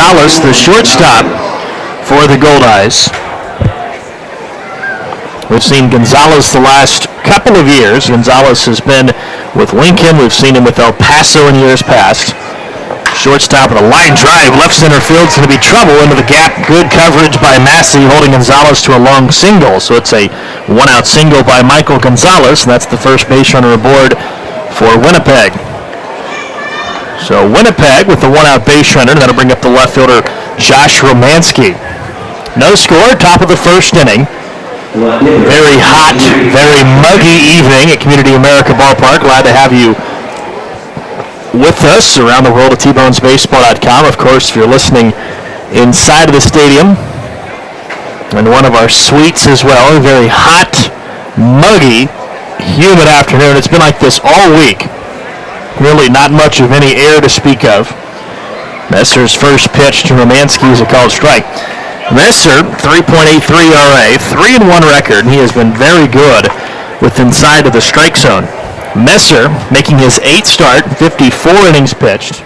Gonzalez, the shortstop for the Goldeyes. We've seen Gonzalez the last couple of years. Gonzalez has been with Lincoln. We've seen him with El Paso in years past. Shortstop with a line drive. Left center field's going to be trouble into the gap. Good coverage by Massey, holding Gonzalez to a long single. So it's a one-out single by Michael Gonzalez. And that's the first base runner aboard for Winnipeg. So Winnipeg with the one-out base runner. That'll bring up the left fielder, Josh Romanski. No score, top of the first inning. Very hot, very muggy evening at Community America Ballpark. Glad to have you with us around the world at TBONESBaseball.com. Of course, if you're listening inside of the stadium and one of our suites as well. A very hot, muggy, humid afternoon. It's been like this all week. Really not much of any air to speak of. Messer's first pitch to Romanski is a called strike. Messer, 3.83 ERA, 3-1 record, and he has been very good with inside of the strike zone. Messer making his 8th start, 54 innings pitched.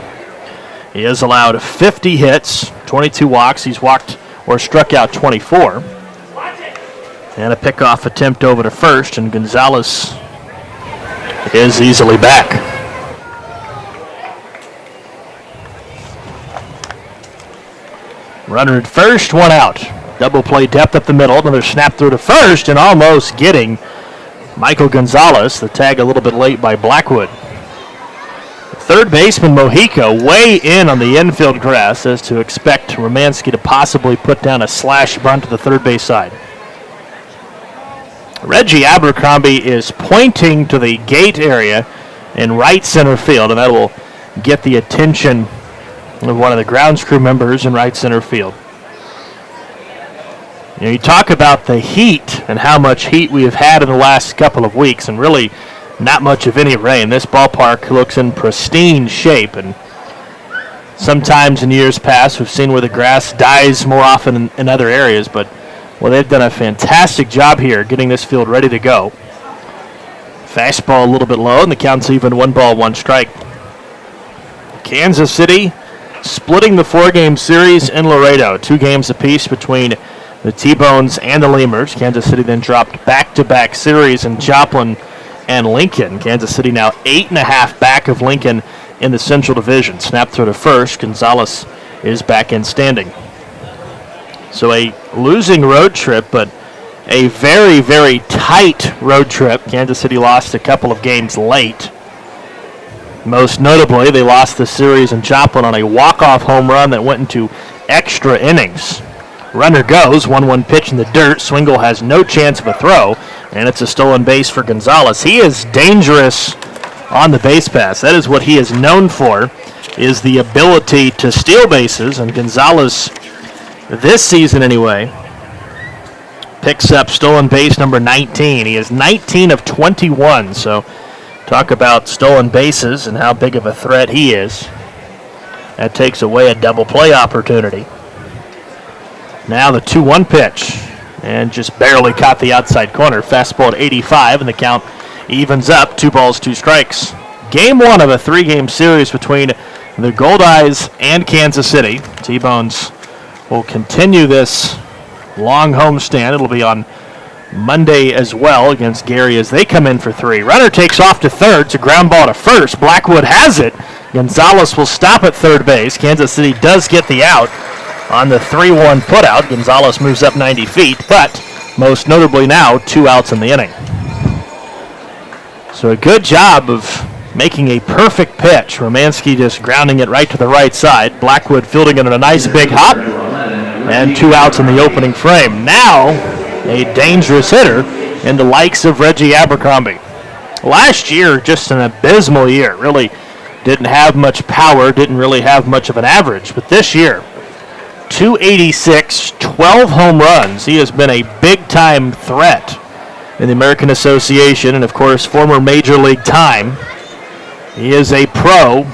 He has allowed 50 hits, 22 walks. He's walked or struck out 24. And a pickoff attempt over to first, and Gonzalez is easily back. Runner at first, one out. Double play depth up the middle. Another snap through to first, and almost getting Michael Gonzalez. The tag a little bit late by Blackwood. Third baseman Mojica way in on the infield grass, as to expect Romanski to possibly put down a slash bunt to the third base side. Reggie Abercrombie is pointing to the gate area in right center field, and that will get the attention of one of the grounds crew members in right center field. You talk about the heat and how much heat we have had in the last couple of weeks, and really not much of any rain. This ballpark looks in pristine shape, and sometimes in years past we've seen where the grass dies more often in other areas, but well, they've done a fantastic job here getting this field ready to go. Fastball a little bit low, and the count's even 1-1 strike. Kansas City splitting the 4-game series in Laredo. 2 games apiece between the T-Bones and the Lemurs. Kansas City then dropped back-to-back series in Joplin and Lincoln. Kansas City now 8.5 back of Lincoln in the Central Division. Snap through to first. Gonzalez is back in standing. So a losing road trip, but a very, very tight road trip. Kansas City lost a couple of games late. Most notably, they lost the series in Joplin on a walk-off home run that went into extra innings. Runner goes, 1-1 pitch in the dirt. Swingle has no chance of a throw, and it's a stolen base for Gonzalez. He is dangerous on the base pass. That is what he is known for, is the ability to steal bases, and Gonzalez, this season anyway, picks up stolen base number 19. He is 19 of 21, so talk about stolen bases and how big of a threat he is. That takes away a double play opportunity. Now the 2-1 pitch, and just barely caught the outside corner. Fastball at 85, and the count evens up. 2 balls, 2 strikes. Game 1 of a 3-game series between the Goldeyes and Kansas City. T-Bones will continue this long homestand. It'll be on Monday as well against Gary as they come in for 3. Runner takes off to third. It's a ground ball to first. Blackwood has it. Gonzalez will stop at third base. Kansas City does get the out on the 3-1 putout. Gonzalez moves up 90 feet, but most notably now 2 outs in the inning. So a good job of making a perfect pitch. Romanski just grounding it right to the right side. Blackwood fielding it in a nice big hop, and 2 outs in the opening frame. Now a dangerous hitter in the likes of Reggie Abercrombie. Last year, just an abysmal year. Really didn't have much power, didn't really have much of an average. But this year, 286, 12 home runs. He has been a big-time threat in the American Association, and of course, former Major League time. He is a pro,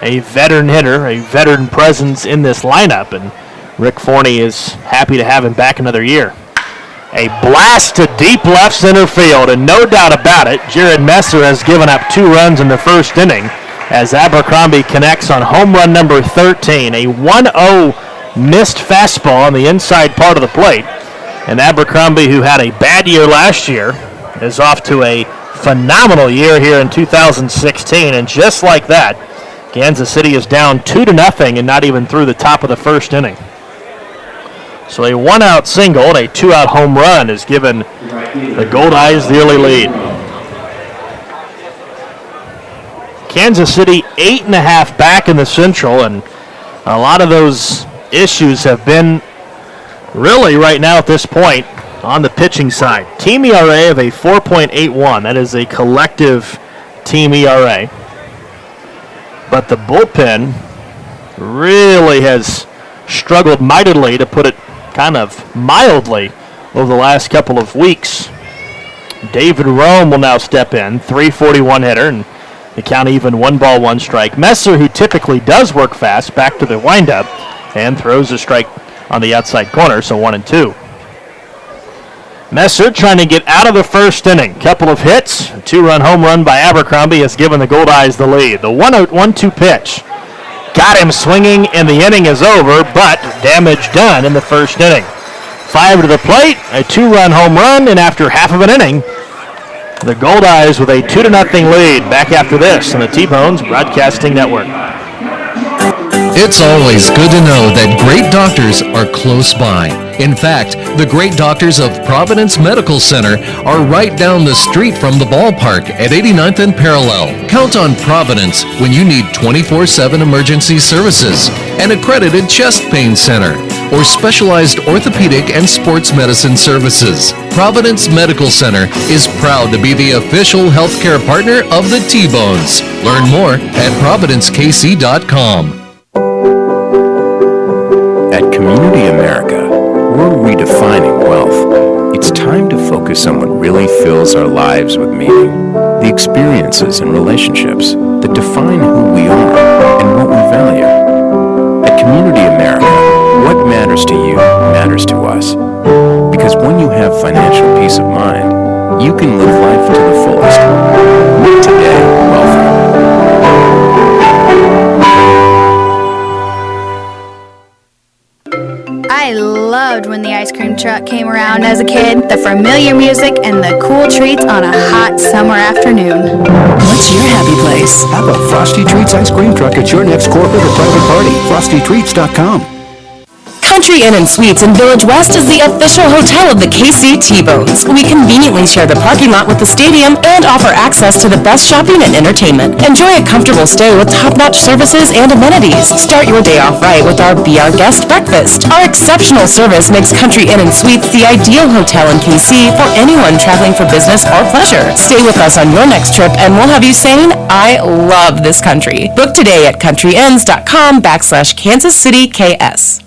a veteran hitter, a veteran presence in this lineup, and Rick Forney is happy to have him back another year. A blast to deep left center field, and no doubt about it, Jared Messer has given up 2 runs in the first inning. as Abercrombie connects on home run number 13. A 1-0 missed fastball on the inside part of the plate. And Abercrombie, who had a bad year last year, is off to a phenomenal year here in 2016. And just like that, Kansas City is down 2-0 and not even through the top of the first inning. So a one-out single and a two-out home run has given the Goldeyes the early lead. Kansas City 8.5 back in the Central, and a lot of those issues have been really right now at this point on the pitching side. Team ERA of a 4.81. That is a collective team ERA. But the bullpen really has struggled mightily, to put it kind of mildly, over the last couple of weeks. David Rome will now step in, 341 hitter, and the count even 1-1 strike. Messer, who typically does work fast, back to the windup and throws a strike on the outside corner, so 1-2. Messer trying to get out of the first inning. Couple of hits, a two-run home run by Abercrombie has given the Goldeyes the lead. The 1-2 pitch got him swinging, and the inning is over, but damage done in the first inning. 5 to the plate, a two-run home run, and after half of an inning, the Goldeyes with a 2-0 lead. Back after this on the T-Bones Broadcasting Network. It's always good to know that great doctors are close by. In fact, the great doctors of Providence Medical Center are right down the street from the ballpark at 89th and Parallel. Count on Providence when you need 24/7 emergency services, an accredited chest pain center, or specialized orthopedic and sports medicine services. Providence Medical Center is proud to be the official healthcare partner of the T-Bones. Learn more at providencekc.com. At Community America, we're redefining wealth. It's time to focus on what really fills our lives with meaning. The experiences and relationships that define who we are and what we value. At Community America, what matters to you matters to us. Because when you have financial peace of mind, you can live life to the fullest. Make today wealthy. I loved when the ice cream truck came around as a kid, the familiar music and the cool treats on a hot summer afternoon. What's your happy place? Have a Frosty Treats ice cream truck at your next corporate or private party. FrostyTreats.com. Country Inn & Suites in Village West is the official hotel of the KC T-Bones. We conveniently share the parking lot with the stadium and offer access to the best shopping and entertainment. Enjoy a comfortable stay with top-notch services and amenities. Start your day off right with our Be Our Guest breakfast. Our exceptional service makes Country Inn & Suites the ideal hotel in KC for anyone traveling for business or pleasure. Stay with us on your next trip and we'll have you saying, I love this country. Book today at countryinns.com/Kansas City KS.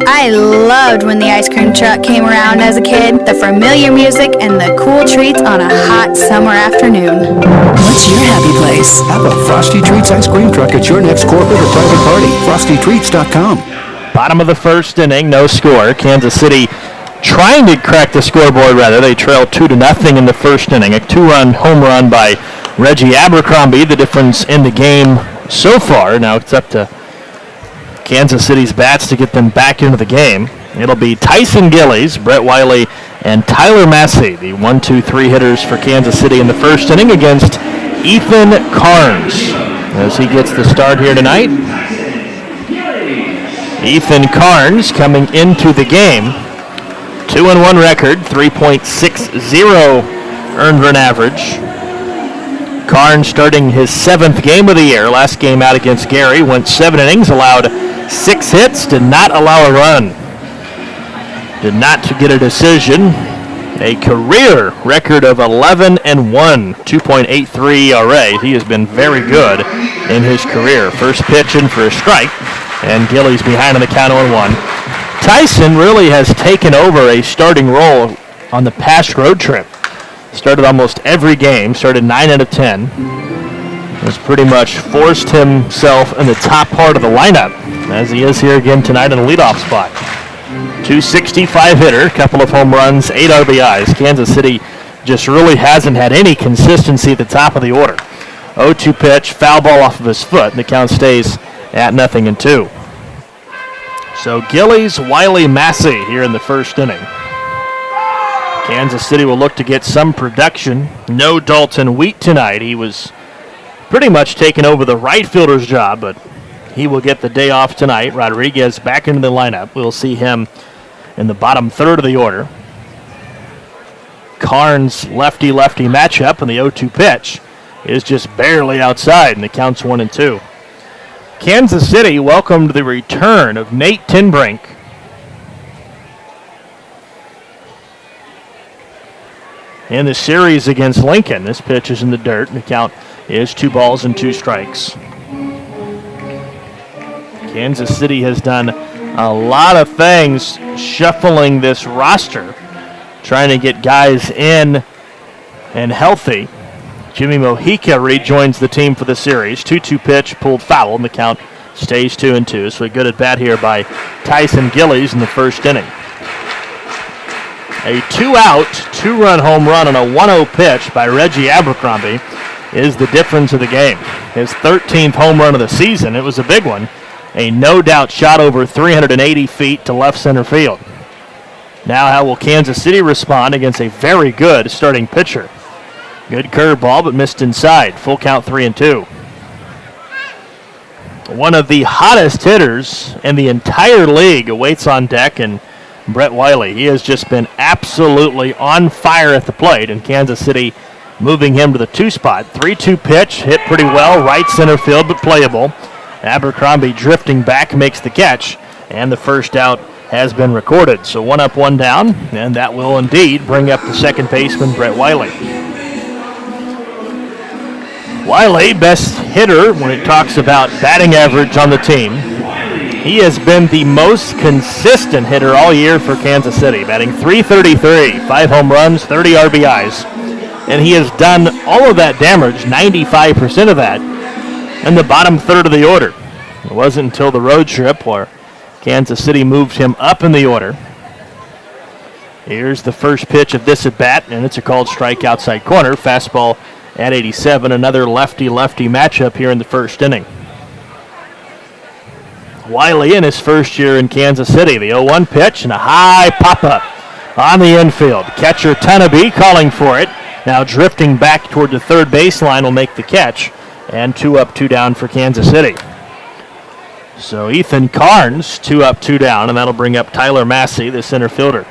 I loved when the ice cream truck came around as a kid, the familiar music and the cool treats on a hot summer afternoon. What's your happy place? Have a Frosty Treats ice cream truck at your next corporate or private party. FrostyTreats.com. Bottom of the first inning, no score. Kansas City trying to crack the scoreboard, rather. They trail 2-0 in the first inning. A two-run home run by Reggie Abercrombie, the difference in the game so far. Now it's up to Kansas City's bats to get them back into the game. It'll be Tyson Gillies, Brett Wiley, and Tyler Massey, the 1-2-3 hitters for Kansas City in the first inning against Ethan Carnes, as he gets the start here tonight. Ethan Carnes coming into the game, 2-1 record, 3.60 earned run average. Carnes starting his 7th game of the year. Last game out against Gary, went 7 innings, allowed 6 hits, did not allow a run. Did not get a decision. A career record of 11-1, 2.83 ERA. He has been very good in his career. First pitch in for a strike, and Gillies behind on the count 0-1. Tyson really has taken over a starting role on the past road trip. Started almost every game, started 9 out of 10. Has pretty much forced himself in the top part of the lineup, as he is here again tonight in the leadoff spot. 265 hitter, couple of home runs, 8 RBIs. Kansas City just really hasn't had any consistency at the top of the order. 0-2 pitch, foul ball off of his foot, and the count stays at 0-2. So Goldeyes, Wiley, Massey here in the first inning. Kansas City will look to get some production. No Dalton Wheat tonight. He was pretty much taking over the right fielder's job, but he will get the day off tonight. Rodriguez back into the lineup. We'll see him in the bottom third of the order. Carnes lefty-lefty matchup, and the 0-2 pitch is just barely outside, and the count's 1-2. Kansas City welcomed the return of Nate Tinbrink. In the series against Lincoln, this pitch is in the dirt, and the count is 2-2. Kansas City has done a lot of things shuffling this roster, trying to get guys in and healthy. Jimmy Mojica rejoins the team for the series. 2-2 pitch, pulled foul, and the count stays 2-2. So a good at bat here by Tyson Goldeyes in the first inning. A 2-out, 2-run home run on a 1-0 pitch by Reggie Abercrombie is the difference of the game. His 13th home run of the season. It was a big one. A no-doubt shot over 380 feet to left center field. Now how will Kansas City respond against a very good starting pitcher? Good curveball, but missed inside. Full count 3-2. One of the hottest hitters in the entire league awaits on deck, and Brett Wiley. He has just been absolutely on fire at the plate, and Kansas City moving him to the 2 spot. 3-2 pitch, hit pretty well, right center field, but playable. Abercrombie drifting back makes the catch, and the first out has been recorded. So 1 up, 1 down, and that will indeed bring up the second baseman, Brett Wiley. Wiley, best hitter when it talks about batting average on the team. He has been the most consistent hitter all year for Kansas City, batting .333, 5 home runs, 30 RBIs. And he has done all of that damage, 95% of that, in the bottom third of the order. It wasn't until the road trip where Kansas City moved him up in the order. Here's the first pitch of this at-bat, and it's a called strike outside corner. Fastball at 87, another lefty-lefty matchup here in the first inning. Wiley in his first year in Kansas City. The 0-1 pitch and a high pop-up on the infield. Catcher Tanabe calling for it. Now drifting back toward the third baseline will make the catch. And 2 up, 2 down for Kansas City. So Ethan Carnes, 2 up, 2 down, and that'll bring up Tyler Massey, the center fielder.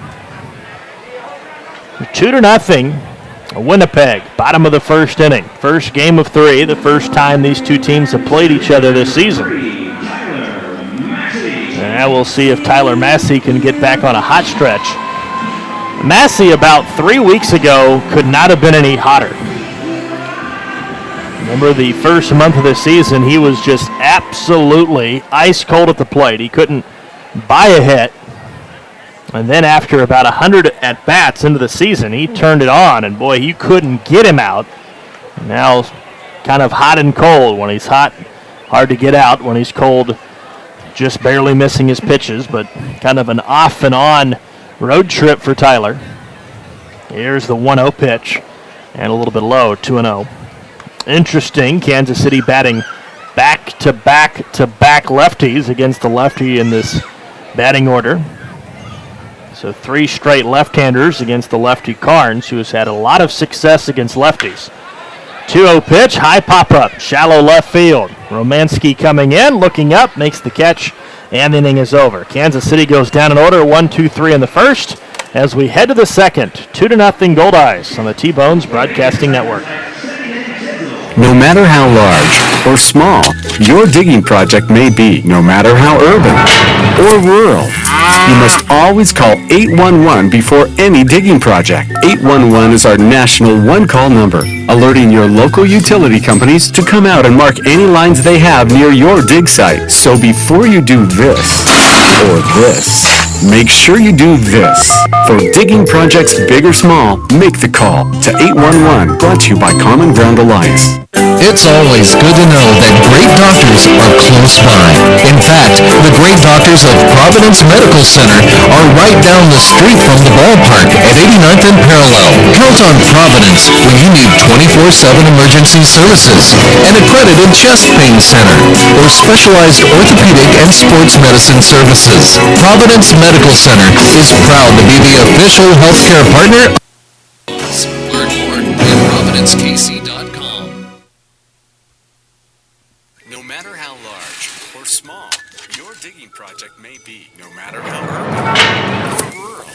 2-0, Winnipeg, bottom of the first inning. First game of 3, the first time these two teams have played each other this season. And we'll see if Tyler Massey can get back on a hot stretch. Massey about 3 weeks ago could not have been any hotter. Remember the first month of the season, he was just absolutely ice cold at the plate. He couldn't buy a hit. And then after about 100 at-bats into the season, he turned it on, and boy, you couldn't get him out. Now kind of hot and cold. When he's hot, hard to get out. When he's cold, just barely missing his pitches, but kind of an off and on road trip for Tyler. Here's the 1-0 pitch, and a little bit low, 2-0. Interesting, Kansas City batting back-to-back-to-back lefties against the lefty in this batting order. So 3 straight left-handers against the lefty Carnes, who has had a lot of success against lefties. 2-0 pitch, high pop-up, shallow left field. Romanski coming in, looking up, makes the catch, and the inning is over. Kansas City goes down in order, 1-2-3 in the first, as we head to the second. 2-0 Goldeyes on the T-Bones Broadcasting Network. No matter how large or small your digging project may be, no matter how urban or rural, you must always call 811 before any digging project. 811 is our national one-call number, alerting your local utility companies to come out and mark any lines they have near your dig site. So before you do this or this, make sure you do this. For digging projects big or small, make the call to 811, brought to you by Common Ground Alliance. It's always good to know that great doctors are close by. In fact, the great doctors of Providence Medical Center are right down the street from the ballpark at 89th and Parallel. Count on Providence when you need 24/7 emergency services, an accredited chest pain center, or specialized orthopedic and sports medicine services. Providence Medical Center is proud to be the official healthcare partner. Learn more at providencekc.com. No matter how large or small your digging project may be, no matter how urban or rural,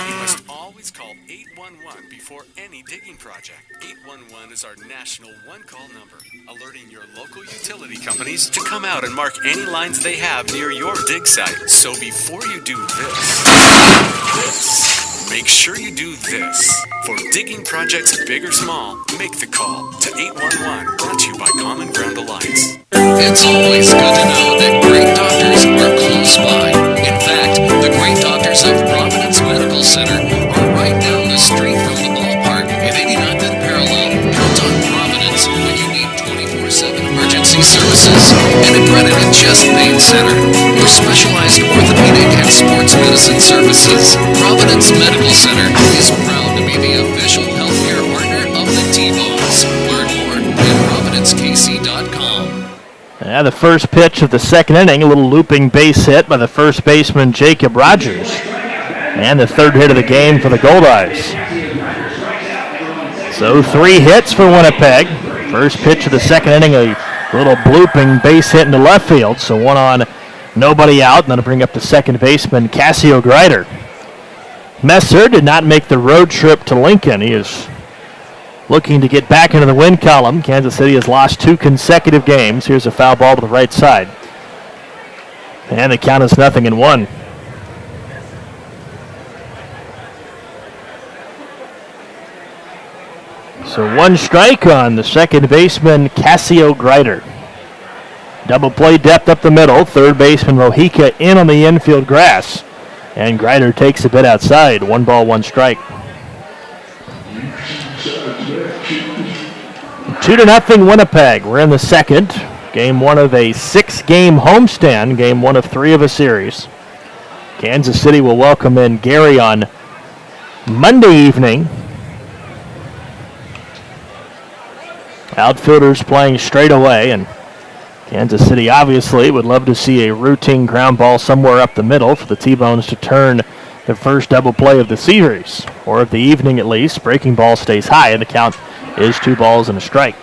you must always call 811 before any digging project. 811 is our national one-call number, alerting your local utility companies to come out and mark any lines they have near your dig site. So before you do this, make sure you do this. For digging projects big or small, make the call to 811, brought to you by Common Ground Alliance. It's always good to know that great doctors are close by. In fact, the great doctors of Providence Medical Center are right down the street from the ballpark at 89th and Parallel. Count on Providence when you need 24/7 emergency services, an accredited chest pain center, or specialized orthopedic and sports medicine services. Providence Medical Center is proud to be the official healthcare partner of the TBONES. Learn more at providencekc.com. Yeah, the first pitch of the second inning, a little looping base hit by the first baseman, Jacob Rogers. And the third hit of the game for the Goldeyes. So 3 hits for Winnipeg. First pitch of the second inning, a little blooping base hit into left field. So 1 on, nobody out. And then to bring up the second baseman, Cassio Grider. Messer did not make the road trip to Lincoln. He is looking to get back into the win column. Kansas City has lost 2 consecutive games. Here's a foul ball to the right side. And the count is 0-1. So 1 strike on the second baseman, Cassio Grider. Double play depth up the middle. Third baseman, Mojica in on the infield grass. And Grider takes a bit outside. 1 ball, 1 strike. 2-0 Winnipeg. We're in the second. Game 1 of a 6-game homestand. Game 1 of 3 of a series. Kansas City will welcome in Gary on Monday evening. Outfielders playing straight away, and Kansas City obviously would love to see a routine ground ball somewhere up the middle for the T-Bones to turn the first double play of the series, or of the evening at least. Breaking ball stays high, and the count is 2 balls and a strike.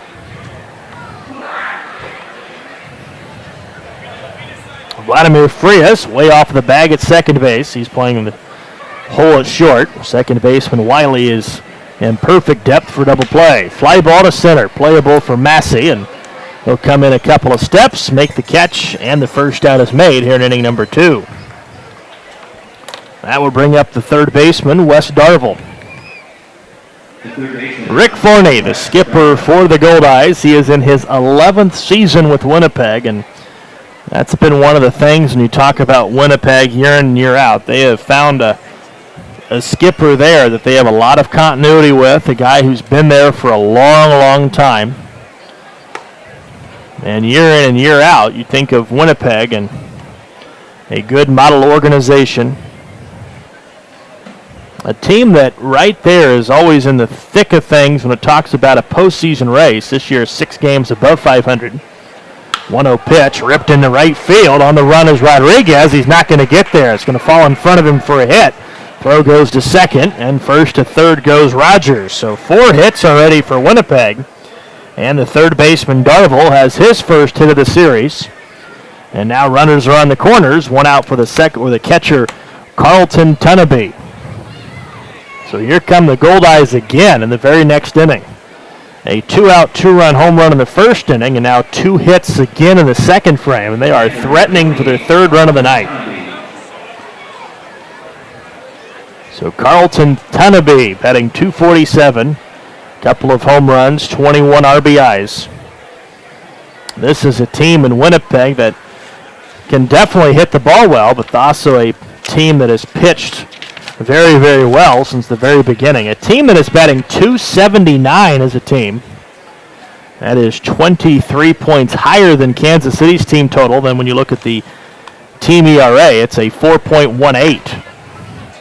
Vladimir Frias way off the bag at second base. He's playing the hole at short. Second baseman Wiley is in perfect depth for double play. Fly ball to center, playable for Massey, and he'll come in a couple of steps, make the catch, and the first out is made here in inning number 2. That will bring up the third baseman, Wes Darville. Rick Forney, the skipper for the Goldeyes. He is in his 11th season with Winnipeg, and that's been one of the things when you talk about Winnipeg year in and year out. They have found a skipper there that they have a lot of continuity with, a guy who's been there for a long, long time. And year in and year out, you think of Winnipeg and a good model organization. A team that right there is always in the thick of things when it talks about a postseason race. This year, 6 games above 500. 1-0 pitch, ripped into right field. On the run is Rodriguez. He's not going to get there. It's going to fall in front of him for a hit. Throw goes to second, and first to third goes Rogers. So 4 hits already for Winnipeg. And the third baseman, Darville, has his first hit of the series. And now runners are on the corners. 1 out for the second with the catcher, Carlton Tunneby. So here come the Goldeyes again in the very next inning. A 2-out, 2-run home run in the first inning, and now 2 hits again in the second frame. And they are threatening for their 3rd run of the night. So Carlton Tunneby batting .247, couple of home runs, 21 RBIs. This is a team in Winnipeg that can definitely hit the ball well, but also a team that has pitched very, very well since the very beginning. A team that is batting .279 as a team. That is 23 points higher than Kansas City's team total. Then when you look at the team ERA, it's a 4.18.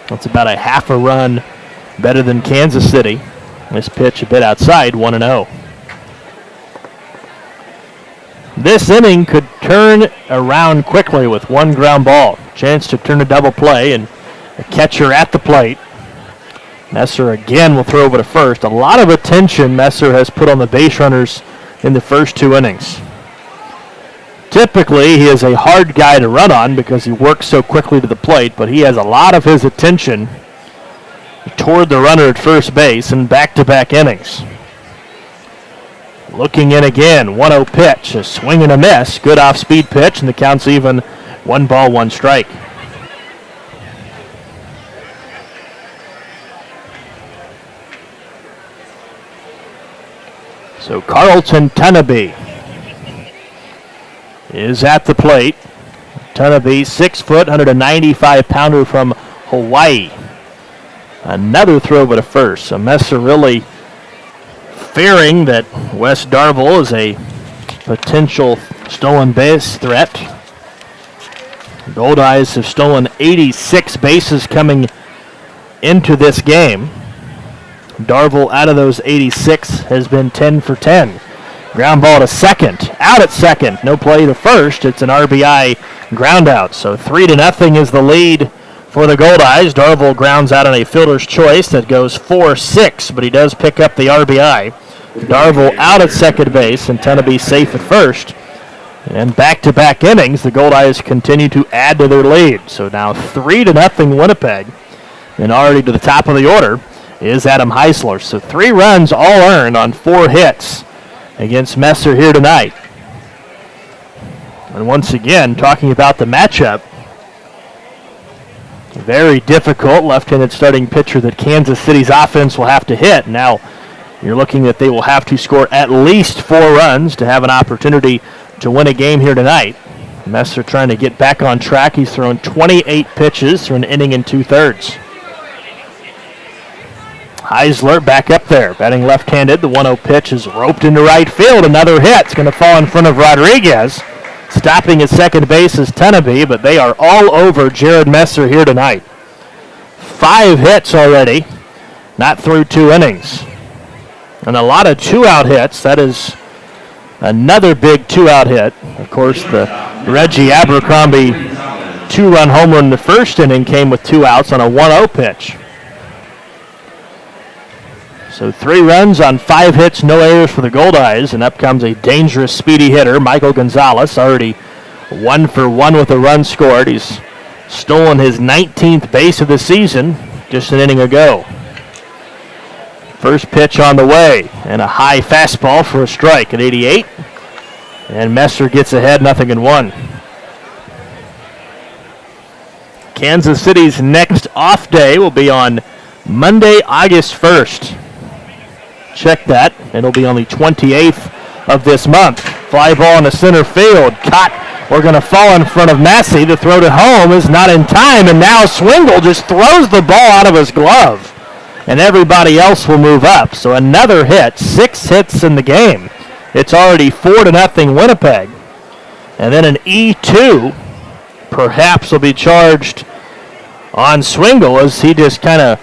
That's about a half a run better than Kansas City. This pitch a bit outside, 1-0. This inning could turn around quickly with one ground ball. Chance to turn a double play and a catcher at the plate. Messer again will throw over to first. A lot of attention Messer has put on the base runners in the first two innings. Typically, he is a hard guy to run on because he works so quickly to the plate, but he has a lot of his attention toward the runner at first base in back-to-back innings. Looking in again, 1-0 pitch, a swing and a miss. Good off-speed pitch, and the count's even. 1 ball, 1 strike. So Carlton Tunneby is at the plate. Tunneby, 6 foot, 195-pounder from Hawaii. Another throw over to first. So Messer really fearing that Wes Darvel is a potential stolen base threat. Goldeyes have stolen 86 bases coming into this game. Darvel, out of those 86, has been 10 for 10. Ground ball to second. Out at second. No play to first. It's an RBI ground out. So 3-0 is the lead for the Goldeyes. Darvel grounds out on a fielder's choice that goes 4-6, but he does pick up the RBI. Darvel out at second base and Tunneby safe at first. And back-to-back innings, the Goldeyes continue to add to their lead. So now 3-0 Winnipeg. And already to the top of the order is Adam Heisler. So 3 runs all earned on 4 hits against Messer here tonight. And once again, talking about the matchup, very difficult left-handed starting pitcher that Kansas City's offense will have to hit. Now you're looking at they will have to score at least 4 runs to have an opportunity to win a game here tonight. Messer trying to get back on track. He's thrown 28 pitches through an inning and 2/3. Heisler back up there, batting left-handed. The 1-0 pitch is roped into right field. Another hit. It's going to fall in front of Rodriguez. Stopping at second base is Tunneby, but they are all over Jared Messer here tonight. 5 hits already, not through 2 innings. And a lot of 2-out hits. That is another big 2-out hit. Of course, the Reggie Abercrombie 2-run home run in the first inning came with 2 outs on a 1-0 pitch. So 3 runs on 5 hits, no errors for the Goldeyes, and up comes a dangerous, speedy hitter, Michael Gonzalez, already 1 for 1 with a run scored. He's stolen his 19th base of the season just an inning ago. First pitch on the way, and a high fastball for a strike at 88. And Messer gets ahead, 0-1. Kansas City's next off day will be on Monday, August 1st. Check that. It'll be on the 28th of this month. Fly ball into center field. Caught. We're going to fall in front of Massey. The throw to home is not in time, and now Swingle just throws the ball out of his glove. And everybody else will move up. So another hit. 6 hits in the game. It's already 4-0 Winnipeg. And then an E2 perhaps will be charged on Swingle as he just kind of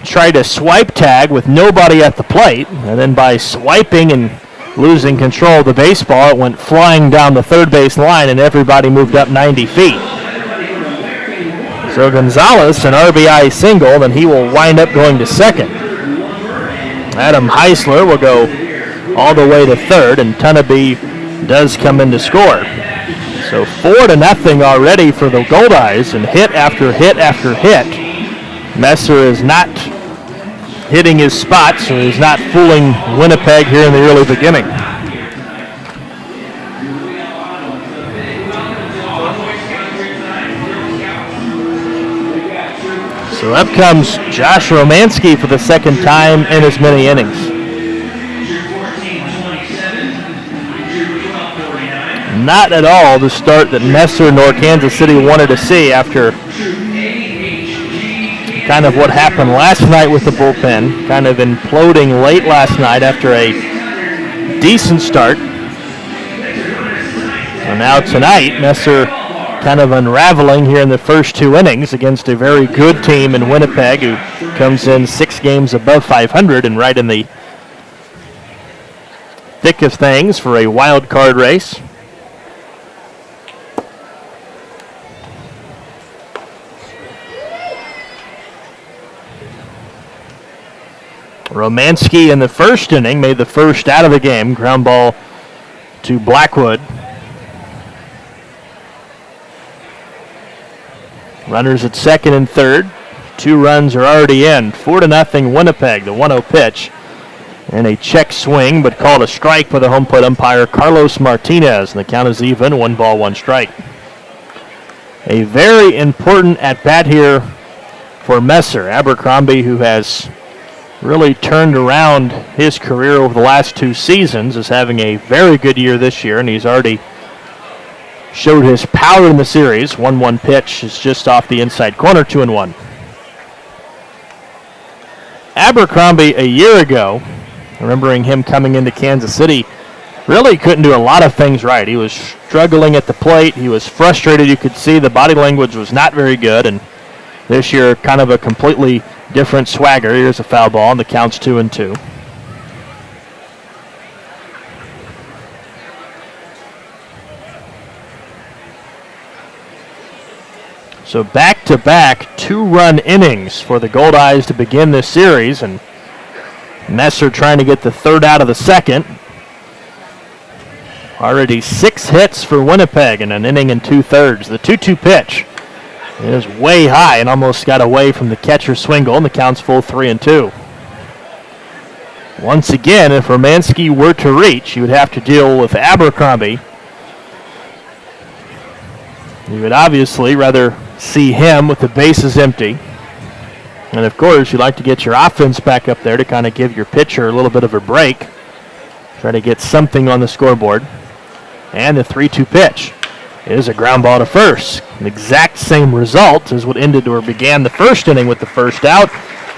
tried to swipe tag with nobody at the plate, and then by swiping and losing control of the baseball, it went flying down the third base line, and everybody moved up 90 feet. So Gonzalez, an RBI single, then he will wind up going to second. Adam Heisler will go all the way to third, and Tunneby does come in to score. So 4-0 already for the Goldeyes, and hit after hit after hit. Messer is not hitting his spot, so he's not fooling Winnipeg here in the early beginning. So up comes Josh Romanski for the second time in as many innings. Not at all the start that Messer nor Kansas City wanted to see after kind of what happened last night with the bullpen, kind of imploding late last night after a decent start. And now tonight, Messer kind of unraveling here in the first 2 innings against a very good team in Winnipeg who comes in 6 games above 500 and right in the thick of things for a wild card race. Romanski in the first inning made the first out of the game. Ground ball to Blackwood. Runners at second and third. 2 runs are already in. 4-0 Winnipeg, the 1-0 pitch. And a check swing, but called a strike by the home plate umpire, Carlos Martinez. And the count is even, 1 ball, 1 strike. A very important at-bat here for Messer. Abercrombie, who has really turned around his career over the last 2 seasons, is having a very good year this year, and he's already showed his power in the series. 1-1 pitch is just off the inside corner, 2-1. Abercrombie a year ago, remembering him coming into Kansas City, really couldn't do a lot of things right. He was struggling at the plate. He was frustrated. You could see the body language was not very good, and this year kind of a completely different swagger. Here's a foul ball, and the count's 2-2. So back-to-back 2-run innings for the Goldeyes to begin this series, and Messer trying to get the third out of the second. Already 6 hits for Winnipeg in an inning and 2/3. The 2-2 pitch is way high and almost got away from the catcher Swingle, and the count's full 3-2. Once again, if Romanski were to reach, you would have to deal with Abercrombie. You would obviously rather see him with the bases empty. And of course, you'd like to get your offense back up there to kind of give your pitcher a little bit of a break. Try to get something on the scoreboard. And the 3-2 pitch is a ground ball to first. An exact same result as what ended or began the first inning with the first out,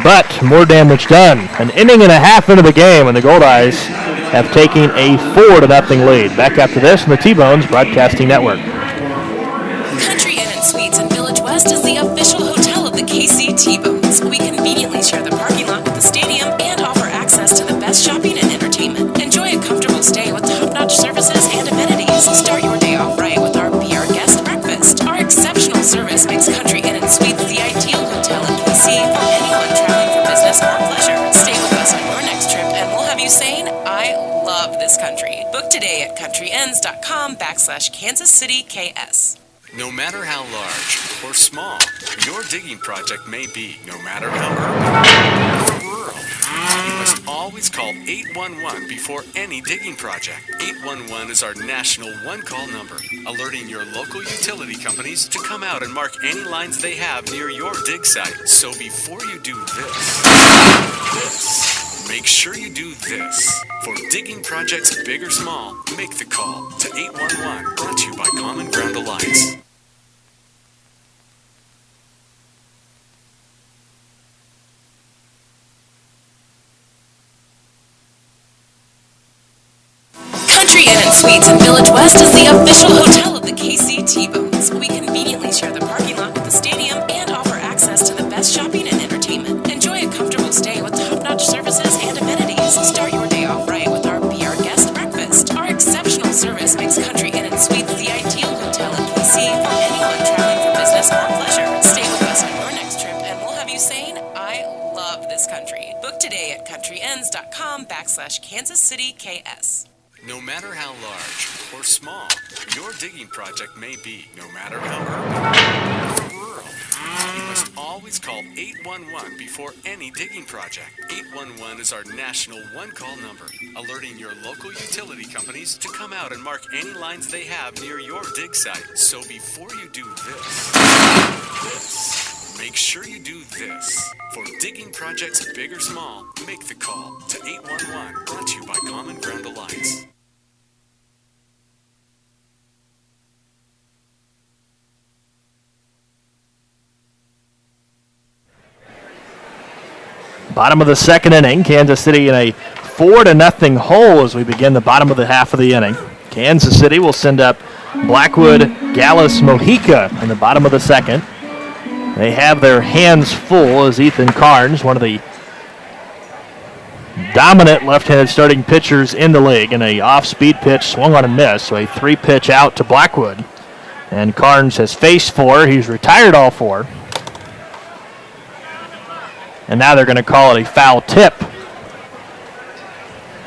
but more damage done. An inning and a half into the game, and the Goldeyes have taken a 4-0 lead. Back after this on the T-Bones Broadcasting Network. Country Inn & Suites in Village West is the official hotel of the KC T-Bones. We conveniently share the parking lot with the stadium and offer access to the best shopping and entertainment. Enjoy a comfortable stay with top-notch services and amenities. Start your day off right with our Be Our Guest breakfast. Our exceptional service makes Country Inn & Suites the ideal hotel in KC for anyone traveling for business or pleasure. Stay with us on your next trip and we'll have you saying, I love this country. Book today at countryends.com/Kansas City KS. No matter how large or small your digging project may be, no matter how urban or rural, you must always call 811 before any digging project. 811 is our national one-call number, alerting your local utility companies to come out and mark any lines they have near your dig site. So before you do this, make sure you do this. For digging projects big or small, make the call to 811, brought to you by Common Ground Alliance. Country Inn & Suites in Village West is the official hotel of the KC T-Bones. We conveniently share the parking lot with the stadium and offer access to the best shopping and entertainment. Enjoy a comfortable stay with top-notch services and amenities. Start your day off right with our Be Our Guest breakfast. Our exceptional service makes Country Inn & Suites the ideal hotel in KC for anyone traveling for business or pleasure. Stay with us on your next trip and we'll have you saying, I love this country. Book today at countryends.com/Kansas City KS. No matter how large or small your digging project may be, no matter how urban or rural, you must always call 811 before any digging project. 811 is our national one-call number, alerting your local utility companies to come out and mark any lines they have near your dig site. So before you do this, make sure you do this. For digging projects big or small, make the call to 811, brought to you by Common Ground Alliance. Bottom of the second inning, Kansas City in a 4-0 hole as we begin the bottom of the half of the inning. Kansas City will send up Blackwood, Gallus, Mojica in the bottom of the second. They have their hands full as Ethan Carnes, one of the dominant left-handed starting pitchers in the league, and a off-speed pitch swung on and missed, so a 3-pitch out to Blackwood. And Carnes has faced 4. He's retired all 4. And now they're going to call it a foul tip.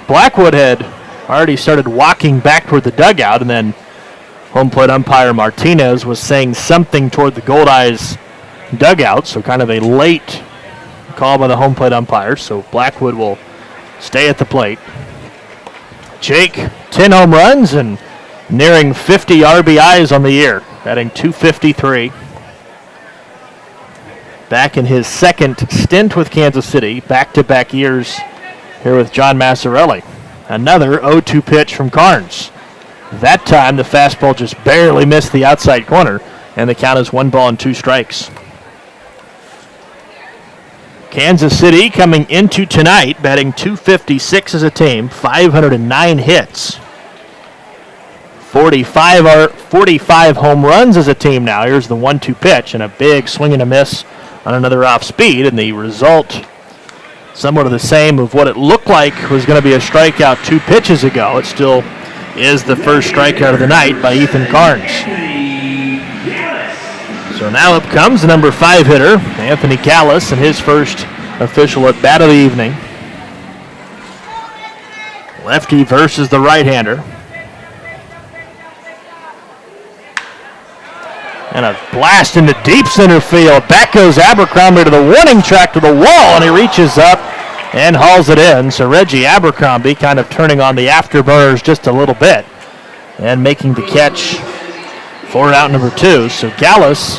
Blackwood had already started walking back toward the dugout, and then home plate umpire Martinez was saying something toward the Goldeyes dugout, so kind of a late call by the home plate umpire, so Blackwood will stay at the plate. Jake, 10 home runs and nearing 50 RBIs on the year, batting .253. Back in his second stint with Kansas City, back-to-back years here with John Massarelli. Another 0-2 pitch from Carnes. That time, the fastball just barely missed the outside corner, and the count is 1-2 Kansas City coming into tonight, batting .256 as a team, 509 hits. 45 home runs as a team now. Here's the 1-2 pitch, and a big swing and a miss on another off speed, and the result somewhat of the same of what it looked like was going to be a strikeout 2 pitches ago. It still is the first strikeout of the night by Ethan Carnes. So now up comes the number 5 hitter, Anthony Gallus, and his first official at bat of the evening. Lefty versus the right-hander. And a blast into deep center field. Back goes Abercrombie to the warning track to the wall, and he reaches up and hauls it in. So Reggie Abercrombie kind of turning on the afterburners just a little bit and making the catch for out number 2. So Gallus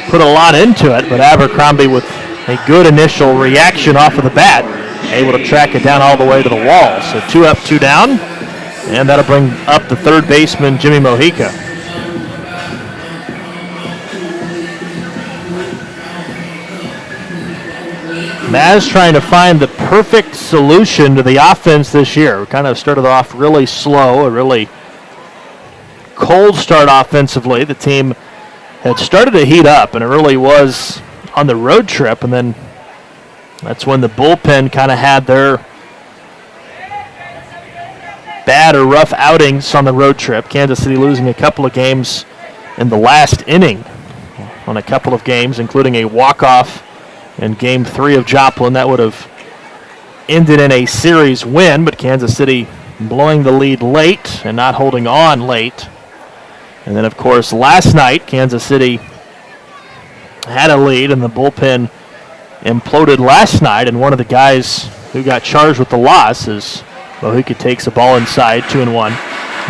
put a lot into it, but Abercrombie with a good initial reaction off of the bat, able to track it down all the way to the wall. So 2 up, 2 down, and that'll bring up the third baseman, Jimmy Mojica. Maz trying to find the perfect solution to the offense this year. We kind of started off really slow, a really cold start offensively. The team had started to heat up, and it really was on the road trip, and then that's when the bullpen kind of had their bad or rough outings on the road trip. Kansas City losing a couple of games in the last inning on a couple of games, including a walk-off in Game 3 of Joplin. That would have ended in a series win, but Kansas City blowing the lead late and not holding on late. And then, of course, last night, Kansas City had a lead, and the bullpen imploded last night, and one of the guys who got charged with the loss is Mojica takes a ball inside, 2-1.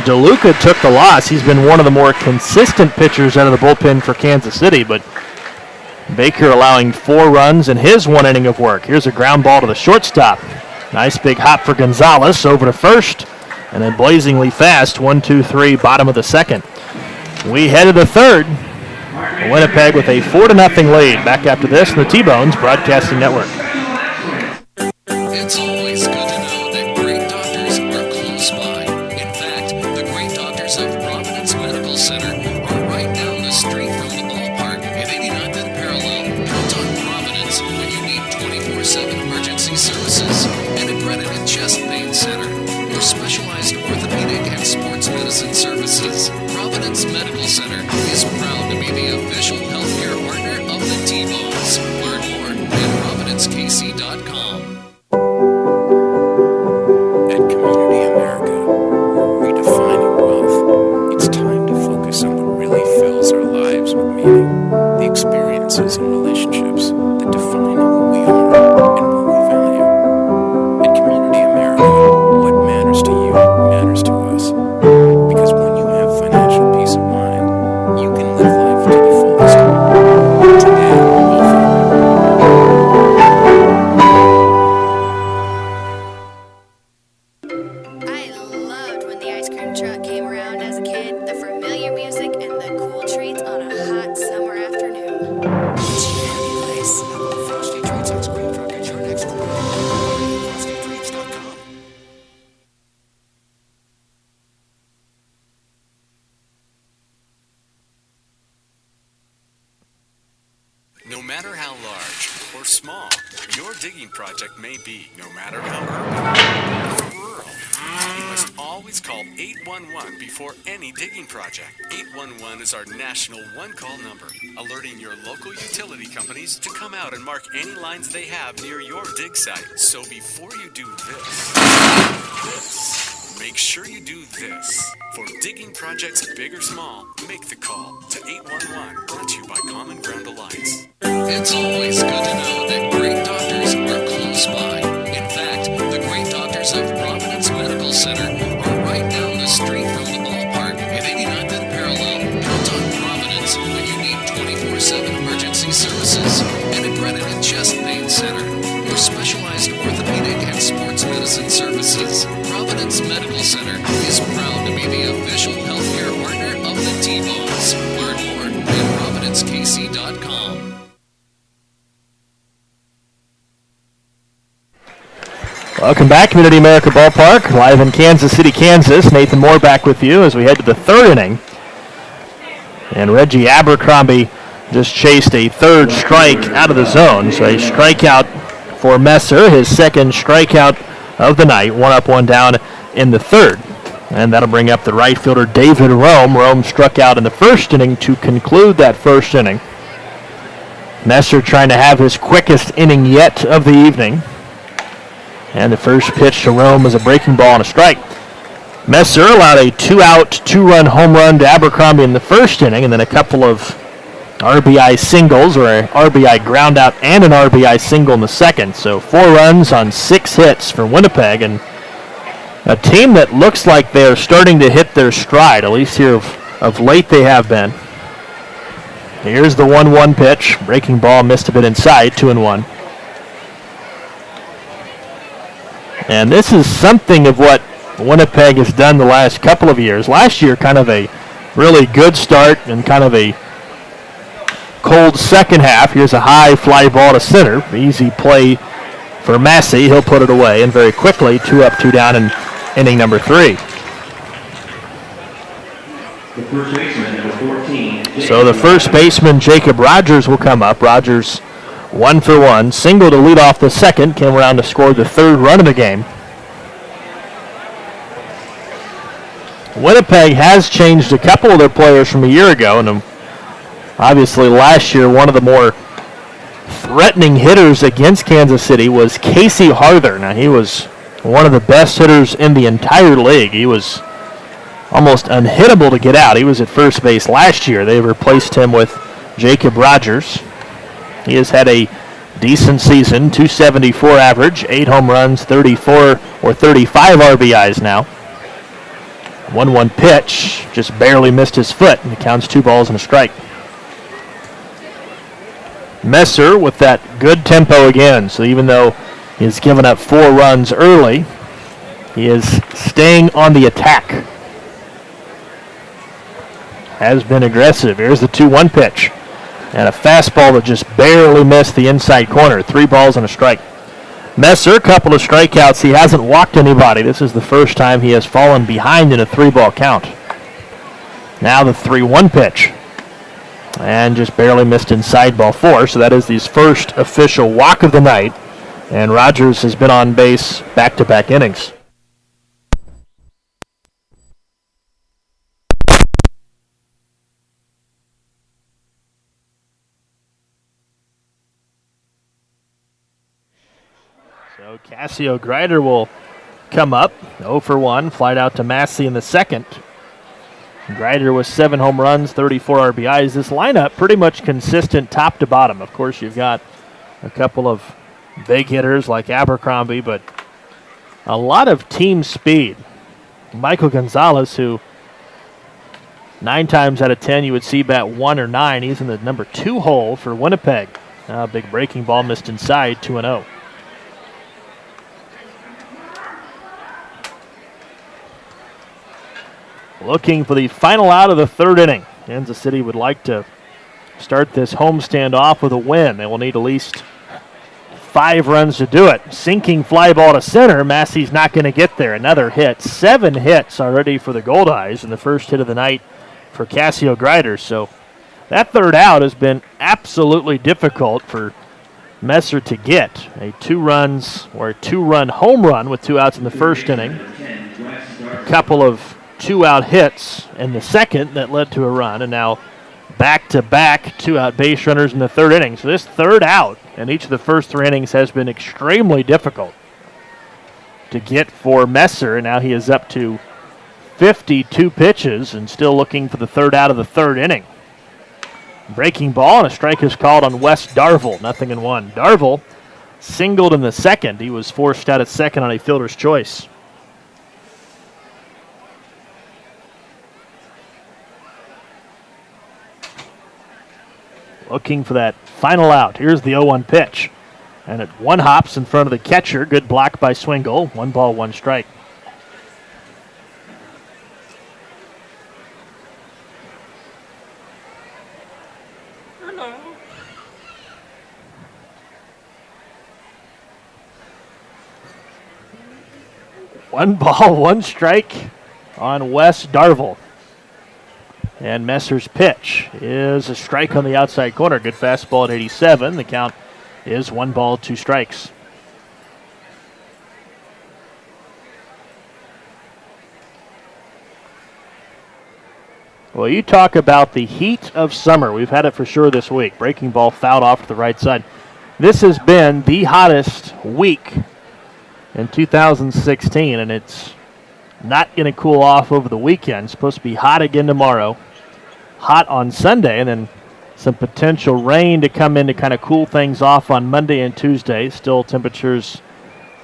DeLuca took the loss. He's been one of the more consistent pitchers out of the bullpen for Kansas City, but Baker allowing 4 runs in his 1 inning of work. Here's a ground ball to the shortstop. Nice big hop for Gonzalez over to first, and then blazingly fast, 1-2-3, bottom of the second. We head to the third. Winnipeg with a 4-0 lead. Back after this in the T-Bones Broadcasting Network. It's always good to know that great doctors are close by. In fact, the great doctors of Providence Medical Center are right down the street from the ballpark at 89th and Parallel. Count on Providence when you need 24/7 emergency services, an accredited chest pain center, or specialized orthopedic and sports medicine services. Providence Medical Center is proud to be the official healthcare partner of the T-Bones. Learn more at providencekc.com. At Community America, we're redefining wealth. It's time to focus on what really fills our lives with meaning, the experiences and relationships that define who we are and what we value. At Community America, what matters to you matters to us. Because when you have financial peace of mind, you can live life to the fullest. Today, I loved when the ice cream truck came around as a kid, the familiar music and the cool treats on a hot summer afternoon. It's your happy place. No matter how large or small your digging project may be, no matter how urban or rural, you must always call 811 before any digging project. 811 is our national one-call number, alerting your local utility companies to come out and mark any lines they have near your dig site. So before you do this, make sure you do this. For digging projects big or small, make the call to 811, brought to you by Common Ground Alliance. It's always good to know that great doctors are close by. In fact, the great doctors of Providence Medical Center are right down the street from the ballpark at 89th and Parallel. Count on Providence when you need 24/7 emergency services. An accredited chest pain center for specialized orthopedic and sports medicine services. Providence Medical Center is proud to be the official healthcare partner of the TBONES. Learn more at providencekc.com. Welcome back, Community America Ballpark, live in Kansas City, Kansas. Nathan Moore back with you as we head to the third inning. And Reggie Abercrombie just chased a third strike out of the zone. So a strikeout for Messer, his second strikeout of the night. One up, one down in the third. And that'll bring up the right fielder, David Rome. Rome struck out in the first inning to conclude that first inning. Messer trying to have his quickest inning yet of the evening. And the first pitch to Rome was a breaking ball and a strike. Messer allowed a 2-out, 2-run home run to Abercrombie in the first inning, and then a couple of RBI singles, or an RBI ground out and an RBI single in the second. So 4 runs on 6 hits for Winnipeg, and a team that looks like they're starting to hit their stride, at least here of late they have been. Here's the 1-1 pitch. Breaking ball missed a bit inside, 2-1. And this is something of what Winnipeg has done the last couple of years. Last year, kind of a really good start and kind of a cold second half. Here's a high fly ball to center. Easy play for Massey. He'll put it away, and very quickly, 2 up, 2 down in inning number 3. So the first baseman, Jacob Rogers, will come up. Rogers 1 for 1. Single to lead off the second. Came around to score the third run of the game. Winnipeg has changed a couple of their players from a year ago. And obviously last year, one of the more threatening hitters against Kansas City was Casey Harther. Now, he was one of the best hitters in the entire league. He was almost unhittable to get out. He was at first base last year. They replaced him with Jacob Rogers. He has had a decent season, 274 average, 8 home runs, 34 or 35 RBIs now. 1-1 pitch, just barely missed his foot, and it counts 2 balls and a strike. Messer with that good tempo again, so even though he's given up 4 runs early, he is staying on the attack. Has been aggressive. Here's the 2-1 pitch. And a fastball that just barely missed the inside corner. 3 balls and a strike. Messer, a couple of strikeouts. He hasn't walked anybody. This is the first time he has fallen behind in a 3-ball count. Now the 3-1 pitch. And just barely missed inside ball 4. So that is his first official walk of the night. And Rogers has been on base back-to-back innings. So Cassio Grider will come up, 0 for 1, flied out to Massey in the second. Grider with 7 home runs, 34 RBIs. This lineup pretty much consistent top to bottom. Of course, you've got a couple of big hitters like Abercrombie, but a lot of team speed. Michael Gonzalez, who 9 times out of 10 you would see bat 1 or 9. He's in the number 2 hole for Winnipeg. Big breaking ball missed inside, 2-0. Looking for the final out of the third inning. Kansas City would like to start this homestand off with a win. They will need at least 5 runs to do it. Sinking fly ball to center. Massey's not going to get there. Another hit. 7 hits already for the Goldeyes, and the first hit of the night for Cassio Grider. So That third out has been absolutely difficult for Messer to get. A two-run home run with 2 outs in the first inning. A couple of 2-out hits in the second that led to a run, and now back-to-back 2-out base runners in the third inning. So this third out in each of the first 3 innings has been extremely difficult to get for Messer, and now he is up to 52 pitches and still looking for the third out of the third inning. Breaking ball, and a strike is called on Wes Darvel, 0-1. Darvel singled in the second. He was forced out at second on a fielder's choice. Looking for that final out. Here's the 0-1 pitch. And it one hops in front of the catcher. Good block by Swingle. 1 ball, 1 strike. One ball, 1 strike on Wes Darvel. And Messer's pitch is a strike on the outside corner. Good fastball at 87. The count is 1 ball, 2 strikes. Well, you talk about the heat of summer. We've had it for sure this week. Breaking ball fouled off to the right side. This has been the hottest week in 2016, and it's not going to cool off over the weekend. It's supposed to be hot again tomorrow, hot on Sunday, and then some potential rain to come in to kind of cool things off on Monday and Tuesday. Still, temperatures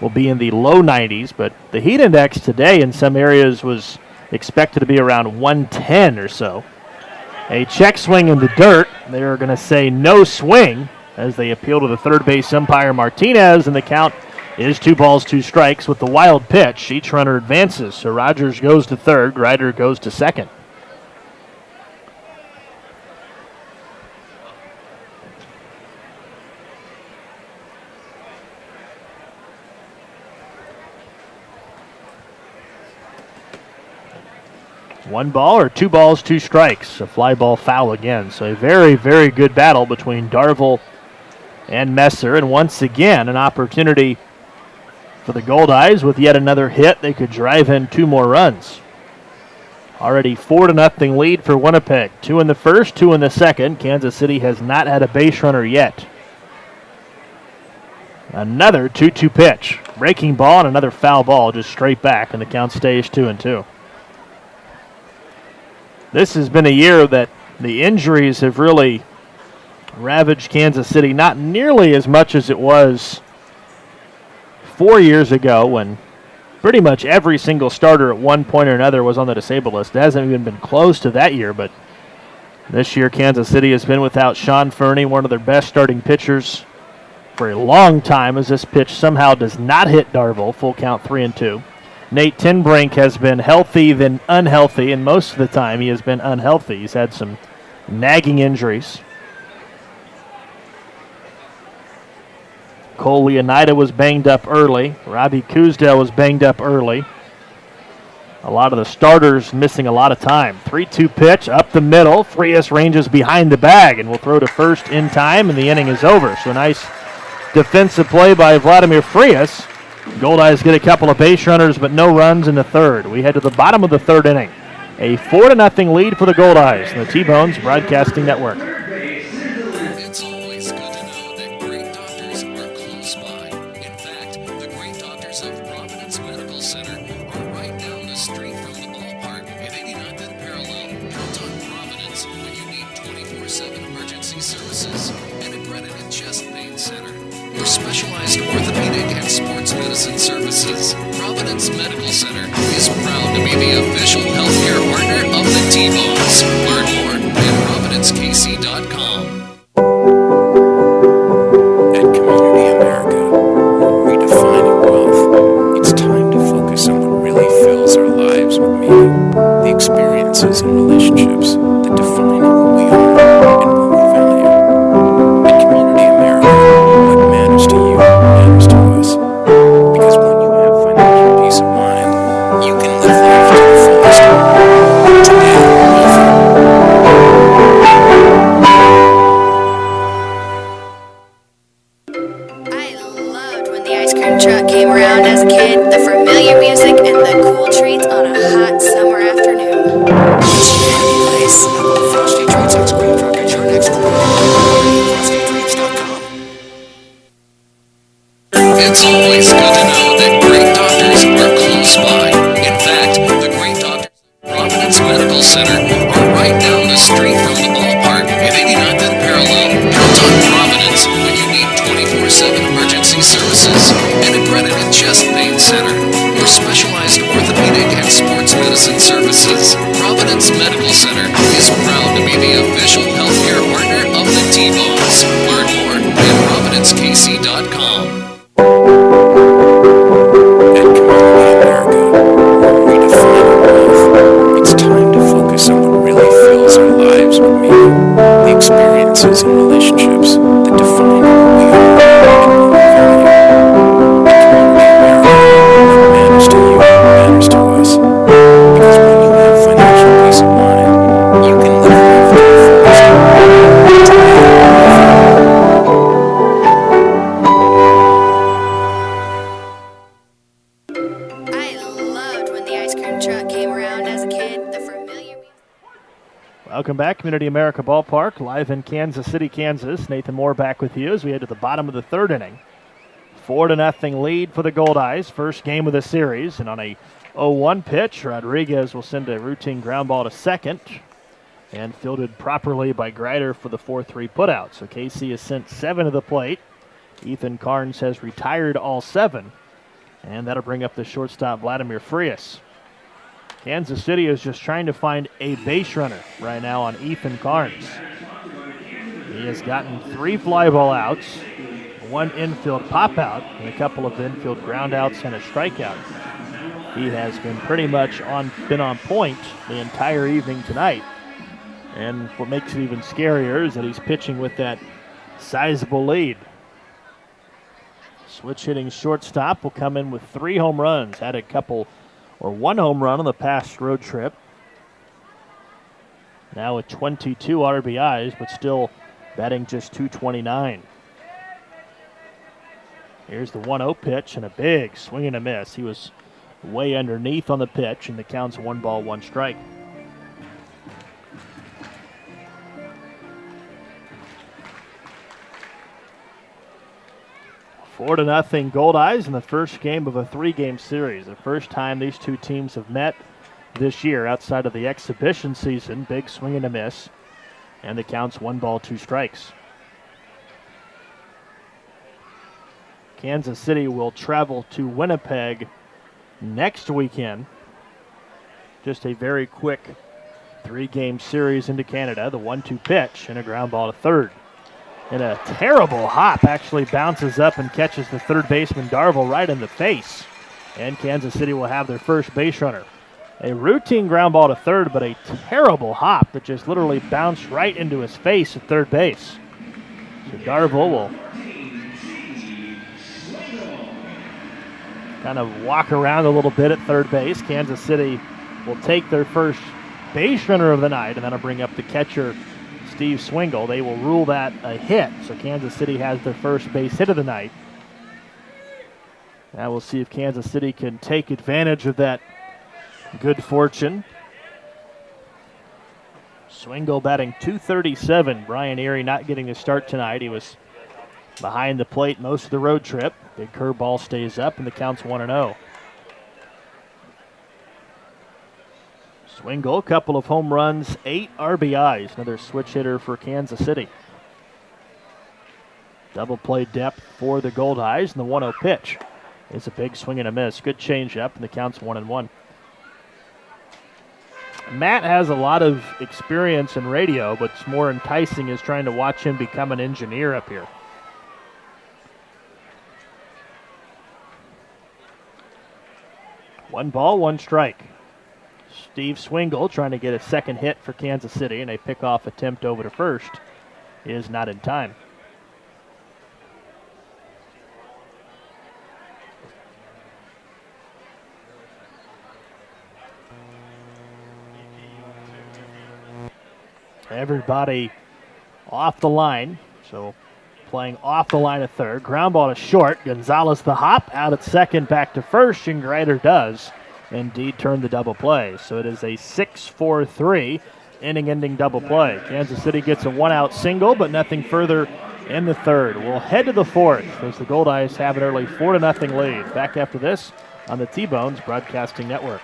will be in the low 90s, but the heat index today in some areas was expected to be around 110 or so. A check swing in the dirt. They're going to say no swing as they appeal to the third base umpire Martinez, and the count is 2 balls, 2 strikes with the wild pitch. Each runner advances. So Rogers goes to third. Ryder goes to second. One ball or 2 balls, 2 strikes. A fly ball foul again. So a very, very good battle between Darvel and Messer. And once again, an opportunity for the Goldeyes with yet another hit. They could drive in 2 more runs. Already 4-0 lead for Winnipeg. 2 in the first, 2 in the second. Kansas City has not had a base runner yet. Another 2-2 pitch. Breaking ball and another foul ball just straight back, and the count stays 2-2. This has been a year that the injuries have really ravaged Kansas City, not nearly as much as it was 4 years ago when pretty much every single starter at one point or another was on the disabled list. It hasn't even been close to that year, but this year Kansas City has been without Sean Fernie, one of their best starting pitchers for a long time, as this pitch somehow does not hit Darvel. Full count 3-2. Nate Tinbrink has been healthy then unhealthy, and most of the time he has been unhealthy. He's had some nagging injuries. Cole Leonida was banged up early. Robbie Kuzdel was banged up early. A lot of the starters missing a lot of time. 3-2 pitch up the middle. Frias ranges behind the bag and will throw to first in time, and the inning is over. So a nice defensive play by Vladimir Frias. Goldeyes get a couple of base runners, but no runs in the third. We head to the bottom of the third inning. A 4-0 lead for the Goldeyes and the T-Bones Broadcasting Network. It's always good to know that great doctors are close by. In fact, the great doctors of Providence Medical Center are right down the street from the ballpark at 89th and Parallel. Count on Providence when you need 24/7 emergency services. An accredited chest pain center for specialized orthopedic and sports medicine services. Providence Medical Center is proud to be the official healthcare partner of the T-Bones. Learn more at providencekc.com. At Community America, we're redefining wealth. It's time to focus on what really fills our lives with meaning. The experiences and relationships that define who we are and what we value. At Community America, what matters to you matters to us. Because when you have financial peace of mind, you can live life to the fullest. Today, often. came around as a kid, the familiar music and the cool treats on a hot summer afternoon. Frosty Treats ice cream truck at your next FrostyTreats.com. It's always good to know that great doctors are close by. In fact, the great doctors of Providence Medical Center are right down the street from the ballpark at 89th and Parallel. Count on Providence when you need 24/7 emergency services. An accredited chest pain center or specialized orthopedic and sports medicine services. Providence Medical Center is proud to be the official healthcare partner of the T-Bones. Learn more at ProvidenceKC.com. At Community America, we're redefining wealth. It's time to focus on what really fills our lives with meaning, the experiences and relationships that define who we are and what we value. At Community America, what matters to you matters to us. Because when you have financial peace of mind, you can live life to the fullest. I loved when the ice cream truck came around as a kid, the familiar music. Welcome back, Community America Ballpark, live in Kansas City, Kansas. Nathan Moore back with you as we head to the bottom of the third inning. 4-0 lead for the Goldeyes, first game of the series. And on a 0-1 pitch, Rodriguez will send a routine ground ball to second and fielded properly by Greider for the 4-3 putout. So KC has sent 7 to the plate. Ethan Carnes has retired all 7. And that'll bring up the shortstop, Vladimir Frias. Kansas City is just trying to find a base runner right now on Ethan Carnes. He has gotten 3 fly ball outs, 1 infield pop out, and a couple of infield ground outs and a strikeout. He has been pretty much on point the entire evening tonight. And what makes it even scarier is that he's pitching with that sizable lead. Switch hitting shortstop will come in with 3 home runs. Had a couple, or 1 home run on the past road trip. Now with 22 RBIs, but still batting just .229. Here's the 1-0 pitch and a big swing and a miss. He was way underneath on the pitch, and the count's 1 ball, 1 strike. Four to nothing Goldeyes in the first game of a 3-game series. The first time these two teams have met this year outside of the exhibition season. Big swing and a miss, and the count's 1 ball, 2 strikes. Kansas City will travel to Winnipeg next weekend. Just a very quick 3-game series into Canada. The 1-2 pitch and a ground ball to third. And a terrible hop actually bounces up and catches the third baseman Darvill right in the face. And Kansas City will have their first base runner. A routine ground ball to third, but a terrible hop that just literally bounced right into his face at third base. So Darvill will kind of walk around a little bit at third base. Kansas City will take their first base runner of the night, and that'll bring up the catcher, Steve Swingle. They will rule that a hit, so Kansas City has their first base hit of the night. Now we'll see if Kansas City can take advantage of that good fortune. Swingle batting .237. Brian Erie not getting a start tonight. He was behind the plate most of the road trip. Big curveball stays up, and the count's 1-0. Swingle, a couple of home runs, 8 RBIs. Another switch hitter for Kansas City. Double play depth for the Goldeyes, and the 1-0 pitch is a big swing and a miss. Good changeup, and the count's 1-1. Matt has a lot of experience in radio, but what's more enticing is trying to watch him become an engineer up here. One ball, 1 strike. Steve Swingle trying to get a second hit for Kansas City, and a pickoff attempt over to first is not in time. Everybody off the line, so playing off the line of third. Ground ball to short. Gonzalez the hop out at second, back to first, and Greider does indeed turn the double play. So it is a 6-4-3 inning-ending double play. Kansas City gets a one-out single, but nothing further in the third. We'll head to the fourth as the Goldeyes have an early 4-0 lead. Back after this on the T-Bones Broadcasting Network.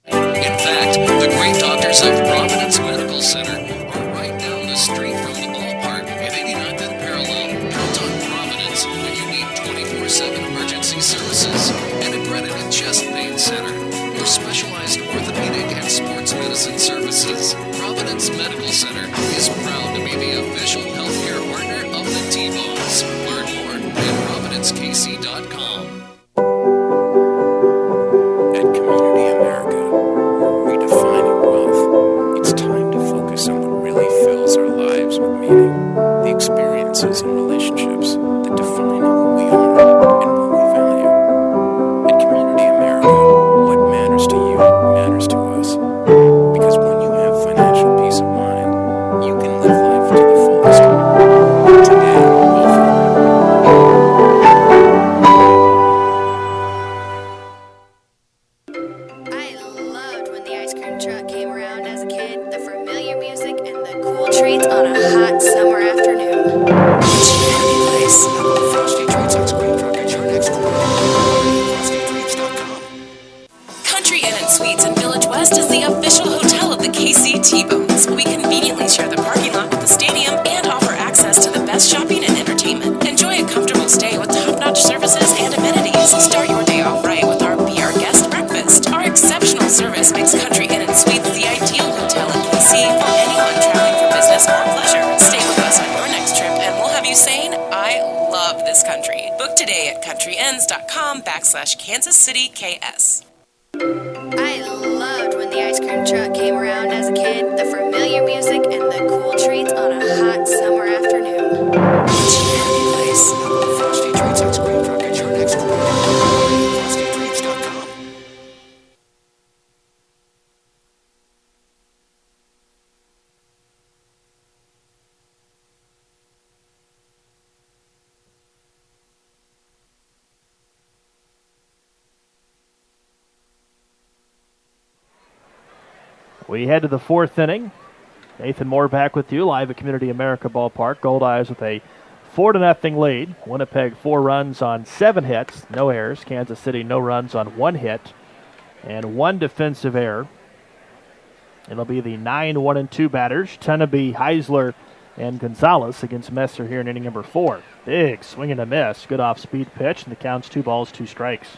In fact, the great doctors of Providence Medical Center are right down the street from the ballpark at 89th and Parallel. Count on Providence when you need 24/7 emergency services, an accredited chest pain center, or specialized orthopedic and sports medicine services. Providence Medical Center is proud to be the official healthcare partner of the T-Bones. Learn more at providencekc.com. At Community America, we're redefining wealth. It's time to focus on what really fills our lives with meaning, the experiences and relationships that define who we are and what we value. At Community America, what matters to you matters to us. Because when you have financial peace of mind, you can live life to the fullest. Today, I loved when the ice cream truck came around as a kid. The familiar music and the cool treats on a hot summer afternoon. It's a happy place. How about Frosty Treats ice cream truck at your next corner? FrostyTreats.com. Country Inn and Suites in Village West is the official hotel of the KC T-Bones. We conveniently share the parking lot with the stadium and offer access to the best shopping and entertainment. Enjoy a comfortable stay with top-notch services and amenities. Start your day off right with our Be Our Guest breakfast. Our exceptional service makes Country Inn and Suites the ideal hotel in KC for anyone traveling for business or pleasure. Stay with us on your next trip and we'll have you saying, I love this country. Book today at countryends.com/Kansas City KS. I loved when the ice cream truck came around as a kid. The familiar music and the cool treats on a hot summer afternoon. It's a happy place. How about Frosty Treats ice cream truck at your next corner? FrostyTreats.com. We head to the fourth inning. Nathan Moore back with you live at Community America Ballpark. Goldeyes with a 4-0 lead. Winnipeg 4 runs on 7 hits, no errors. Kansas City no runs on 1 hit and 1 defensive error. It'll be the 9-1-2 batters, Teneby, Heisler, and Gonzalez against Messer here in inning number 4. Big swing and a miss. Good off-speed pitch, and the count's 2 balls, 2 strikes.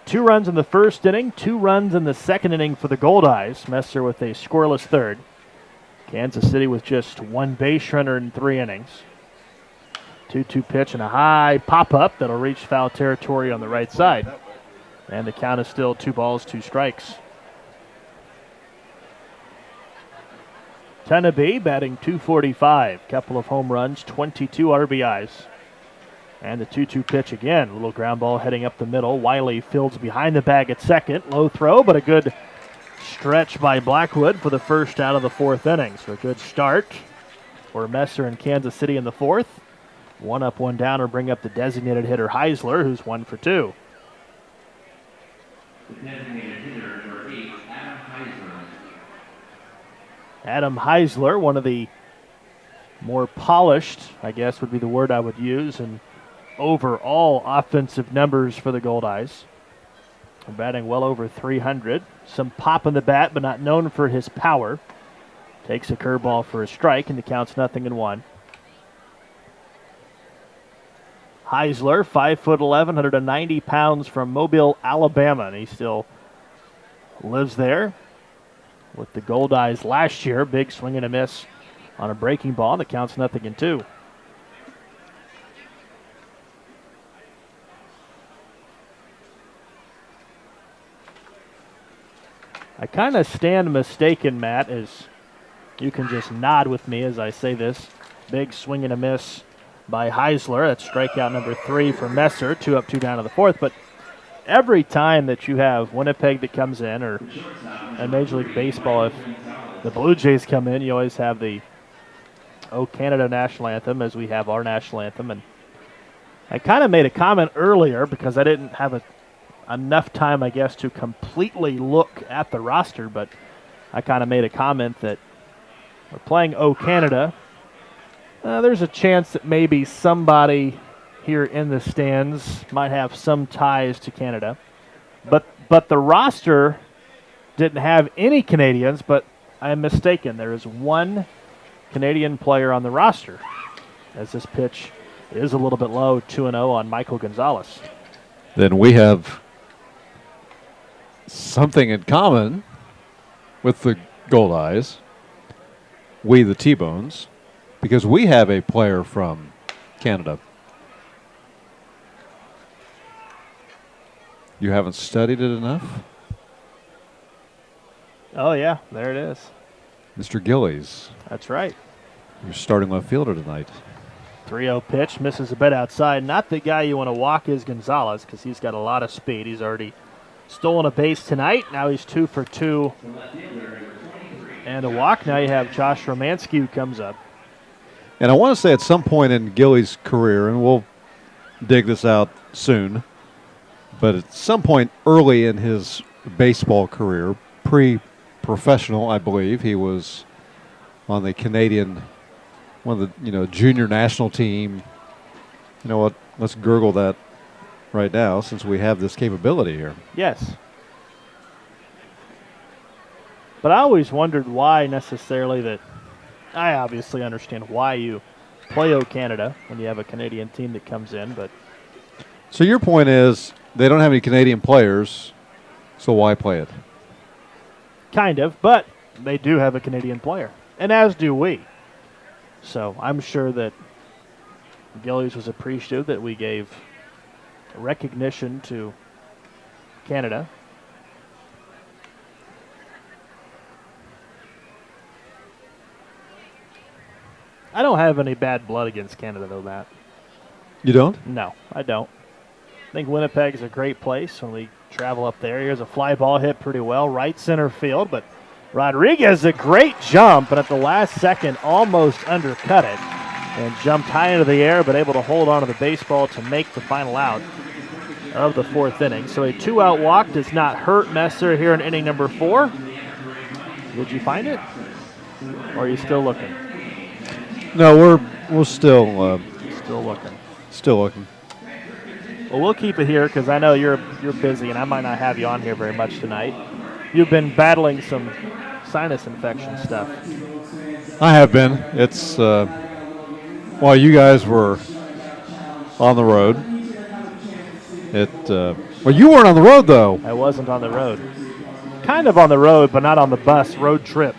2 runs in the first inning, 2 runs in the second inning for the Goldeyes. Messer with a scoreless third. Kansas City with just 1 base runner in 3 innings. 2-2 pitch and a high pop-up that'll reach foul territory on the right side. And the count is still 2 balls, 2 strikes. Teneby batting .245. Couple of home runs, 22 RBIs. And the 2-2 pitch again. A little ground ball heading up the middle. Wiley fields behind the bag at second. Low throw, but a good stretch by Blackwood for the first out of the 4th inning. So a good start for Messer and Kansas City in the 4th. 1 up, 1 down, or bring up the designated hitter Heisler, who's 1 for 2. The designated hitter, number 8, Adam Heisler. Adam Heisler, one of the more polished, I guess would be the word I would use, and overall offensive numbers for the Goldeyes. Batting well over 300. Some pop in the bat, but not known for his power. Takes a curveball for a strike, and the count's 0-1. Heisler, 5'11", 190 pounds from Mobile, Alabama, and he still lives there with the Goldeyes last year. Big swing and a miss on a breaking ball. The count's 0-2. I kind of stand mistaken, Matt, as you can just nod with me as I say this. Big swing and a miss by Heisler. That's strikeout number 3 for Messer. 2 up, 2 down to the 4th. But every time that you have Winnipeg that comes in, or in Major League Baseball, if the Blue Jays come in, you always have the "Oh Canada" national anthem, as we have our national anthem. And I kind of made a comment earlier because I didn't have enough time, I guess, to completely look at the roster, but I kind of made a comment that we're playing "Oh Canada." There's a chance that maybe somebody here in the stands might have some ties to Canada. But the roster didn't have any Canadians, but I am mistaken. There is one Canadian player on the roster, as this pitch is a little bit low, 2-0 on Michael Gonzalez. Then we have something in common with the Goldeyes, we the T-Bones, because we have a player from Canada. You haven't studied it enough? Oh, yeah, there it is. Mr. Gillies. That's right. You're starting left fielder tonight. 3-0 pitch, misses a bit outside. Not the guy you want to walk is Gonzalez because he's got a lot of speed. He's already stolen a base tonight. Now he's 2 for 2 and a walk. Now you have Josh Romansky who comes up. And I want to say at some point in Gillies' career, and we'll dig this out soon, but at some point early in his baseball career, pre-professional, I believe, he was on the Canadian, one of the junior national team. You know what? Let's gurgle that right now since we have this capability here. Yes. But I always wondered why necessarily that. I obviously understand why you play "O Canada" when you have a Canadian team that comes in, but. So your point is they don't have any Canadian players, so why play it? Kind of, but they do have a Canadian player, and as do we. So I'm sure that Gillies was appreciative that we gave recognition to Canada. I don't have any bad blood against Canada, though, Matt. You don't? No, I don't. I think Winnipeg is a great place when we travel up there. Here's a fly ball hit pretty well, right center field, but Rodriguez, a great jump, and at the last second almost undercut it and jumped high into the air, but able to hold on to the baseball to make the final out of the 4th inning. So a 2-out walk does not hurt Messer here in inning number 4. Did you find it? Or are you still looking? No, we're still looking. Still looking. Well, we'll keep it here because I know you're busy, and I might not have you on here very much tonight. You've been battling some sinus infection stuff. I have been. It's while you guys were on the road. Well, you weren't on the road though. I wasn't on the road. Kind of on the road, but not on the bus. Road trip.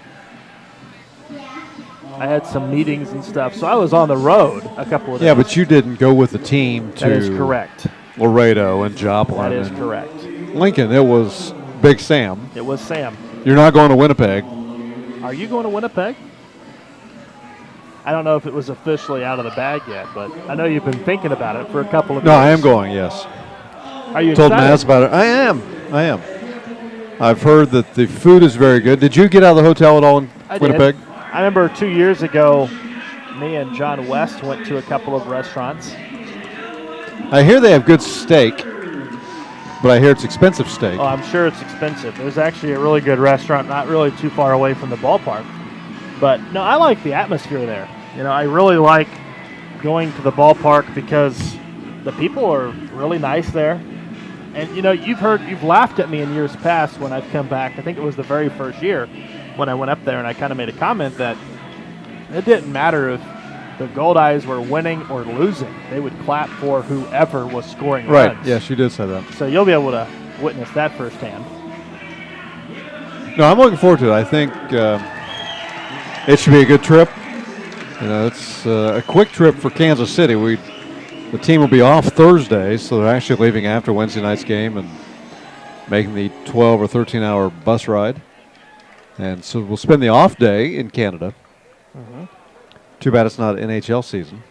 I had some meetings and stuff, so I was on the road a couple of days. Yeah, but you didn't go with the team to That is correct. Laredo and Joplin. That is and correct. Lincoln, it was Big Sam. It was Sam. You're not going to Winnipeg. Are you going to Winnipeg? I don't know if it was officially out of the bag yet, but I know you've been thinking about it for a couple of days. No, I am going, yes. Are you told excited? Naz about it. I am. I've heard that the food is very good. Did you get out of the hotel at all in Winnipeg? Did. I remember 2 years ago, me and John West went to a couple of restaurants. I hear they have good steak, but I hear it's expensive steak. Oh, I'm sure it's expensive. There's actually a really good restaurant not really too far away from the ballpark. But, no, I like the atmosphere there. I really like going to the ballpark because the people are really nice there. And, you've laughed at me in years past when I've come back. I think it was the very first year when I went up there, and I kind of made a comment that it didn't matter if the Goldeyes were winning or losing. They would clap for whoever was scoring runs. Right, yes, you did say that. So you'll be able to witness that firsthand. No, I'm looking forward to it. I think it should be a good trip. It's a quick trip for Kansas City. The team will be off Thursday, so they're actually leaving after Wednesday night's game and making the 12 or 13-hour bus ride. And so we'll spend the off day in Canada. Mm-hmm. Too bad it's not NHL season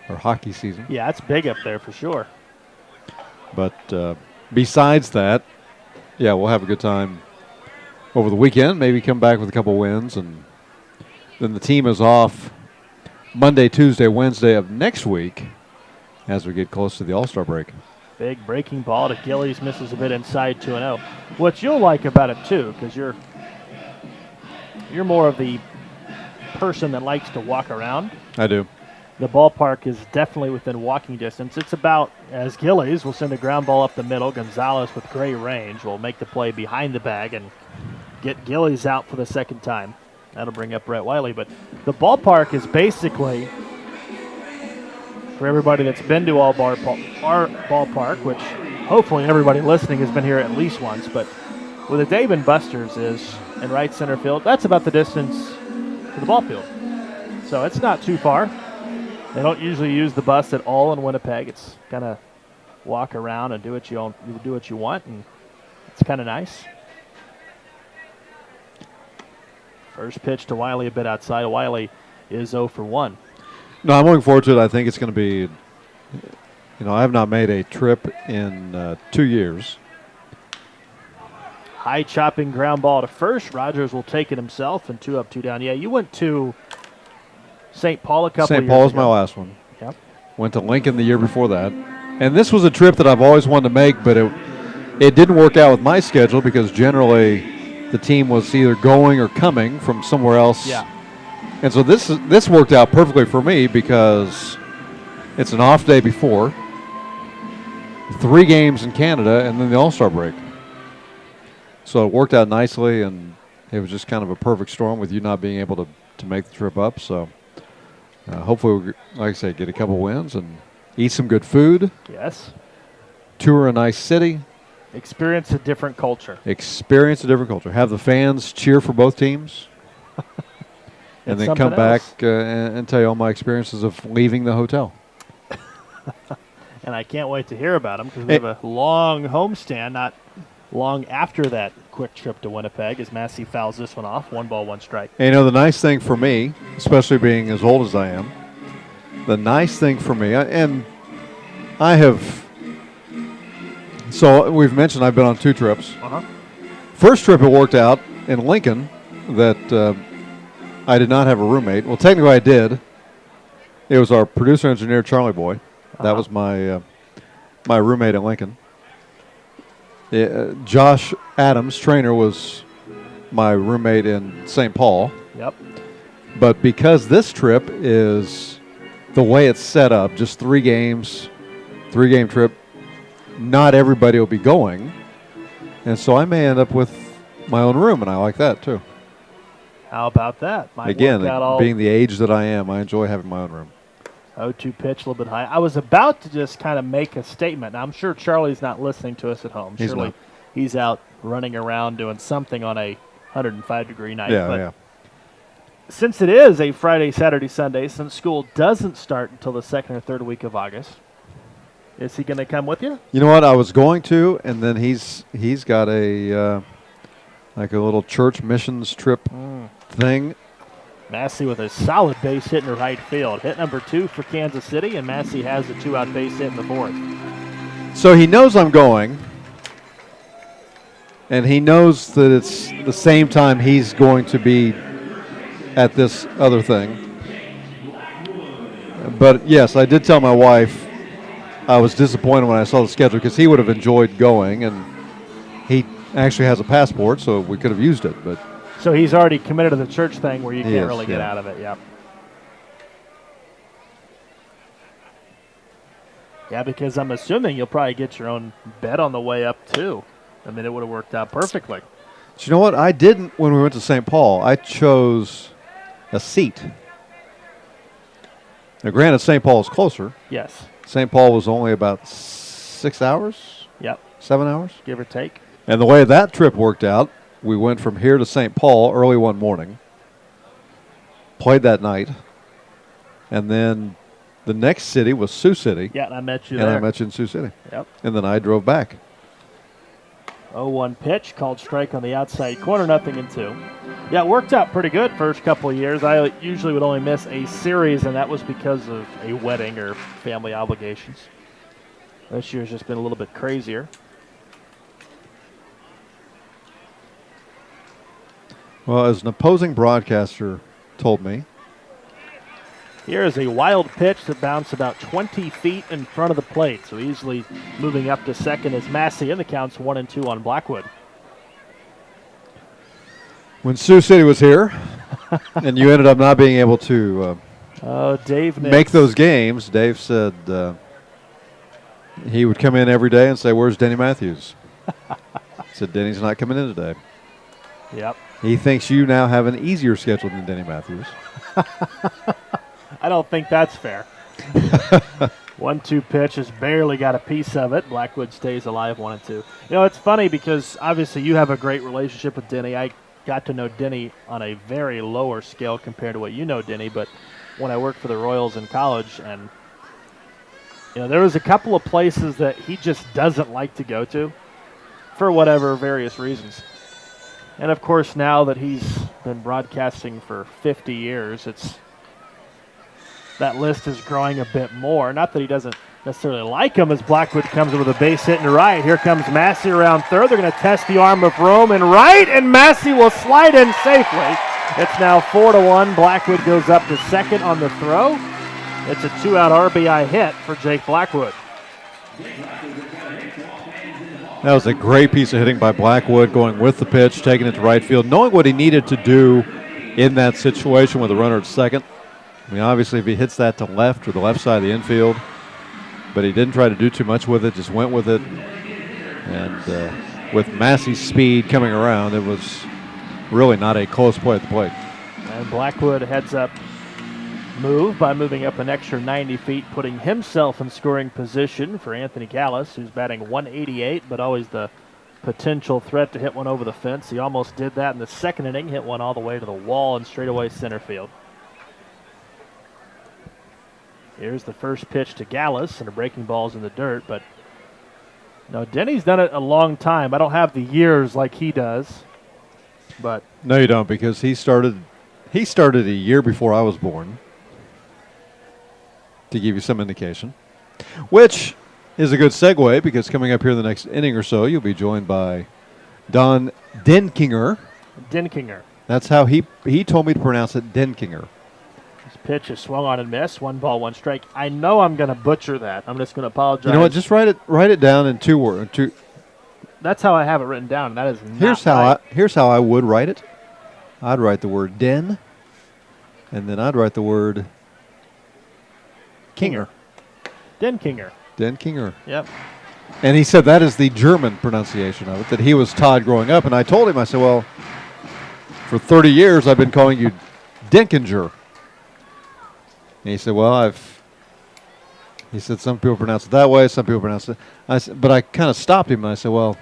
or hockey season. Yeah, it's big up there for sure. But besides that, yeah, we'll have a good time over the weekend, maybe come back with a couple wins, and then the team is off Monday, Tuesday, Wednesday of next week as we get close to the All-Star break. Big breaking ball to Goldeyes, misses a bit inside 2-0. What you'll like about it too, because you're more of the person that likes to walk around. I do. The ballpark is definitely within walking distance. It's about, as Goldeyes will send a ground ball up the middle. Gonzalez with great range will make the play behind the bag and get Goldeyes out for the second time. That'll bring up Brett Wiley. But the ballpark is basically, for everybody that's been to our ballpark, which hopefully everybody listening has been here at least once, but where the Dave & Buster's is in right center field, that's about the distance to the ball field. So it's not too far. They don't usually use the bus at all in Winnipeg. It's kind of walk around and do what you want, and it's kind of nice. First pitch to Wiley, a bit outside. Wiley is 0 for 1. No, I'm looking forward to it. I think it's going to be, I have not made a trip in 2 years. High chopping ground ball to first. Rogers will take it himself, and 2 up, 2 down. Yeah, you went to St. Paul a couple St. years Paul was ago. my last one. Yep. Went to Lincoln the year before that. And this was a trip that I've always wanted to make, but it didn't work out with my schedule because generally the team was either going or coming from somewhere else. Yeah. And so this worked out perfectly for me because it's an off day before, 3 games in Canada, and then the All-Star break. So it worked out nicely, and it was just kind of a perfect storm with you not being able to make the trip up. So hopefully, we, like I said, get a couple wins and eat some good food. Yes. Tour a nice city. Experience a different culture. Have the fans cheer for both teams. And then come back and tell you all my experiences of leaving the hotel. And I can't wait to hear about them because we have a long homestand, not long after that quick trip to Winnipeg as Massey fouls this one off. 1 ball, 1 strike. And the nice thing for me, especially being as old as I am, the nice thing for me, and I have, so we've mentioned I've been on 2 trips. First trip it worked out in Lincoln that I did not have a roommate. Well, technically I did. It was our producer engineer, Charlie Boy. That was my my roommate at Lincoln. Josh Adams, trainer, was my roommate in St. Paul. Yep. But because this trip is the way it's set up, just 3 games, 3-game trip, not everybody will be going. And so I may end up with my own room, and I like that too. How about that? Again, being the age that I am, I enjoy having my own room. 0-2 pitch, a little bit high. I was about to just kind of make a statement. Now, I'm sure Charlie's not listening to us at home. Surely he's out running around doing something on a 105-degree night. Yeah. Since it is a Friday, Saturday, Sunday, since school doesn't start until the 2nd or 3rd week of August, is he going to come with you? You know what? I was going to, and then he's got a like a little church missions trip thing. Massey with a solid base hit in right field. Hit number 2 for Kansas City, and Massey has a 2-out base hit in the 4th. So he knows I'm going, and he knows that it's the same time he's going to be at this other thing. But, yes, I did tell my wife I was disappointed when I saw the schedule because he would have enjoyed going, and he actually has a passport, so we could have used it. But so he's already committed to the church thing where you can't really get out of it. Yep. Yeah, because I'm assuming you'll probably get your own bed on the way up, too. I mean, it would have worked out perfectly. So you know what? I didn't when we went to St. Paul. I chose a seat. Now, granted, St. Paul is closer. Yes. St. Paul was only about 6 hours? Yep. 7 hours? Give or take. And the way that trip worked out, we went from here to St. Paul early one morning, played that night, and then the next city was Sioux City. Yeah, and I met you there. And I met you in Sioux City. Yep. And then I drove back. 0-1 pitch, called strike on the outside corner, 0-2. Yeah, it worked out pretty good first couple of years. I usually would only miss a series, and that was because of a wedding or family obligations. This year's just been a little bit crazier. Well, as an opposing broadcaster told me, Here is a wild pitch that bounced about 20 feet in front of the plate, so easily moving up to second is Massey, and the count's 1-2 on Blackwood. when Sioux City was here, and you ended up not being able to Dave make those games, Dave said he would come in every day and say, "Where's Denny Matthews?" Said Denny's not coming in today. Yep. He thinks you now have an easier schedule than Denny Matthews. I don't think that's fair. 1-2 pitch has barely got a piece of it. Blackwood stays alive 1-2. You know, it's funny because obviously you have a great relationship with Denny. I got to know Denny on a very lower scale compared to what you know Denny, but when I worked for the Royals in college, and you know, there was a couple of places that he just doesn't like to go to for whatever various reasons. And of course, now that he's been broadcasting for 50 years, that list is growing a bit more. Not that he doesn't necessarily like him, as Blackwood comes in with a base hit to right. Here comes Massey around third. They're going to test the arm of Rome in right, and Massey will slide in safely. It's now 4-1. Blackwood goes up to second on the throw. It's a 2-out RBI hit for Jake Blackwood. That was a great piece of hitting by Blackwood, going with the pitch, taking it to right field, knowing what he needed to do in that situation with a runner at second. I mean, obviously, if he hits that to left or the left side of the infield, but he didn't try to do too much with it, just went with it. And with Massey's speed coming around, it was really not a close play at the plate. And Blackwood heads up move by moving up an extra 90 feet, putting himself in scoring position for Anthony Gallus, who's batting 188, but always the potential threat to hit one over the fence. He almost did that in the second inning, hit one all the way to the wall and straightaway center field. Here's the first pitch to Gallus, and a breaking ball's in the dirt, but no, Denny's done it a long time. I don't have the years like he does, but no, you don't, because he started a year before I was born, to give you some indication, which is a good segue, because coming up here in the next inning or so, you'll be joined by Don Denkinger. Denkinger. That's how he told me to pronounce it, Denkinger. This pitch is swung on and missed. 1 ball, 1 strike. I know I'm going to butcher that. I'm just going to apologize. You know what? Just write it down in 2 words. That's how I have it written down. That is Here's how I would write it. I'd write the word den, and then I'd write the word Kinger. Denkinger. Denkinger. Yep. And he said that is the German pronunciation of it, that he was taught growing up. And I told him, I said, well, for 30 years I've been calling you Denkinger. And he said, well, he said some people pronounce it that way, some people pronounce it. But I kind of stopped him, and I said, well,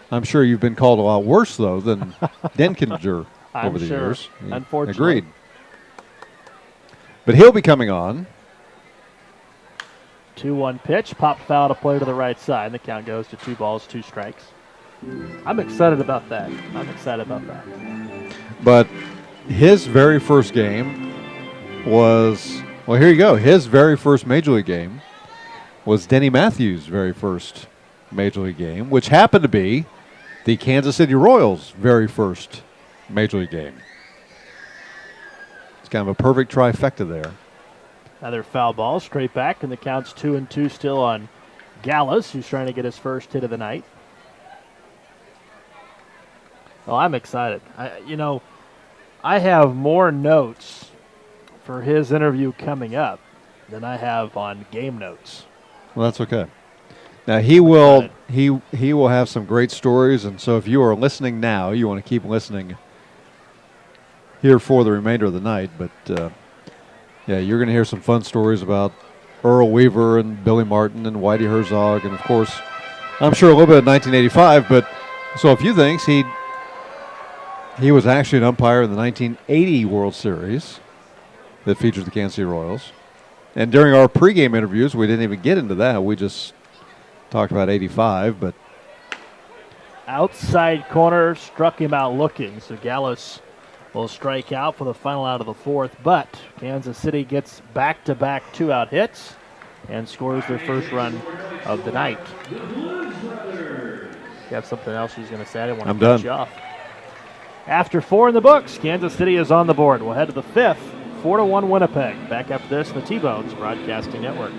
I'm sure you've been called a lot worse, though, than Denkinger over the years. He unfortunately. agreed. But he'll be coming on. 2-1 pitch, popped foul to play to the right side, and the count goes to 2 balls, 2 strikes. I'm excited about that. But his very first game was, well, here you go. His very first Major League game was Denny Matthews' very first Major League game, which happened to be the Kansas City Royals' very first Major League game. It's kind of a perfect trifecta there. Another foul ball, straight back, and the count's 2-2 still on Gallus, who's trying to get his first hit of the night. Oh, I'm excited. I have more notes for his interview coming up than I have on game notes. Well, that's okay. Now he will have some great stories, and so if you are listening now, you want to keep listening here for the remainder of the night. But yeah, you're going to hear some fun stories about Earl Weaver and Billy Martin and Whitey Herzog, and of course, I'm sure a little bit of 1985. But so a few things. He was actually an umpire in the 1980 World Series that featured the Kansas City Royals. And during our pregame interviews, we didn't even get into that. We just talked about 85. But outside corner, struck him out looking. So Gallus will strike out for the final out of the 4th. But Kansas City gets back-to-back 2-out hits and scores their first run of the night. You have something else he's going to say? I didn't want to cut you off. After 4 in the books, Kansas City is on the board. We'll head to the 5th, 4-1 Winnipeg. Back after this, the T-Bones Broadcasting Network.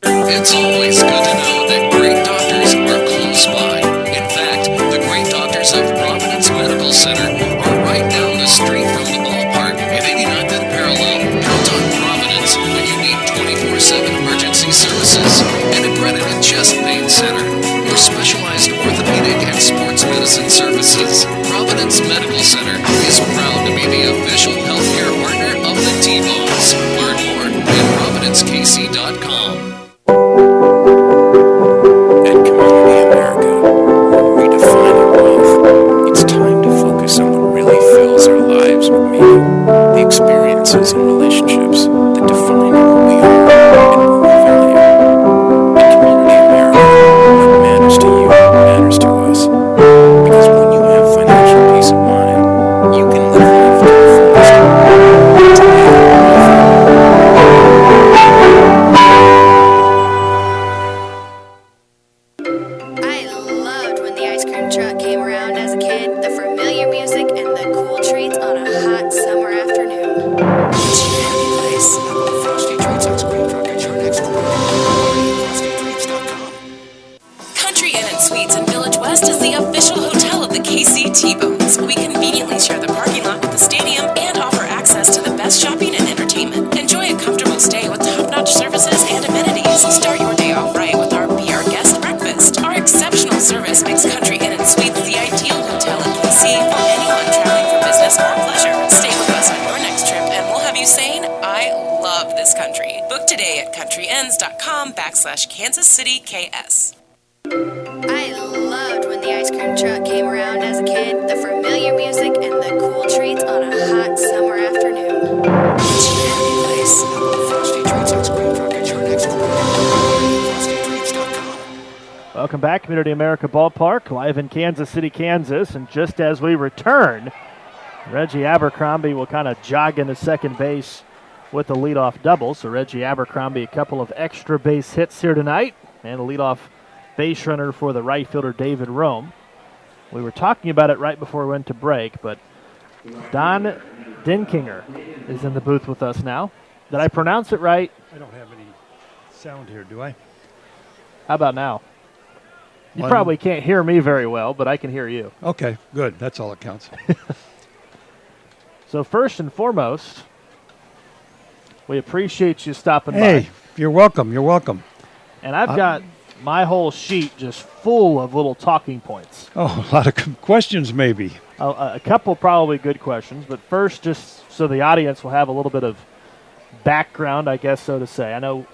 It's always good to know that great doctors are close by. In fact, the great doctors of Providence Medical Center are right down the street from the ballpark at 89th and Parallel. Count on Providence when you need 24/7 emergency services, an accredited chest pain center, or specialized orthopedic and sports medicine services. Providence Medical Center is proud to be the official healthcare partner of the T-Bones. Learn more at providencekc.com. At Community America, we're redefining wealth. It's time to focus on what really fills our lives with meaning, the experiences and relationships that define who we are and what we value. At Community America, what matters to you matters to us. Because when you have financial peace of mind, you can live life to the fullest. I loved when the ice cream truck came around as a kid, the familiar music and the cool treats on a hot summer afternoon. It's your happy place. Frosty Treats ice cream truck at your next corner. FrostyTreats.com. Country Inn and Suites in Village West is the official hotel of the KC T-Bones. We conveniently share the parking lot with the stadium and offer access to the best shopping and entertainment. Enjoy a comfortable stay with top-notch services and amenities. Start your day off right with our Be Our Guest breakfast. Our exceptional service makes Country Inn and Suites the ideal hotel in KC for anyone traveling for business or pleasure. Stay with us on your next trip and we'll have you saying, I love this country. Book today at countryends.com/Kansas City KS. I loved when the ice cream truck came around as a kid, the familiar music and the cool treats on a hot summer afternoon. It's your happy place. Frosty Treats ice cream truck at your next corner. FrostyTreats.com. Welcome back, Community America Ballpark, live in Kansas City, Kansas. And just as we return, Reggie Abercrombie will kind of jog into second base with a leadoff double. So Reggie Abercrombie, a couple of extra base hits here tonight, and a leadoff base runner for the right fielder David Rome. We were talking about it right before we went to break, but Don Dinkinger is in the booth with us now. Did I pronounce it right? I don't have any sound here, do I? How about now? You One. probably can't hear me very well, but I can hear you. Okay, good. That's all that counts. So first and foremost, we appreciate you stopping Hey, by. you're welcome. You're welcome. And I've got my whole sheet just full of little talking points. Oh, a lot of questions maybe. A couple probably good questions, but first, just so the audience will have a little bit of background, I guess, so to say. I know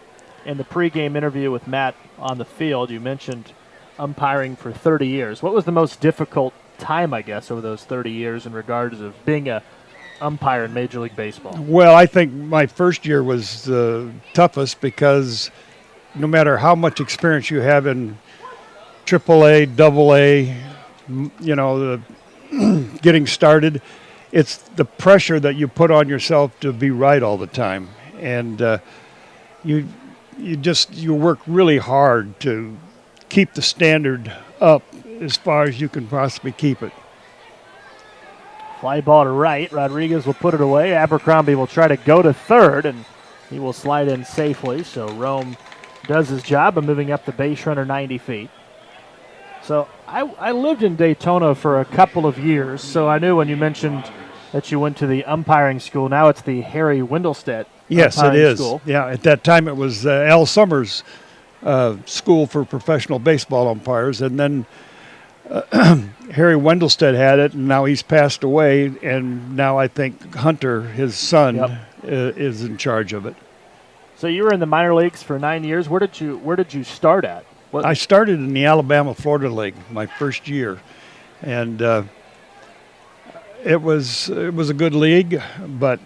in the pregame interview with Matt on the field, you mentioned umpiring for 30 years. What was the most difficult time, I guess, over those 30 years in regards of being a umpire in Major League Baseball? Well, I think my first year was the toughest because no matter how much experience you have in AAA, AA, you know, getting started, it's the pressure that you put on yourself to be right all the time. And you work really hard to keep the standard up as far as you can possibly keep it. Fly ball to right. Rodriguez will put it away. Abercrombie will try to go to third, and he will slide in safely. So Rome does his job of moving up the base runner 90 feet. So I lived in Daytona for a couple of years, so I knew when you mentioned that you went to the umpiring school. Now it's the Harry Wendelstedt Yes, it umpiring is. school. Yeah, at that time it was Al Summers' school for professional baseball umpires, and then Harry Wendelstedt had it, and now he's passed away, and now I think Hunter, his son, is in charge of it. So you were in the minor leagues for 9 years. Where did you start at? I started in the Alabama-Florida League my first year, and it was a good league, but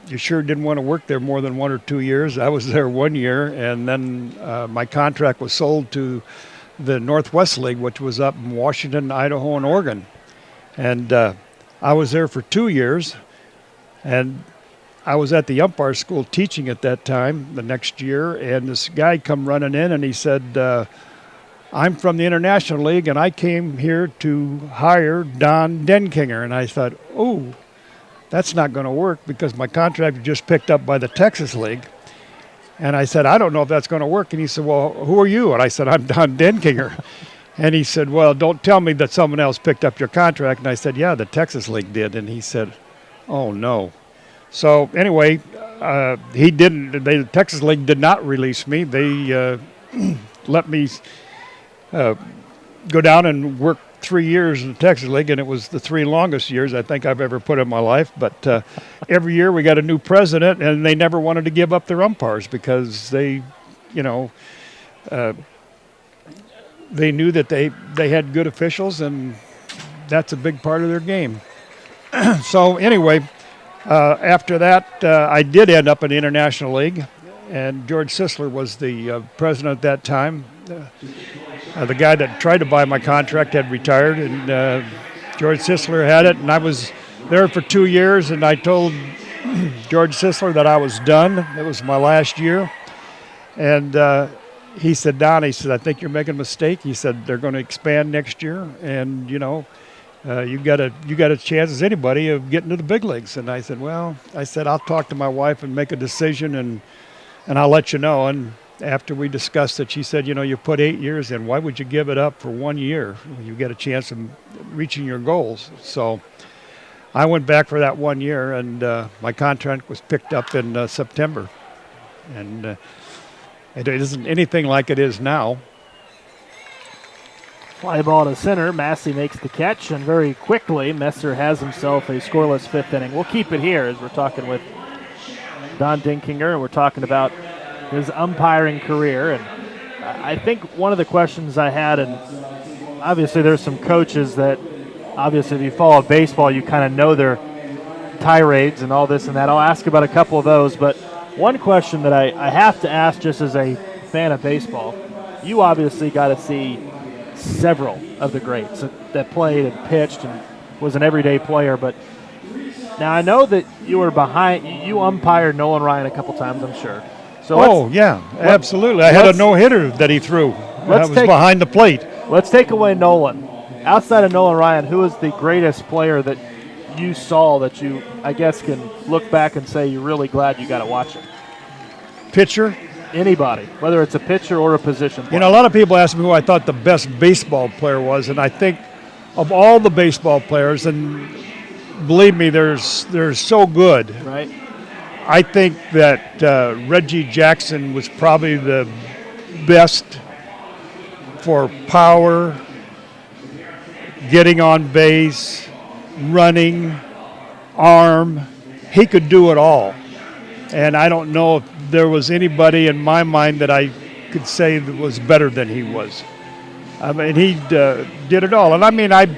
you sure didn't want to work there more than 1 or 2 years. I was there 1 year, and then my contract was sold to the Northwest League, which was up in Washington, Idaho, and Oregon. And I was there for 2 years, and I was at the umpire school teaching at that time the next year, and this guy come running in, and he said, I'm from the International League, and I came here to hire Don Denkinger. And I thought, oh, that's not going to work because my contract was just picked up by the Texas League. And I said, I don't know if that's going to work. And he said, well, who are you? And I said, I'm Don Denkinger. And he said, well, don't tell me that someone else picked up your contract. And I said, yeah, the Texas League did. And he said, oh, no. So anyway, he didn't. The Texas League did not release me. They let me go down and work 3 years in the Texas League, and it was the 3 longest years I think I've ever put in my life. But every year we got a new president, and they never wanted to give up their umpires because they, they knew that they had good officials, and that's a big part of their game. So anyway, after that, I did end up in the International League, and George Sisler was the president at that time. The guy that tried to buy my contract had retired, and George Sisler had it, and I was there for 2 years, and I told George Sisler that I was done. It was my last year. And he said, Don, he said, I think you're making a mistake. He said, they're going to expand next year, and, you got a chance as anybody of getting to the big leagues. And I said, well, I'll talk to my wife and make a decision, and I'll let you know. And after we discussed it, she said, you put 8 years in. Why would you give it up for 1 year? You get a chance of reaching your goals. So I went back for that 1 year, and my contract was picked up in September. And it isn't anything like it is now. Fly ball to center. Massey makes the catch, and very quickly, Messer has himself a scoreless 5th inning. We'll keep it here as we're talking with Don Denkinger, and we're talking about his umpiring career. And I think one of the questions I had, and obviously there's some coaches that, obviously if you follow baseball, you kind of know their tirades and all this and that. I'll ask about a couple of those, but one question that I have to ask just as a fan of baseball, you obviously got to see several of the greats that played and pitched and was an everyday player, but now I know that you umpired Nolan Ryan a couple times, I'm sure. So absolutely. I had a no-hitter that he threw. That was behind the plate. Let's take away Nolan. Outside of Nolan Ryan, who is the greatest player that you saw that you, I guess, can look back and say you're really glad you got to watch him? Pitcher? Anybody, whether it's a pitcher or a position player. A lot of people ask me who I thought the best baseball player was, and I think of all the baseball players, and believe me, they're so good. Right. I think that Reggie Jackson was probably the best for power, getting on base, running, arm. He could do it all. And I don't know if there was anybody in my mind that I could say that was better than he was. I mean, he did it all. And I mean, I've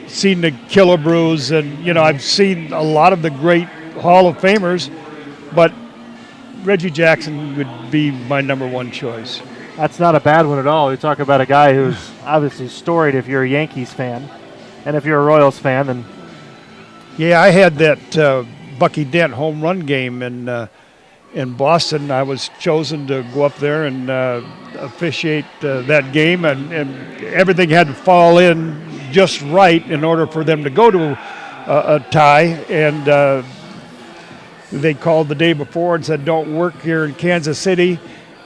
seen the Killebrews, and, I've seen a lot of the great Hall of Famers, but Reggie Jackson would be my number one choice. That's not a bad one at all. You talk about a guy who's obviously storied if you're a Yankees fan, and if you're a Royals fan, then... Yeah, I had that Bucky Dent home run game in Boston. I was chosen to go up there and officiate that game, and everything had to fall in just right in order for them to go to a tie, and they called the day before and said, don't work here in Kansas City,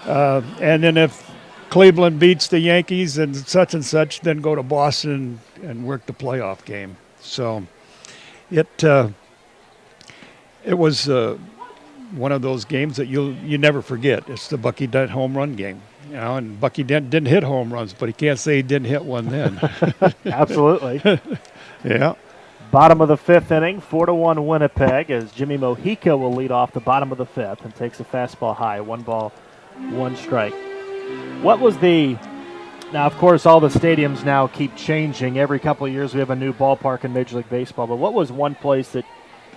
and then if Cleveland beats the Yankees and such, then go to Boston and work the playoff game. So it was one of those games that you never forget. It's the Bucky Dent home run game. And Bucky Dent didn't hit home runs, but he can't say he didn't hit one then. Absolutely. Yeah. Bottom of the 5th inning, 4-1 Winnipeg, as Jimmy Mojica will lead off the bottom of the 5th and takes a fastball high, 1 ball, 1 strike. What was now, of course, all the stadiums now keep changing. Every couple of years we have a new ballpark in Major League Baseball, but what was one place that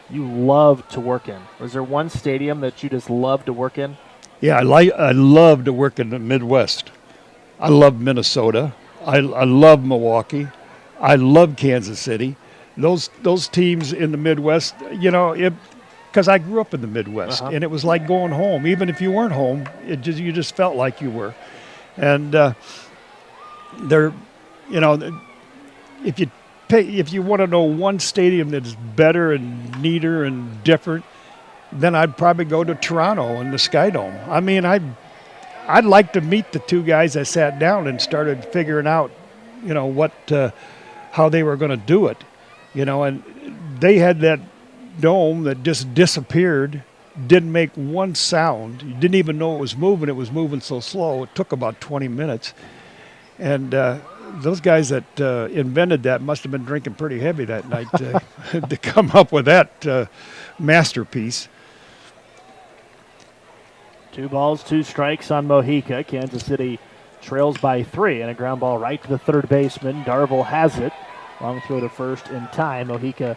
you loved to work in? Was there one stadium that you just loved to work in? Yeah, I love to work in the Midwest. I love Minnesota. I love Milwaukee. I love Kansas City. Those teams in the Midwest, because I grew up in the Midwest, and it was like going home. Even if you weren't home, you just felt like you were. And they're, you know, if you want to know one stadium that's better and neater and different, then I'd probably go to Toronto and the Sky Dome. I mean, I'd like to meet the two guys that sat down and started figuring out, you know, how they were going to do it, you know, and they had that dome that just disappeared, didn't make one sound. You didn't even know it was moving. It was moving so slow. It took about 20 minutes. And those guys that invented that must have been drinking pretty heavy that night to come up with that masterpiece. 2 balls, 2 strikes on Mojica. Kansas City trails by 3, and a ground ball right to the third baseman. Darvill has it. Long throw to first in time. Mojica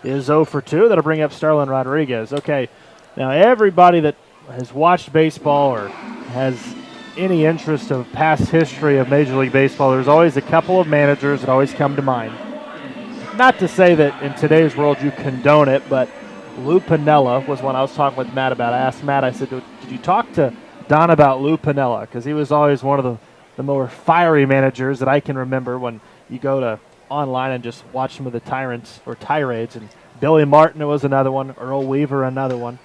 is 0 for 2. That'll bring up Starlin Rodriguez. Okay, now everybody that has watched baseball or has any interest of past history of Major League Baseball, there's always a couple of managers that always come to mind. Not to say that in today's world you condone it, but Lou Piniella was one I was talking with Matt about. I asked Matt, I said, did you talk to Don about Lou Piniella? Because he was always one of the more fiery managers that I can remember when you go to online and just watch some of the tyrants or tirades. And Billy Martin was another one, Earl Weaver another one.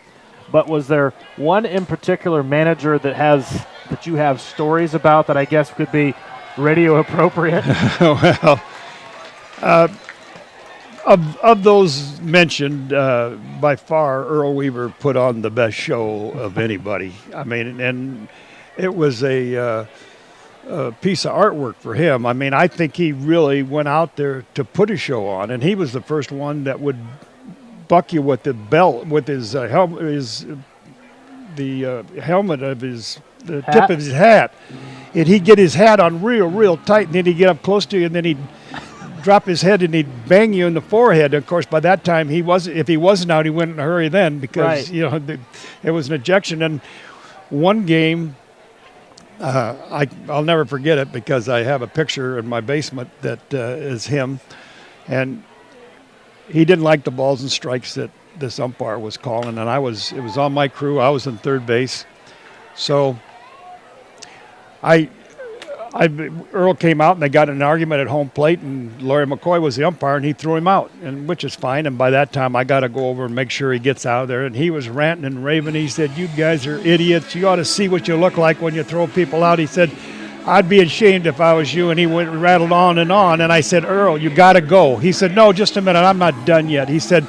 But was there one in particular manager that you have stories about that I guess could be radio appropriate? Well, of those mentioned, by far Earl Weaver put on the best show of anybody. I mean, and it was a piece of artwork for him. I mean, I think he really went out there to put a show on, and he was the first one that would buck you with the belt, with his helmet, helmet of the tip of his hat, and he'd get his hat on real tight, and then he'd get up close to you, and then he'd drop his head and he'd bang you in the forehead. Of course, by that time if he wasn't out, he went in a hurry then because right. You know it was an ejection. And one game, I'll never forget it because I have a picture in my basement that is him, and he didn't like the balls and strikes that this umpire was calling, and it was on my crew. I was in third base, so Earl came out and they got in an argument at home plate, and Larry McCoy was the umpire, and he threw him out, and which is fine. And by that time, I got to go over and make sure he gets out of there. And he was ranting and raving. He said, "You guys are idiots. You ought to see what you look like when you throw people out." He said, "I'd be ashamed if I was you." And he rattled on. And I said, "Earl, you got to go." He said, "No, just a minute. I'm not done yet." He said,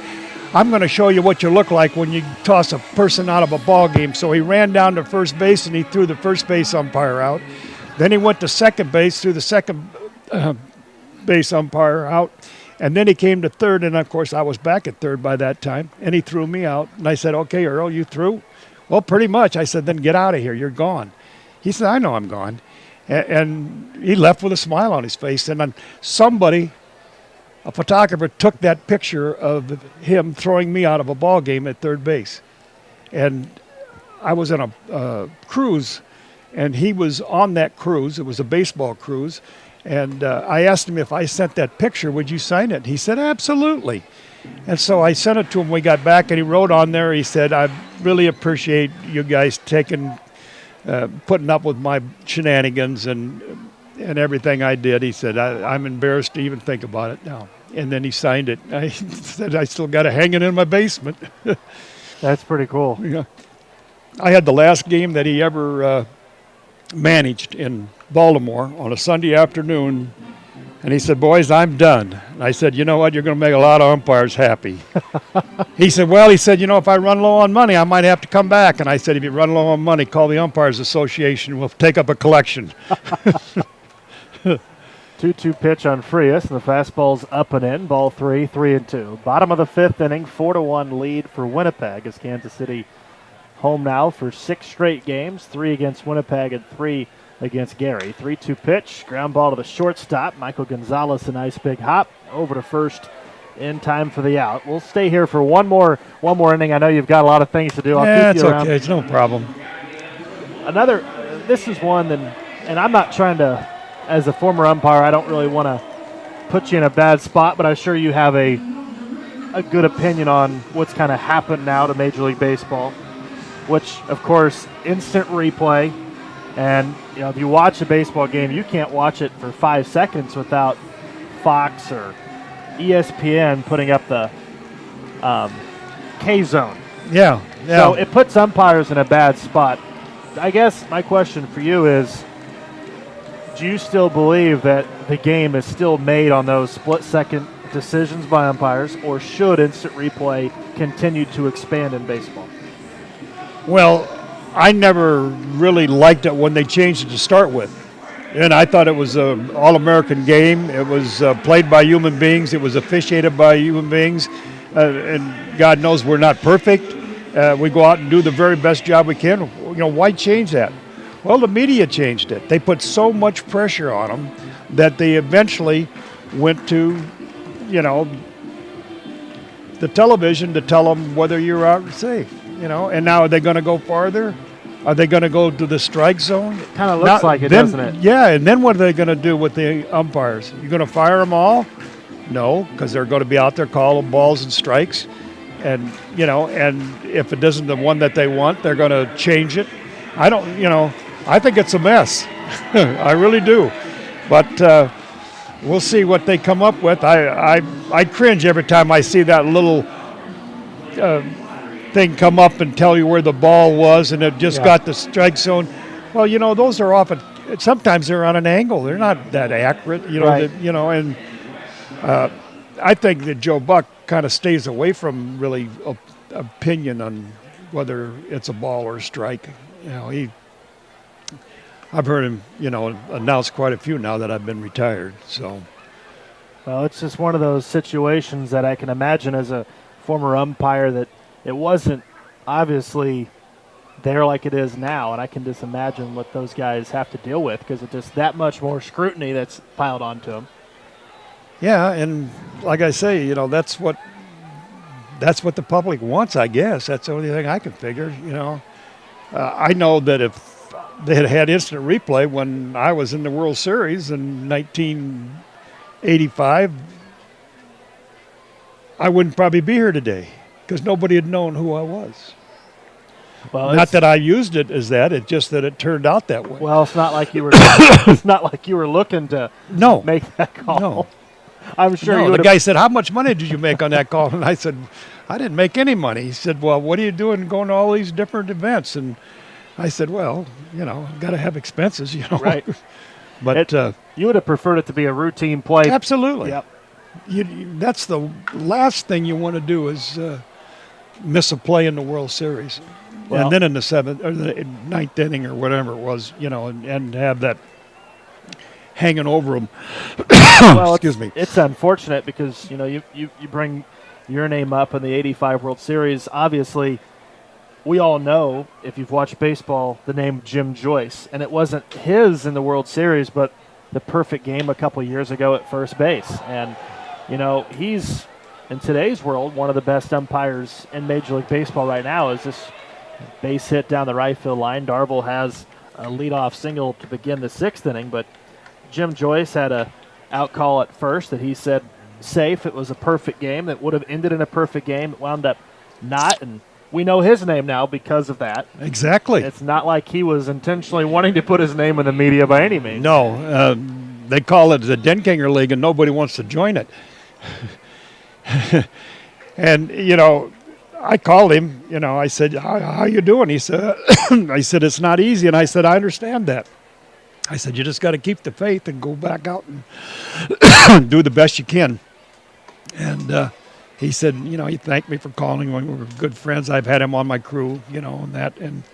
"I'm going to show you what you look like when you toss a person out of a ball game." So he ran down to first base and he threw the first base umpire out. Then he went to second base, threw the second base umpire out. And then he came to third, and of course I was back at third by that time, and he threw me out. And I said, "Okay, Earl, you through?" "Well, pretty much." I said, "Then get out of here. You're gone." He said, "I know I'm gone." And he left with a smile on his face. And then a photographer, took that picture of him throwing me out of a ball game at third base. And I was on a cruise, and he was on that cruise. It was a baseball cruise. And I asked him, if I sent that picture, would you sign it? He said, "Absolutely." And so I sent it to him. We got back, and he wrote on there, he said, "I really appreciate you guys putting up with my shenanigans and everything I did." He said, I'm embarrassed to even think about it now." And then he signed it. I said, "I still got it hanging in my basement." That's pretty cool. Yeah. I had the last game that he ever managed in Baltimore on a Sunday afternoon, and he said, "Boys, I'm done." And I said, "You know what? You're going to make a lot of umpires happy." He said, "If I run low on money, I might have to come back." And I said, "If you run low on money, call the Umpires Association. We'll take up a collection." 2-2 pitch on Frias, and the fastball's up and in. Ball 3, 3-2. Bottom of the fifth inning, 4-1 lead for Winnipeg as Kansas City home now for 6 straight games, 3 against Winnipeg and 3 against Gary. 3-2 pitch, ground ball to the shortstop. Michael Gonzalez, a nice big hop over to first in time for the out. We'll stay here for one more inning. I know you've got a lot of things to do. I'll keep you around. Okay. It's no problem. This is one, and I'm not trying to, as a former umpire, I don't really want to put you in a bad spot, but I'm sure you have a good opinion on what's kind of happened now to Major League Baseball, which, of course, instant replay. And if you watch a baseball game, you can't watch it for 5 seconds without Fox or ESPN putting up the K zone. Yeah. So it puts umpires in a bad spot. I guess my question for you is, do you still believe that the game is still made on those split-second decisions by umpires, or should instant replay continue to expand in baseball? Well, I never really liked it when they changed it to start with. And I thought it was an all-American game. It was played by human beings. It was officiated by human beings. And God knows we're not perfect. We go out and do the very best job we can. Why change that? Well, the media changed it. They put so much pressure on them that they eventually went to, the television to tell them whether you're out or safe. And now are they going to go farther? Are they going to go to the strike zone? It kind of looks like it, doesn't it? Yeah, and then what are they going to do with the umpires? You're going to fire them all? No, because they're going to be out there calling balls and strikes. And, and if it isn't the one that they want, they're going to change it. I think it's a mess. I really do. But we'll see what they come up with. I cringe every time I see that little thing come up and tell you where the ball was, and it just got the strike zone. Well, those are often, sometimes they're on an angle. They're not that accurate, Right. And I think that Joe Buck kind of stays away from really opinion on whether it's a ball or a strike. I've heard him, announce quite a few now that I've been retired. So, well, it's just one of those situations that I can imagine as a former umpire that it wasn't obviously there like it is now, and I can just imagine what those guys have to deal with because it's just that much more scrutiny that's piled onto them. Yeah, and like I say, that's what the public wants, I guess. That's the only thing I can figure, I know that if they had instant replay when I was in the World Series in 1985, I wouldn't probably be here today because nobody had known who I was. Well, not that I used it as that; it's just that it turned out that way. Well, it's not like you were. It's not like you were looking to make that call. No. I'm sure No, you. The guy said, "How much money did you make on that call?" And I said, "I didn't make any money." He said, "Well, what are you doing going to all these different events?" And I said, "Well, got to have expenses, Right. But you would have preferred it to be a routine play. Absolutely. Yep. That's the last thing you want to do is miss a play in the World Series. Well, and then in the seventh or the ninth inning or whatever it was, and have that hanging over them. Well, Excuse me. It's unfortunate because you bring your name up in the '85 World Series. Obviously, we all know if you've watched baseball the name Jim Joyce, and it wasn't his in the World Series, but the perfect game a couple years ago at first base. And he's in today's world one of the best umpires in Major League Baseball right now. Is this base hit down the right field line? Darvill has a leadoff single to begin the sixth inning, but Jim Joyce had a out call at first that he said safe. It was a perfect game. That would have ended in a perfect game. It wound up not, and we know his name now because of that. Exactly. It's not like he was intentionally wanting to put his name in the media by any means. No, they call it the Denkinger League, and nobody wants to join it. And I called him. I said, "How you doing?" He said, "I said it's not easy," and I said, "I understand that." I said, "You just got to keep the faith and go back out and do the best you can." And he said, he thanked me for calling when we were good friends. I've had him on my crew, and that, and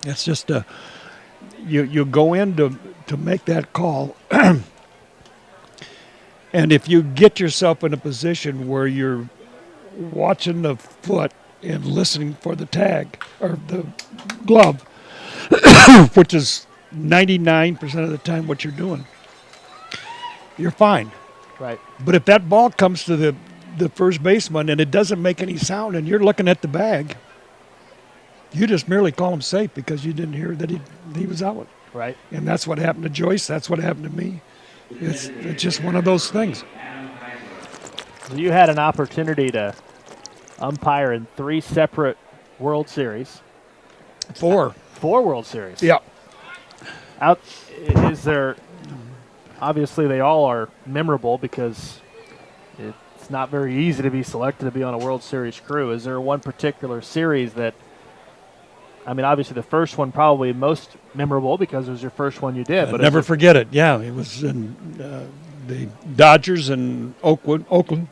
it's just you go in to make that call, and if you get yourself in a position where you're watching the foot and listening for the tag or the glove, which is 99% of the time what you're doing, you're fine. Right. But if that ball comes to the first baseman and it doesn't make any sound and you're looking at the bag, you just merely call him safe because you didn't hear that he was out. Right. And that's what happened to Joyce. That's what happened to me. It's just one of those things. You had an opportunity to umpire in 3 separate World Series. 4. 4 World Series. Yeah. Is there? Obviously, they all are memorable because it's not very easy to be selected to be on a World Series crew. Is there one particular series that? I mean, obviously, the first one probably most memorable because it was your first one you did. But never forget it. Yeah, it was in the Dodgers in Oakland,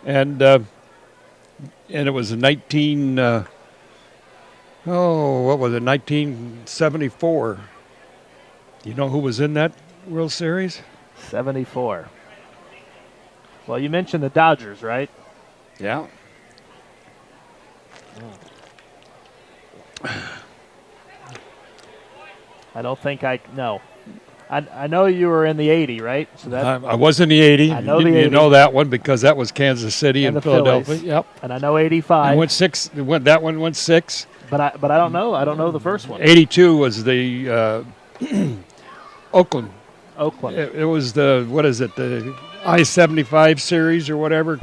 and it was in 1974. You know who was in that World Series? 74. Well, you mentioned the Dodgers, right? Yeah. I don't think no. I know you were in the 80, right? So that I was in the 80. I know the 80. You know that one because that was Kansas City and Philadelphia. Phillies. Yep. And I know 85. Went 6. That one went 6. But I don't know. I don't know the first one. 82 was the Oakland. It was the the I-75 series or whatever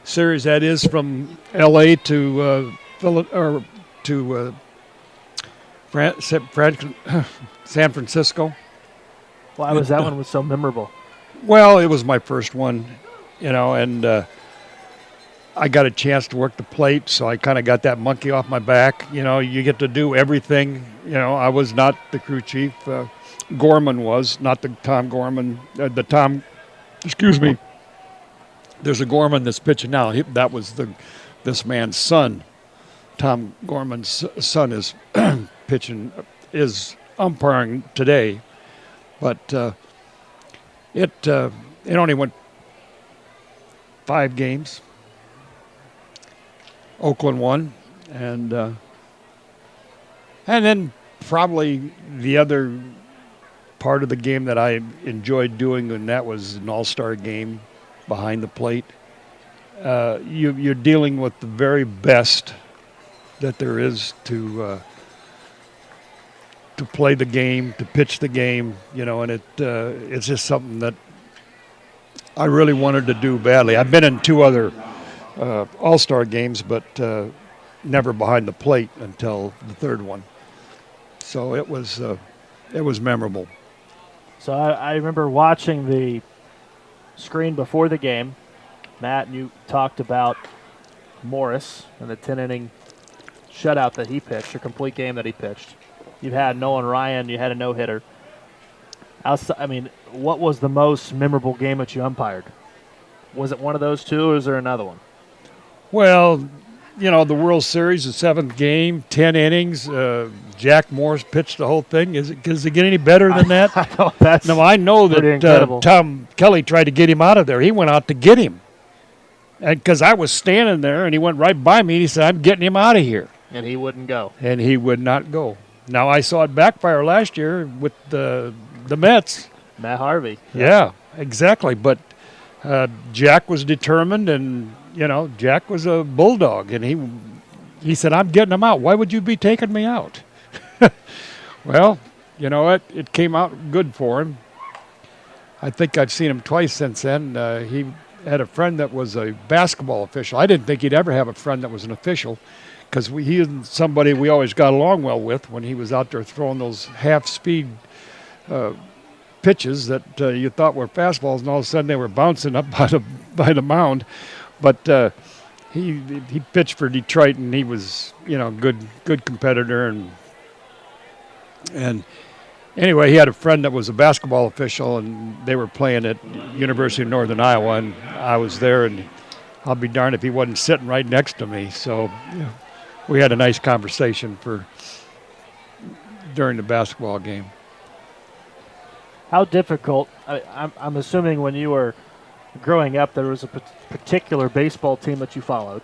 series that is from L.A. to San Francisco. Why was that one was so memorable? Well, it was my first one, and I got a chance to work the plate, so I kind of got that monkey off my back. You get to do everything. I was not the crew chief. Gorman was, not the Tom Gorman. Excuse me. There's a Gorman that's pitching now. That was this man's son. Tom Gorman's son is is umpiring today. But it only went 5 games. Oakland won, and then probably the other part of the game that I enjoyed doing, and that was an all-star game behind the plate. You're dealing with the very best that there is to play the game, to pitch the game, and it's just something that I really wanted to do badly. I've been in 2 other all-star games, but never behind the plate until the 3rd one. So it was memorable. So I remember watching the screen before the game. Matt, and you talked about Morris and the 10-inning shutout that he pitched, or complete game that he pitched. You've had Nolan Ryan. You had a no-hitter. What was the most memorable game that you umpired? Was it one of those 2, or is there another one? Well, the World Series, the 7th game, 10 innings. Jack Morris pitched the whole thing. Does it get any better than that? I know that Tom Kelly tried to get him out of there. He went out to get him. And because I was standing there, and he went right by me, and he said, "I'm getting him out of here." And he wouldn't go. And he would not go. Now, I saw it backfire last year with the Mets. Matt Harvey. Yeah, exactly. But Jack was determined, and, Jack was a bulldog. And he said, "I'm getting him out. Why would you be taking me out?" Well, you know what? It came out good for him. I think I've seen him twice since then. He had a friend that was a basketball official. I didn't think he'd ever have a friend that was an official, because he was somebody we always got along well with when he was out there throwing those half-speed pitches that you thought were fastballs, and all of a sudden they were bouncing up by the mound. But he pitched for Detroit, and he was good competitor, and anyway, he had a friend that was a basketball official, and they were playing at University of Northern Iowa, and I was there, and I'll be darned if he wasn't sitting right next to me. So we had a nice conversation during the basketball game. How difficult? I'm assuming when you were growing up, there was a particular baseball team that you followed.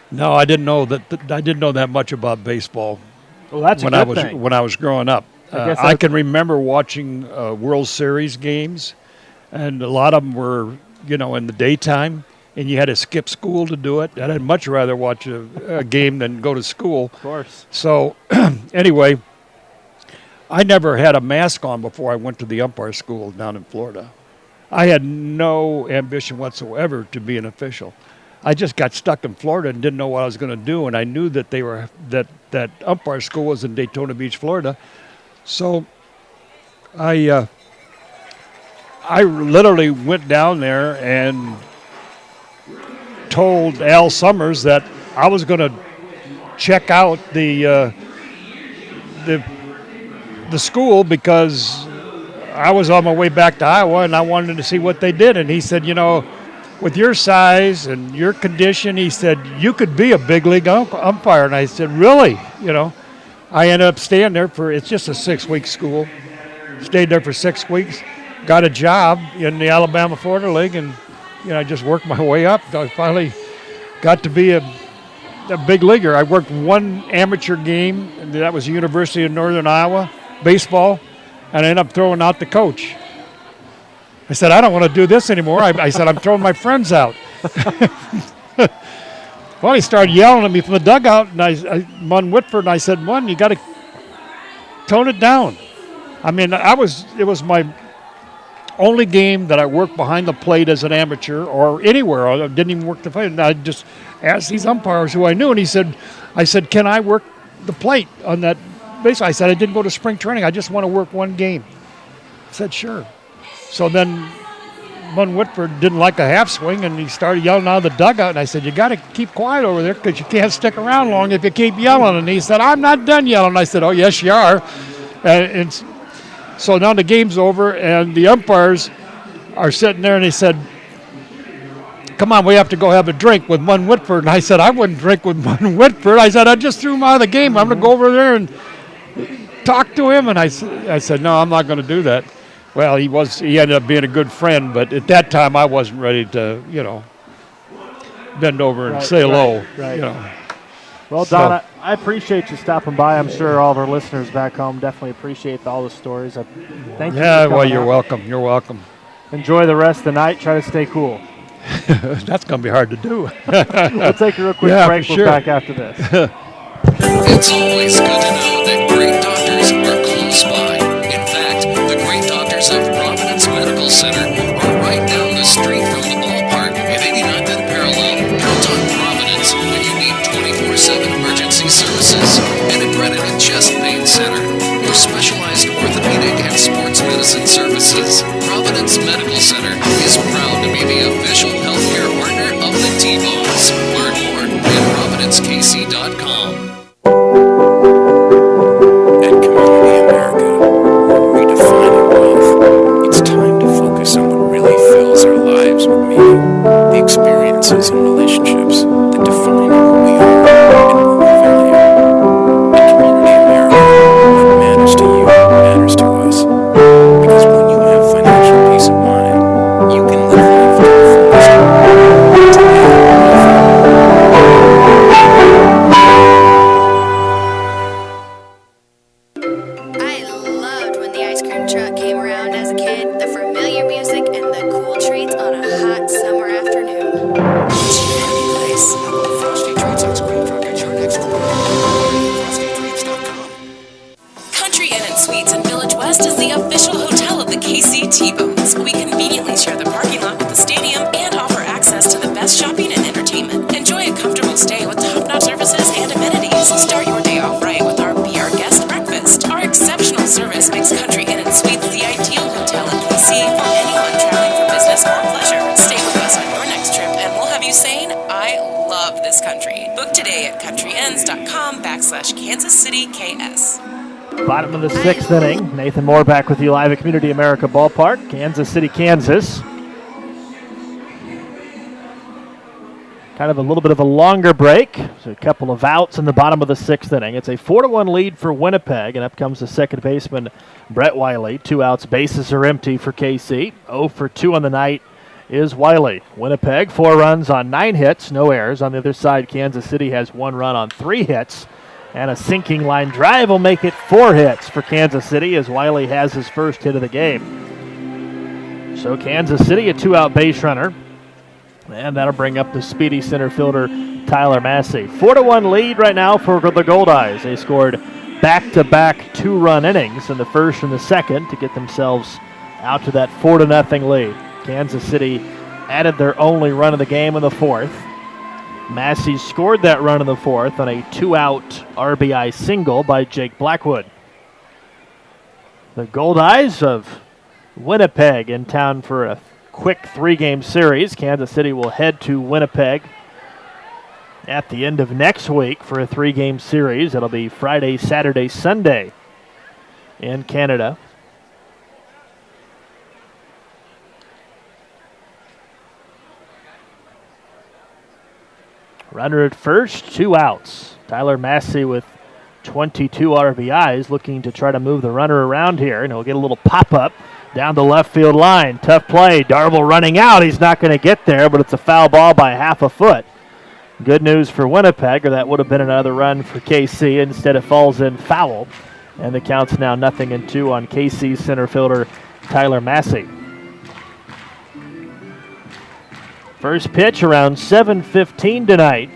No, I didn't know that. I didn't know that much about baseball. Well, that's when I was growing up. I can remember watching World Series games, and a lot of them were, in the daytime, and you had to skip school to do it. I'd much rather watch a game than go to school. Of course. So, anyway, I never had a mask on before I went to the umpire school down in Florida. I had no ambition whatsoever to be an official. I just got stuck in Florida and didn't know what I was going to do, and I knew that that umpire school was in Daytona Beach, Florida. So I literally went down there and told Al Summers that I was going to check out the school because I was on my way back to Iowa and I wanted to see what they did. And he said, with your size and your condition, he said, you could be a big league umpire. And I said, really? I ended up staying there it's just a 6-week school. Stayed there for 6 weeks, got a job in the Alabama-Florida League, and, I just worked my way up. I finally got to be a big leaguer. I worked one amateur game, and that was the University of Northern Iowa, baseball, and I ended up throwing out the coach. I said, I don't want to do this anymore. I said, I'm throwing my friends out. Well, he started yelling at me from the dugout, and Munn Whitford, and I said, Munn, you got to tone it down. I mean, it was my only game that I worked behind the plate as an amateur or anywhere. I didn't even work the plate. And I just asked these umpires who I knew, and I said, can I work the plate on that base? I said, I didn't go to spring training. I just want to work one game. I said, sure. So then Munn Whitford didn't like a half swing, and he started yelling out of the dugout. And I said, you got to keep quiet over there because you can't stick around long if you keep yelling. And he said, I'm not done yelling. And I said, oh, yes, you are. And so now the game's over, and the umpires are sitting there, and they said, come on, we have to go have a drink with Munn Whitford. And I said, I wouldn't drink with Munn Whitford. I said, I just threw him out of the game. I'm going to go over there and talk to him. And I said, no, I'm not going to do that. Well, he ended up being a good friend, but at that time I wasn't ready to, bend over and say hello. Right. Well, Don, I appreciate you stopping by. I'm sure all of our listeners back home definitely appreciate all the stories. Thank you. Yeah, well, you're welcome. You're welcome. Enjoy the rest of the night. Try to stay cool. That's going to be hard to do. We'll take a real quick break. We'll be back after this. It's always good to know that great doctors are close by. In fact, the great doctors of Providence Medical Center are right down the street from the ballpark at 89th and Parallel. Count on Providence when you need 24/7 emergency services, an accredited chest pain center, or specialized orthopedic and sports medicine services. Providence Medical Center is proud to be the official healthcare partner of the TBONES. Learn more at providencekc.com. At Community America, we're redefining wealth. It's time to focus on what really fills our lives with meaning, the experiences and relationships that define who we are and what we value. At Community America, what matters to you matters to us. Because when you have financial peace of mind, you can live life to the fullest. I loved when the ice cream truck came around as a kid, the familiar music and the cool treats on a hot summer afternoon. It's your happy place. How about Frosty Treats ice cream truck at your next corner? FrostyTreats.com. Country Inn and Suites in Village West is the official hotel of the KC T-Bones. We conveniently share the parking lot with the stadium and offer access to the best shopping and entertainment. Enjoy a comfortable stay with top-notch services and amenities. Start your day off right with our Be Our Guest breakfast. Our exceptional service makes Country Inn and Suites the ideal hotel in KC for anyone traveling for business or pleasure. Stay with us on your next trip and we'll have you saying, I love this country. Book today at countryends.com/Kansas City KS. Bottom of the sixth inning. Nathan Moore back with you live at Community America Ballpark, Kansas City, Kansas. Kind of a little bit of a longer break. So a couple of outs in the bottom of the sixth inning. It's a 4-1 lead for Winnipeg, and up comes the second baseman, Brett Wiley. 2 outs, bases are empty for KC. 0 for 2 on the night is Wiley. Winnipeg, 4 runs on 9 hits, no errors. On the other side, Kansas City has 1 run on 3 hits. And a sinking line drive will make it 4 hits for Kansas City as Wiley has his first hit of the game. So Kansas City, a 2-out base runner. And that'll bring up the speedy center fielder, Tyler Massey. 4-1 lead right now for the Goldeyes. They scored back-to-back 2-run innings in the first and the second to get themselves out to that 4-0 lead. Kansas City added their only run of the game in the fourth. Massey scored that run in the fourth on a 2-out RBI single by Jake Blackwood. The Goldeyes of Winnipeg in town for a quick 3-game series. Kansas City will head to Winnipeg at the end of next week for a 3-game series. It'll be Friday, Saturday, Sunday in Canada. Runner at first, 2 outs. Tyler Massey with 22 RBIs, looking to try to move the runner around here, and he'll get a little pop-up down the left field line. Tough play. Darble running out. He's not going to get there, but it's a foul ball by half a foot. Good news for Winnipeg, or that would have been another run for KC. Instead, it falls in foul, and the count's now 0-2 on KC center fielder Tyler Massey. First pitch around 7:15 tonight.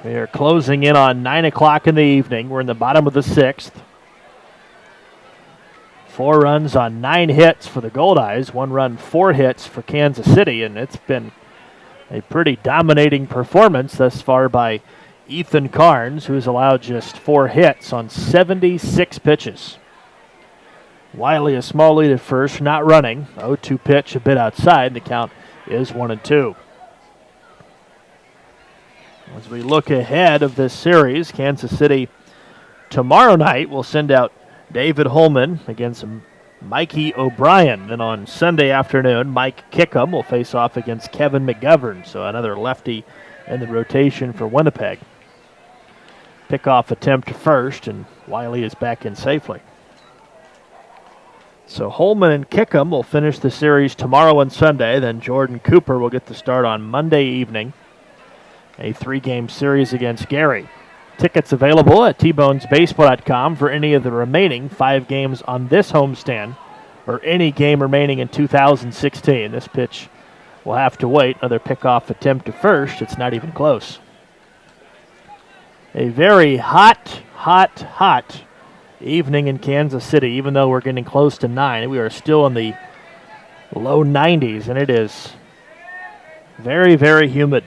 We are closing in on 9 o'clock in the evening. We're in the bottom of the 6th. 4 runs on 9 hits for the Goldeyes. 1 run, 4 hits for Kansas City, and it's been a pretty dominating performance thus far by Ethan Carnes, who's allowed just 4 hits on 76 pitches. Wiley a small lead at first, not running. 0-2 pitch a bit outside. The count is 1-2. As we look ahead of this series, Kansas City tomorrow night will send out David Holman against Mikey O'Brien. Then on Sunday afternoon, Mike Kickham will face off against Kevin McGovern. So another lefty in the rotation for Winnipeg. Pickoff attempt to first, and Wiley is back in safely. So Holman and Kickham will finish the series tomorrow and Sunday. Then Jordan Cooper will get the start on Monday evening. A 3-game series against Gary. Tickets available at TBONESBaseball.com for any of the remaining 5 games on this homestand, or any game remaining in 2016. This pitch will have to wait. Another pickoff attempt to first. It's not even close. A very hot evening in Kansas City. Even though we're getting close to 9, we are still in the low 90s, and it is very, very humid.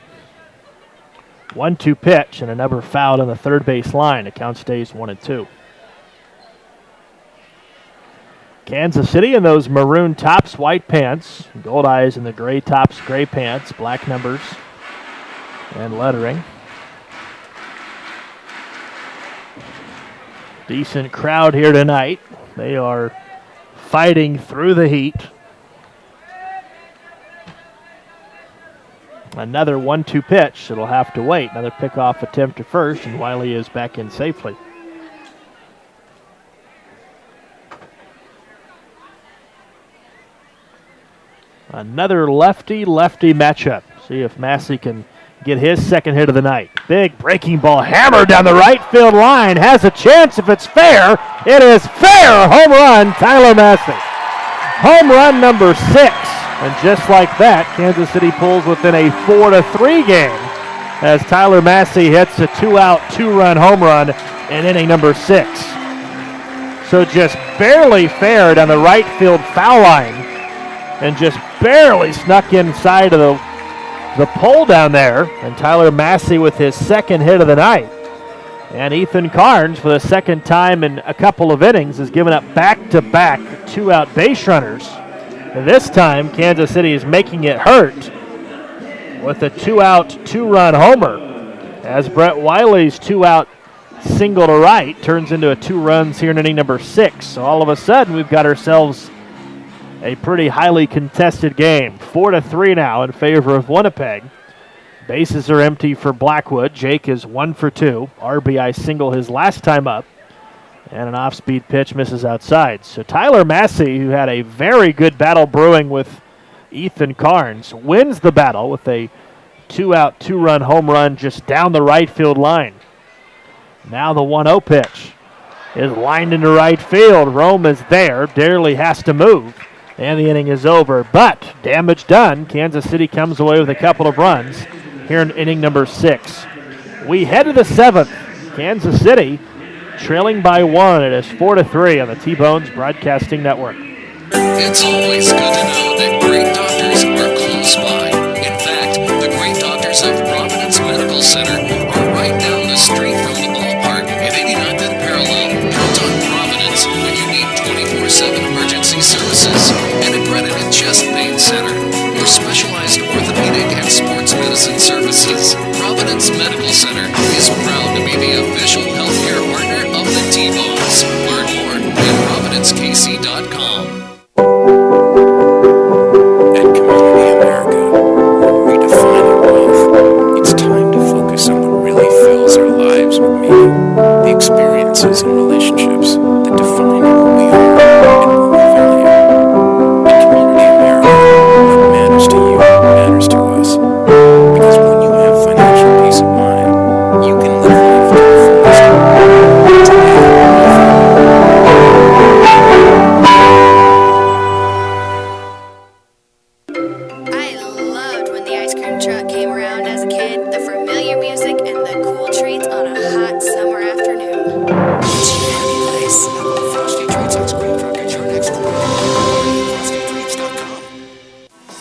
1-2 pitch and another foul on the third base line. The count stays 1-2. Kansas City in those maroon tops, white pants. Goldeyes in the gray tops, gray pants, black numbers and lettering. Decent crowd here tonight. They are fighting through the heat. Another 1-2 pitch. It'll have to wait. Another pickoff attempt to first, and Wiley is back in safely. Another lefty-lefty matchup. See if Massey can get his second hit of the night. Big breaking ball hammered down the right field line. Has a chance if it's fair. It is fair. Home run, Tyler Massey. Home run number 6. And just like that, Kansas City pulls within a 4-3 game as Tyler Massey hits a 2-out, 2-run home run in inning number 6. So just barely fair down the right field foul line and just barely snuck inside of the pole down there. And Tyler Massey with his second hit of the night. And Ethan Carnes, for the second time in a couple of innings, has given up back-to-back 2-out base runners. And this time, Kansas City is making it hurt with a 2-out, 2-run homer as Brett Wiley's 2-out single to right turns into a 2 runs here in inning number 6. So all of a sudden, we've got ourselves a pretty highly contested game. 4-3 now in favor of Winnipeg. Bases are empty for Blackwood. Jake is 1 for 2. RBI single his last time up. And an off-speed pitch misses outside. So Tyler Massey, who had a very good battle brewing with Ethan Carnes, wins the battle with a 2-out, 2-run home run just down the right field line. Now the 1-0 pitch is lined into right field. Rome is there. Darely has to move. And the inning is over. But damage done. Kansas City comes away with a couple of runs here in inning number 6. We head to the 7th. Kansas City trailing by 1. It is 4-3 on the T-Bones Broadcasting Network. It's always good to know that great doctors are close by. In fact, the great doctors of lives with meaning, the experiences and relationships that define who we are and what we value. At Community America, what matters to you matters to us. Because when you have financial peace of mind, you can live life to the fullest. I loved when the ice cream truck came around as a kid, the familiar music and the cool treats on a hot summer afternoon. It's your happy place. How about Frosty Treats ice cream truck at your next door? FrostyTreats.com.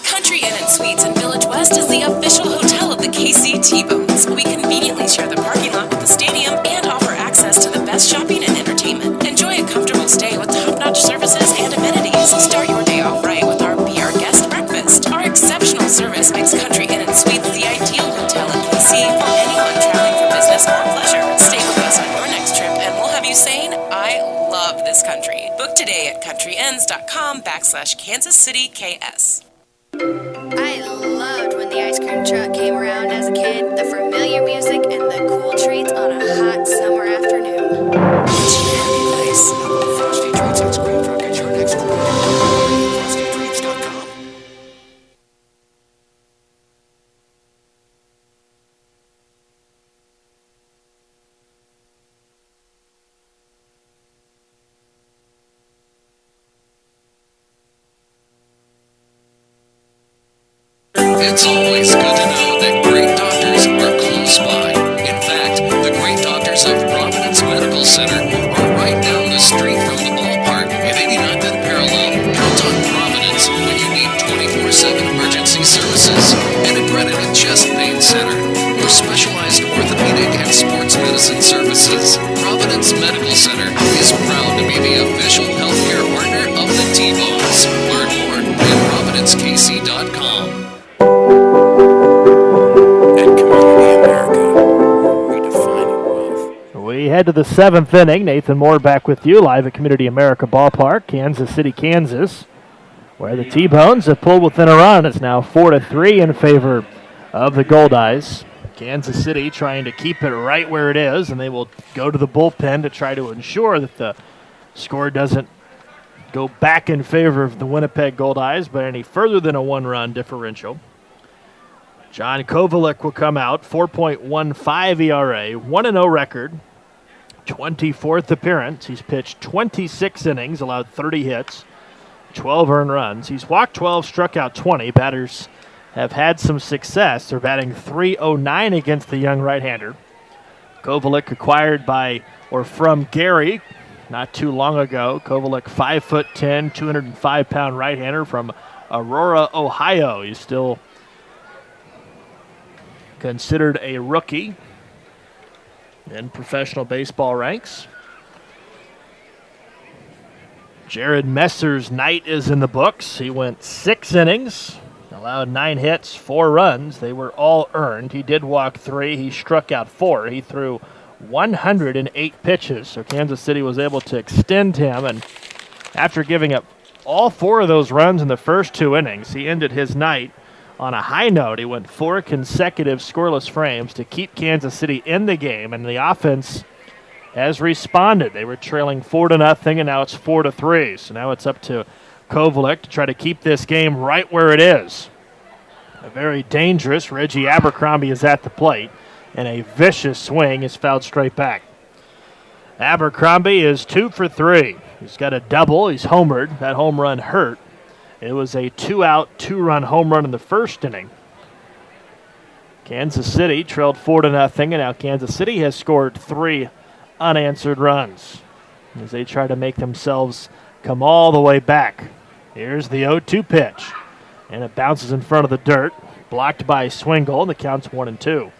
Country Inn and Suites in Village West is the official hotel of the KC T-Bones. We conveniently share the parking lot with the stadium and offer access to the best shopping and entertainment. Enjoy a comfortable stay with top-notch services and amenities. Start your day off right with our Be Our Guest breakfast. Our exceptional service makes Country Inn and Suites the ideal hotel in KC for anyone traveling for business or pleasure. Stay with us on your next trip and we'll have you saying, I love this country. Book today at countryends.com/Kansas City KS. I loved when the ice cream truck came around as a kid, the familiar music and the cool treats on a hot summer afternoon. It's your happy place. How about Frosty Treats ice cream truck at your next door? FrostyTreats.com. It's always good to know that great doctors are close by. In fact, the great doctors of Providence Medical Center are right down the street from the ballpark at 89th and Parallel. Count on Providence when you need 24/7 emergency services. An accredited chest pain center for specialized orthopedic and sports medicine services. Providence Medical Center is proud to be the official healthcare partner of the T-Bones. Learn more at providencekc.com. At Community America, we're redefining wealth. We head to the seventh inning. Nathan Moore back with you live at Community America Ballpark, Kansas City, Kansas, where the T-Bones have pulled within a run. It's now 4-3 in favor of the Goldeyes. Kansas City trying to keep it right where it is, and they will go to the bullpen to try to ensure that the score doesn't go back in favor of the Winnipeg Goldeyes by any further than a one-run differential. John Kovalik will come out, 4.15 ERA, 1-0 record, 24th appearance. He's pitched 26 innings, allowed 30 hits, 12 earned runs. He's walked 12, struck out 20. Batters have had some success. They're batting .309 against the young right-hander. Kovalik acquired by or from Gary not too long ago. Kovalik, 5'10", 205-pound right-hander from Aurora, Ohio. He's still considered a rookie in professional baseball ranks. Jared Messer's night is in the books. He went 6 innings, allowed 9 hits, 4 runs. They were all earned. He did walk 3. He struck out 4. He threw 108 pitches, so Kansas City was able to extend him, and after giving up all 4 of those runs in the first 2 innings, he ended his night on a high note. He went 4 consecutive scoreless frames to keep Kansas City in the game, and the offense has responded. They were trailing 4-0, and now it's 4-3. So now it's up to Kovalik to try to keep this game right where it is. A very dangerous Reggie Abercrombie is at the plate, and a vicious swing is fouled straight back. Abercrombie is 2 for 3. He's got a double. He's homered. That home run hurt. It was a 2-out, 2-run home run in the first inning. Kansas City trailed 4-0, and now Kansas City has scored 3 unanswered runs as they try to make themselves come all the way back. Here's the 0-2 pitch, and it bounces in front of the dirt, blocked by Swingle, and the count's 1-2.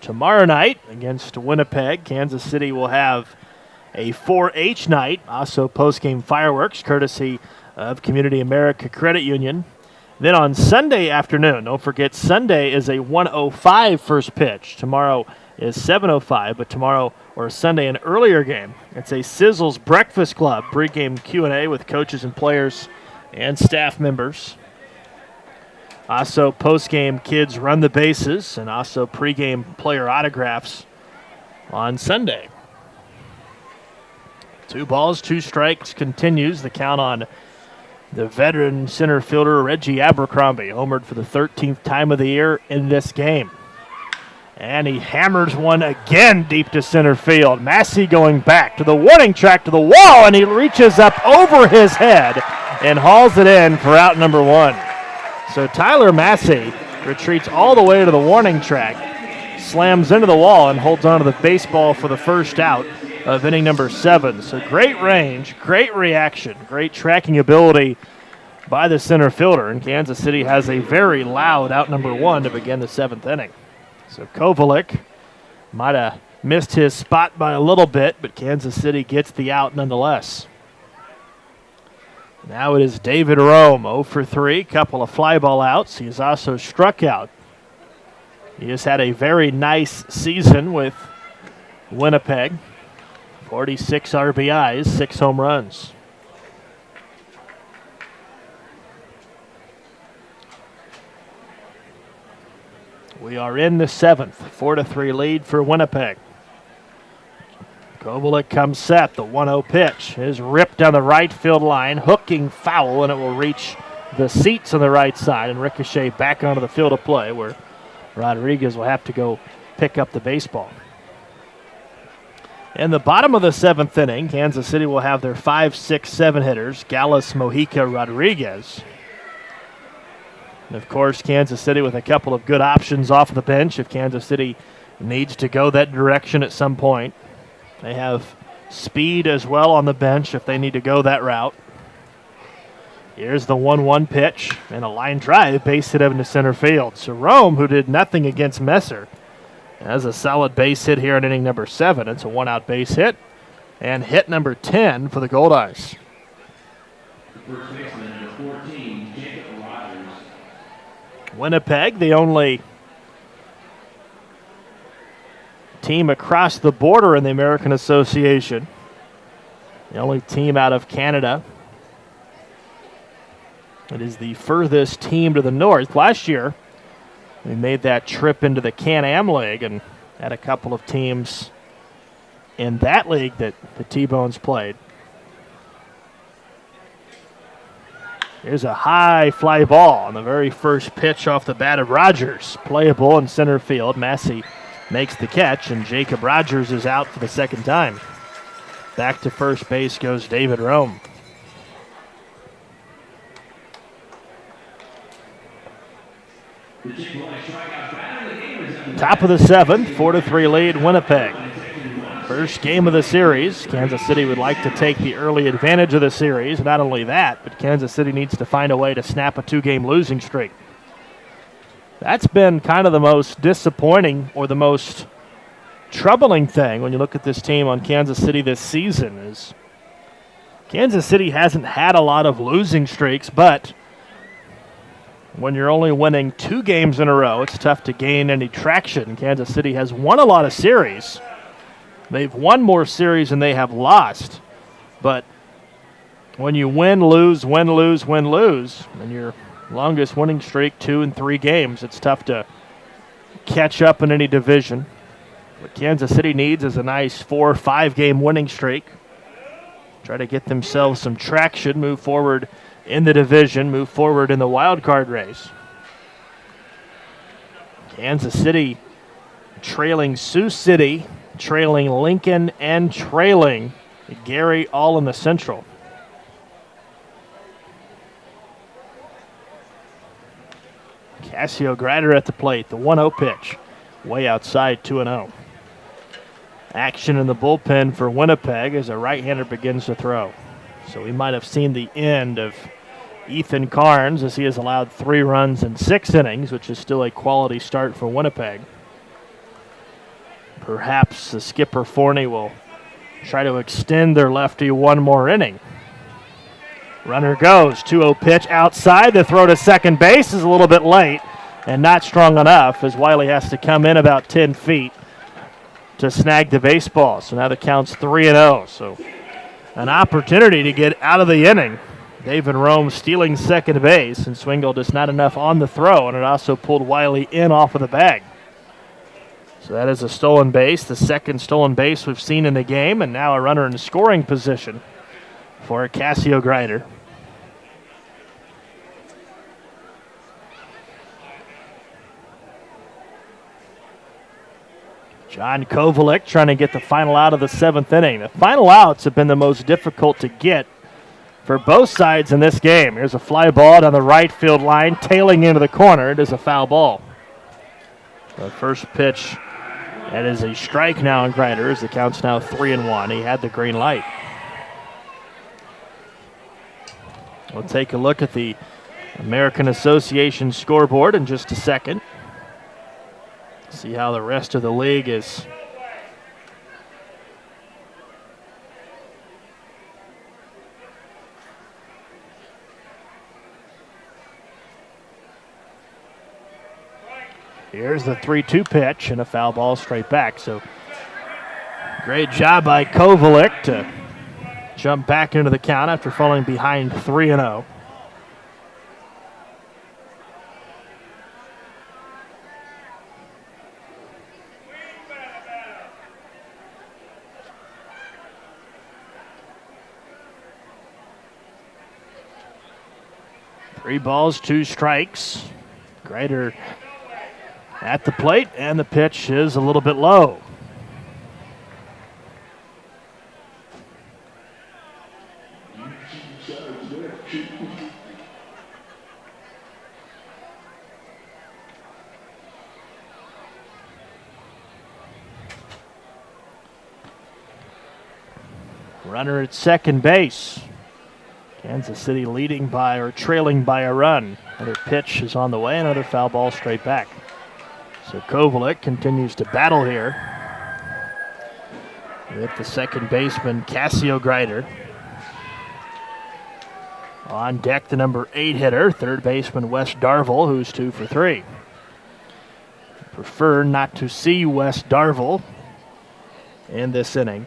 Tomorrow night against Winnipeg, Kansas City will have a 4-H night, also post-game fireworks, courtesy of Community America Credit Union. Then on Sunday afternoon, don't forget Sunday is a 1:05 first pitch. Tomorrow is 7:05, but tomorrow or Sunday an earlier game. It's a Sizzles Breakfast Club pregame Q&A with coaches and players and staff members. Also, post-game kids run the bases, and also pre-game player autographs on Sunday. 2 balls, 2 strikes continues the count on the veteran center fielder Reggie Abercrombie, homered for the 13th time of the year in this game. And he hammers one again deep to center field. Massey going back to the warning track to the wall, and he reaches up over his head and hauls it in for out number 1. So Tyler Massey retreats all the way to the warning track, slams into the wall, and holds onto the baseball for the first out of inning number 7. So great range, great reaction, great tracking ability by the center fielder. And Kansas City has a very loud out number 1 to begin the 7th inning. So Kovalik might have missed his spot by a little bit, but Kansas City gets the out nonetheless. Now it is David Rome, 0 for 3, couple of fly ball outs. He has also struck out. He has had a very nice season with Winnipeg. 46 RBIs, 6 home runs. We are in the 7th, 4-3 lead for Winnipeg. Kovalik comes set. The 1-0 pitch is ripped down the right field line, hooking foul, and it will reach the seats on the right side and ricochet back onto the field of play where Rodriguez will have to go pick up the baseball. In the bottom of the 7th inning, Kansas City will have their 5, 6, 7 hitters, Gallus, Mojica, Rodriguez. And of course, Kansas City with a couple of good options off the bench if Kansas City needs to go that direction at some point. They have speed as well on the bench if they need to go that route. Here's the 1-1 pitch and a line drive, base hit into center field. So Rome, who did nothing against Messer, has a solid base hit here in inning number 7. It's a 1-out base hit and hit number 10 for the Goldeyes. First baseman, number 14, Jacob Rogers. Winnipeg, the only team across the border in the American Association. The only team out of Canada. It is the furthest team to the north. Last year, we made that trip into the Can-Am League and had a couple of teams in that league that the T-Bones played. Here's a high fly ball on the very first pitch off the bat of Rogers. Playable in center field. Massey makes the catch, and Jacob Rogers is out for the second time. Back to first base goes David Rome. Top of the 7th, 4-3 lead Winnipeg. First game of the series. Kansas City would like to take the early advantage of the series. Not only that, but Kansas City needs to find a way to snap a 2-game losing streak. That's been kind of the most disappointing or the most troubling thing when you look at this team on Kansas City this season is Kansas City hasn't had a lot of losing streaks, but when you're only winning 2 games in a row, it's tough to gain any traction. Kansas City has won a lot of series. They've won more series than they have lost. But when you win, lose, and your longest winning streak, 2 and 3 games, it's tough to catch up in any division. What Kansas City needs is a nice 4 or 5 game winning streak. Try to get themselves some traction, move forward in the division, move forward in the wild card race. Kansas City trailing Sioux City, trailing Lincoln, and trailing Gary, all in the Central. Cassio Grider at the plate, the 1-0 pitch, way outside, 2-0. Action in the bullpen for Winnipeg as a right-hander begins to throw. So we might have seen the end of Ethan Carnes as he has allowed 3 runs in 6 innings, which is still a quality start for Winnipeg. Perhaps the skipper Forney will try to extend their lefty 1 more inning. Runner goes, 2-0 pitch outside. The throw to second base is a little bit late and not strong enough as Wiley has to come in about 10 feet to snag the baseball. So now the count's 3-0. So an opportunity to get out of the inning. David Rome stealing second base, and Swingle just not enough on the throw, and it also pulled Wiley in off of the bag. So that is a stolen base, the second stolen base we've seen in the game, and now a runner in scoring position for Cassio Grider. John Kovalik trying to get the final out of the 7th inning. The final outs have been the most difficult to get for both sides in this game. Here's a fly ball down the right field line, tailing into the corner. It is a foul ball. The first pitch, that is a strike now on Grider, as the count's now 3-1. He had the green light. We'll take a look at the American Association scoreboard in just a second. See how the rest of the league is. Here's the 3-2 pitch and a foul ball straight back. So great job by Kovalik to jump back into the count after falling behind 3-0. Three balls, 2 strikes. Grider at the plate, and the pitch is a little bit low. Runner at second base. Kansas City leading by or trailing by a run. Another pitch is on the way, another foul ball straight back. So Kovalik continues to battle here with the second baseman, Cassio Grider. On deck, the number 8 hitter, third baseman, Wes Darville, who's 2 for 3. Prefer not to see Wes Darville in this inning.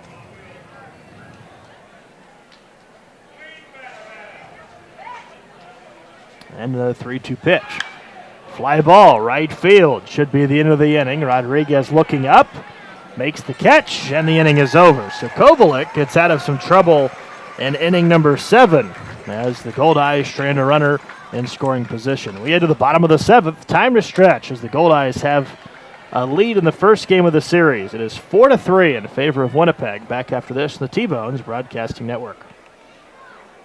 And another 3-2 pitch. Fly ball, right field. Should be the end of the inning. Rodriguez looking up, makes the catch, and the inning is over. So Kovalik gets out of some trouble in inning number 7 as the Goldeyes strand a runner in scoring position. We head to the bottom of the 7th. Time to stretch as the Goldeyes have a lead in the first game of the series. It is 4-3 in favor of Winnipeg. Back after this on the T-Bones Broadcasting Network.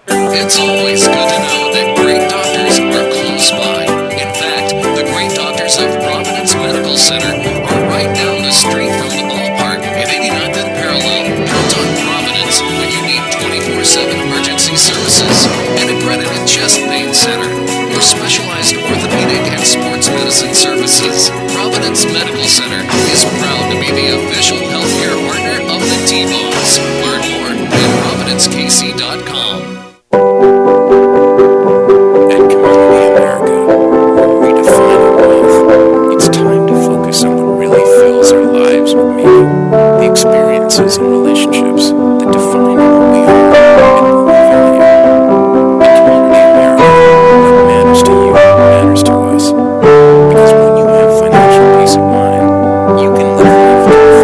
It's always good to know that great doctors are close by. In fact, the great doctors of Providence Medical Center are right down the street from the ballpark at 89th and Parallel. Count on Providence when you need 24/7 emergency services, an accredited chest pain center, or specialized orthopedic and sports medicine services. Providence Medical Center is proud to be the official healthcare partner of the T-Bones. Learn more at providencekc.com. At Community America, we're redefining wealth. It's time to focus on what really fills our lives with meaning, the experiences and relationships that define who we are and who we value. At Community America, what matters to you matters to us. Because when you have financial peace of mind, you can live life to the fullest.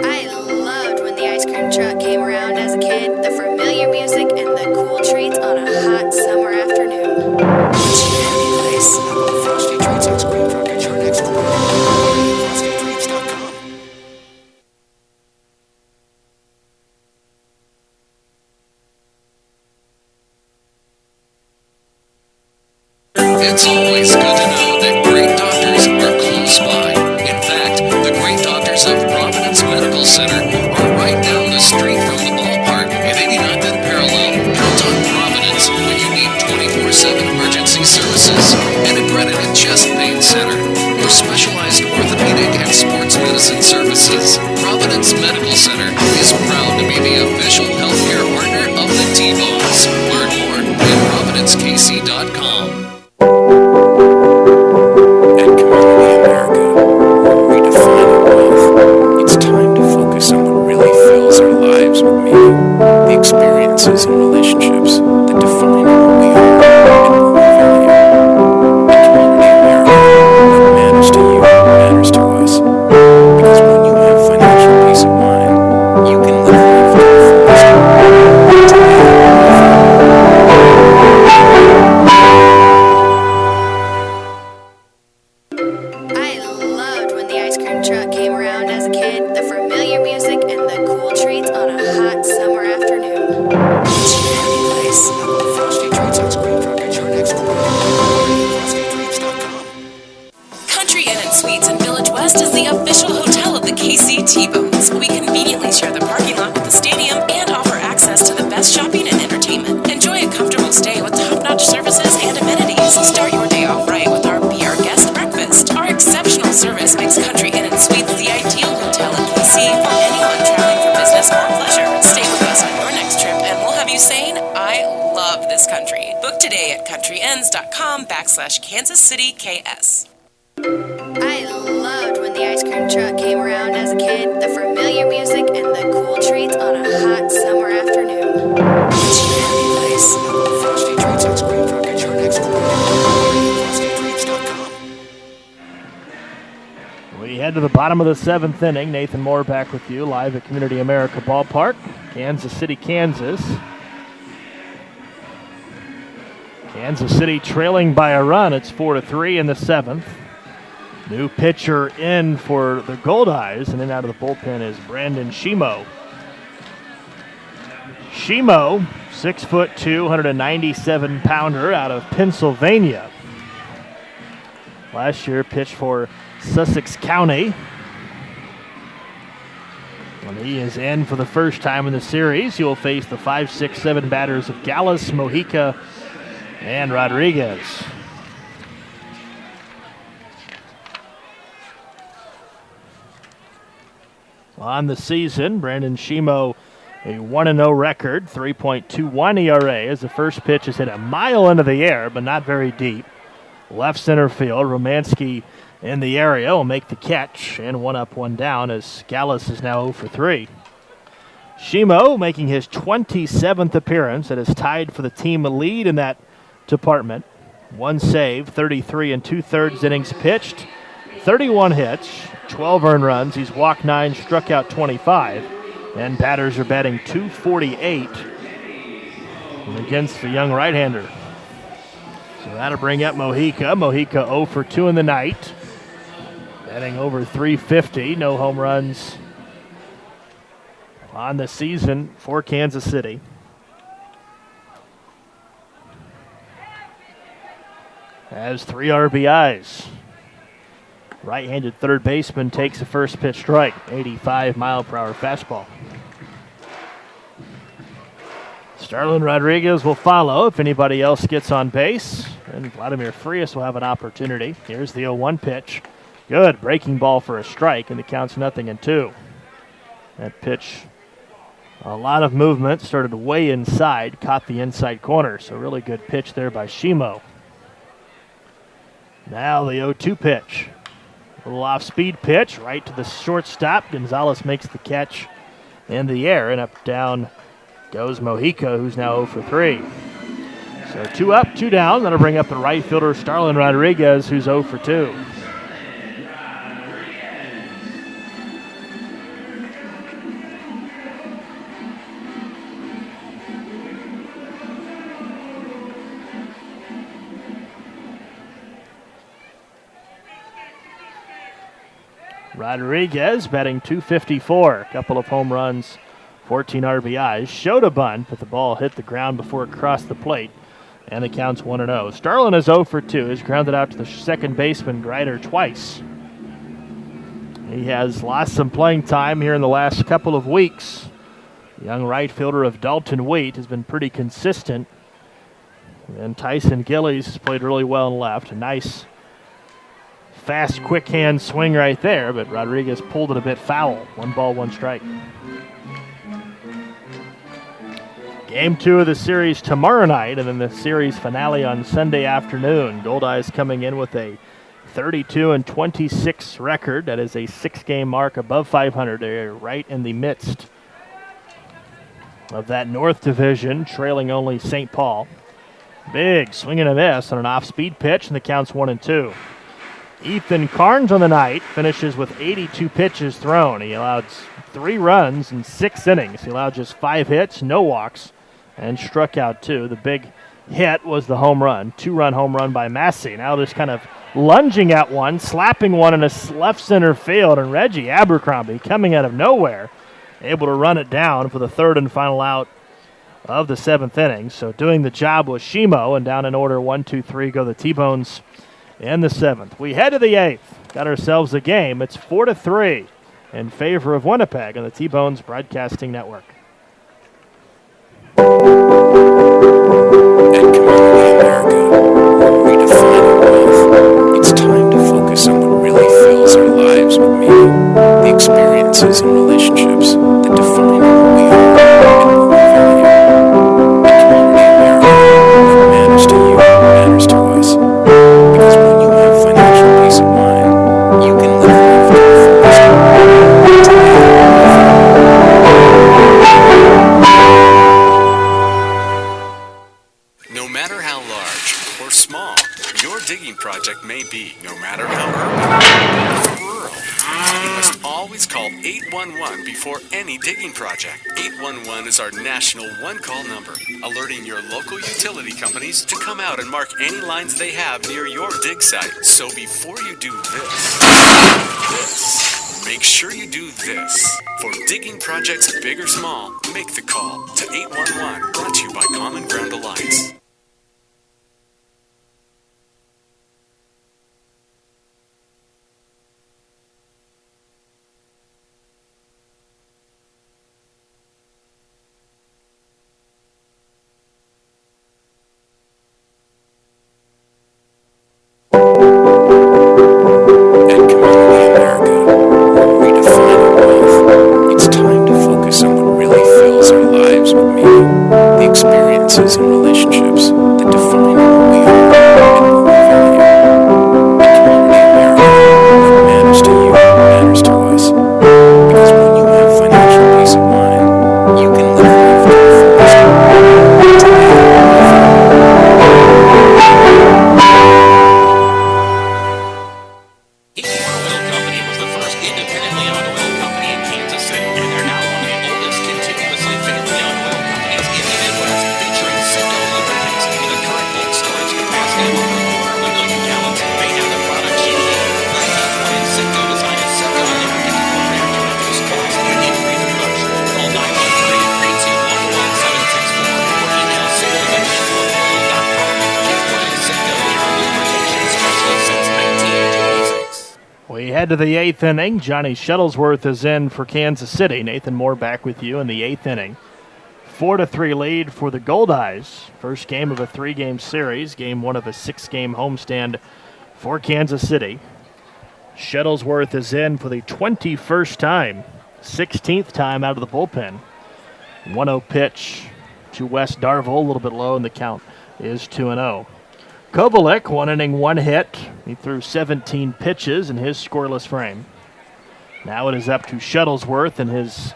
I loved when the ice cream truck came around as a kid. The familiar music and the cool treats on a hot summer afternoon. It's a happy place. How about Frosty Treats ice cream truck at your next corner? FrostyTreats.com. It's always good to know that great doctors are close by. In fact, the great doctors of Providence Medical Center are right down the street from the ballpark at 89th and Parallel. Count on Providence when you need 24/7 emergency services, an accredited chest pain center, or specialized orthopedic and sports medicine services. Providence Medical Center is proud to be the official healthcare partner of the T-Bones. Learn more at providencekc.com. At Community America, we're redefining meaning, the experiences and relationships that define who we are and what we value. At Community America, what matters to you matters to us. Because when you have financial peace of mind, you can live life to the fullest. I loved when the ice cream truck came around as a kid. The familiar music and the cool treats on a hot summer afternoon. It's your happy place. Frosty Treats ice cream truck at your next door. FrostyTreats.com. Country Inn and Suites in Village West is the official hotel of the KC T-Bones. We conveniently share the parking lot with the stadium and offer access to the best shopping and entertainment. Enjoy a comfortable stay with top-notch services and amenities. Start your day off right with our Be Our Guest breakfast. Our exceptional service makes Country Inn and Suites the ideal hotel in KC for anyone traveling for business or pleasure. Stay with us on your next trip and we'll have you saying, I love this country. Book today at countryends.com/Kansas City KS. I loved when the ice cream truck came around as a kid. The familiar music and the cool treats on a hot summer afternoon. It's your happy place. Frosty Treats ice cream truck at your next door. FrostyTreats.com. We head to the bottom of the 7th inning. Nathan Moore back with you live at Community America Ballpark, Kansas City, Kansas. Kansas City trailing by a run. It's 4-3 in the 7th. New pitcher in for the Goldeyes, and then out of the bullpen is Brandon Shimo. Shimo, 6'2", 197-pounder out of Pennsylvania. Last year pitched for Sussex County. And he is in for the first time in the series. He will face the 5, 6, 7 batters of Gallus, Mojica, and Rodriguez. On the season, Brandon Shimo, a 1-0 record, 3.21 ERA, as the first pitch is hit a mile into the air, but not very deep. Left center field, Romanski in the area will make the catch, and 1 up, 1 down, as Gallus is now 0 for 3. Shimo making his 27th appearance and is tied for the team lead in that department. 1 save, 33 2/3 innings pitched, 31 hits, 12 earned runs. He's walked 9, struck out 25, and batters are batting .248 against the young right-hander. So that'll bring up Mojica. Mojica 0 for 2 in the night, batting over .350. No home runs on the season for Kansas City. Has 3 RBIs. Right-handed third baseman takes a first pitch strike, 85-mile-per-hour fastball. Starlin Rodriguez will follow if anybody else gets on base, and Vladimir Frias will have an opportunity. Here's the 0-1 pitch. Good breaking ball for a strike, and the count's 0-2. That pitch, a lot of movement, started way inside, caught the inside corner, so really good pitch there by Shimo. Now the 0-2 pitch. A little off-speed pitch right to the shortstop. Gonzalez makes the catch in the air, and up down goes Mojica, who's now 0 for 3. So 2 up, 2 down. That'll bring up the right fielder, Starlin Rodriguez, who's 0 for 2. Rodriguez batting .254, a couple of home runs, 14 RBIs. Showed a bunt, but the ball hit the ground before it crossed the plate, and the count's 1-0. Starlin is 0 for 2. He's grounded out to the second baseman, Greider, twice. He has lost some playing time here in the last couple of weeks. The young right fielder of Dalton Wheat has been pretty consistent. And Tyson Gillies has played really well in left. A nice fast, quick hand swing right there, but Rodriguez pulled it a bit foul. 1 ball, 1 strike. Game 2 of the series tomorrow night, and then the series finale on Sunday afternoon. Goldeyes coming in with a 32-26 record. That is a 6-game mark above 500. They're right in the midst of that North Division, trailing only St. Paul. Big swing and a miss on an off-speed pitch, and the count's 1-2. Ethan Carnes on the night finishes with 82 pitches thrown. He allowed 3 runs in 6 innings. He allowed just 5 hits, no walks, and struck out 2. The big hit was the home run, 2-run home run by Massey. Now just kind of lunging at one, slapping one in a left center field, and Reggie Abercrombie coming out of nowhere, able to run it down for the 3rd and final out of the 7th inning. So doing the job was Shimo, and down in order 1, 2, 3 go the T-Bones in the 7th. We head to the 8th. Got ourselves a game. It's 4-3 in favor of Winnipeg on the T-Bones Broadcasting Network. At Community America, redefining wealth, it's time to focus on what really fills our lives with meaning, the experiences and relationships that define who we are and what we value. At Community America, what matters to you matters to us. Because when you have financial peace of mind, you can live life to the fullest. No matter how large or small your digging project may be, no matter how urban or rural, you must always call 811 before any digging project. 811 is our national one-call number, alerting your local utility companies to come out and mark any lines they have near your dig site. So before you do this, make sure you do this. For digging projects big or small, make the call to 811, brought to you by Common Ground Alliance. Experiences and relationships that define who we are and what we value. At Community America, what matters to you matters to us. Because when you have financial peace of mind, you can live life to the fullest. Oil Company was the first independently owned oil company in Kansas City, and they're now one of the oldest continuously family-owned oil companies in the Midwest, featuring single lubricants with a current bulk storage capacity of over 250 million gallons. They have the products you need. The Heathline Citgo design is Citgo lubricant program to reduce costs and increase production. Call 913-321-1764 or email sales@heathloyoil.com. Heathline Citgo, your lubrication specialist since 1926. We head to the 8th inning. Johnny Shuttlesworth is in for Kansas City. Nathan Moore back with you in the 8th inning. 4-3 lead for the Goldeyes. First game of a 3-game series. Game 1 of a 6-game homestand for Kansas City. Shuttlesworth is in for the 21st time, 16th time out of the bullpen. 1-0 pitch to Wes Darville, a little bit low, and the count is 2-0. Kovalik, 1 inning, 1 hit. He threw 17 pitches in his scoreless frame. Now it is up to Shuttlesworth and his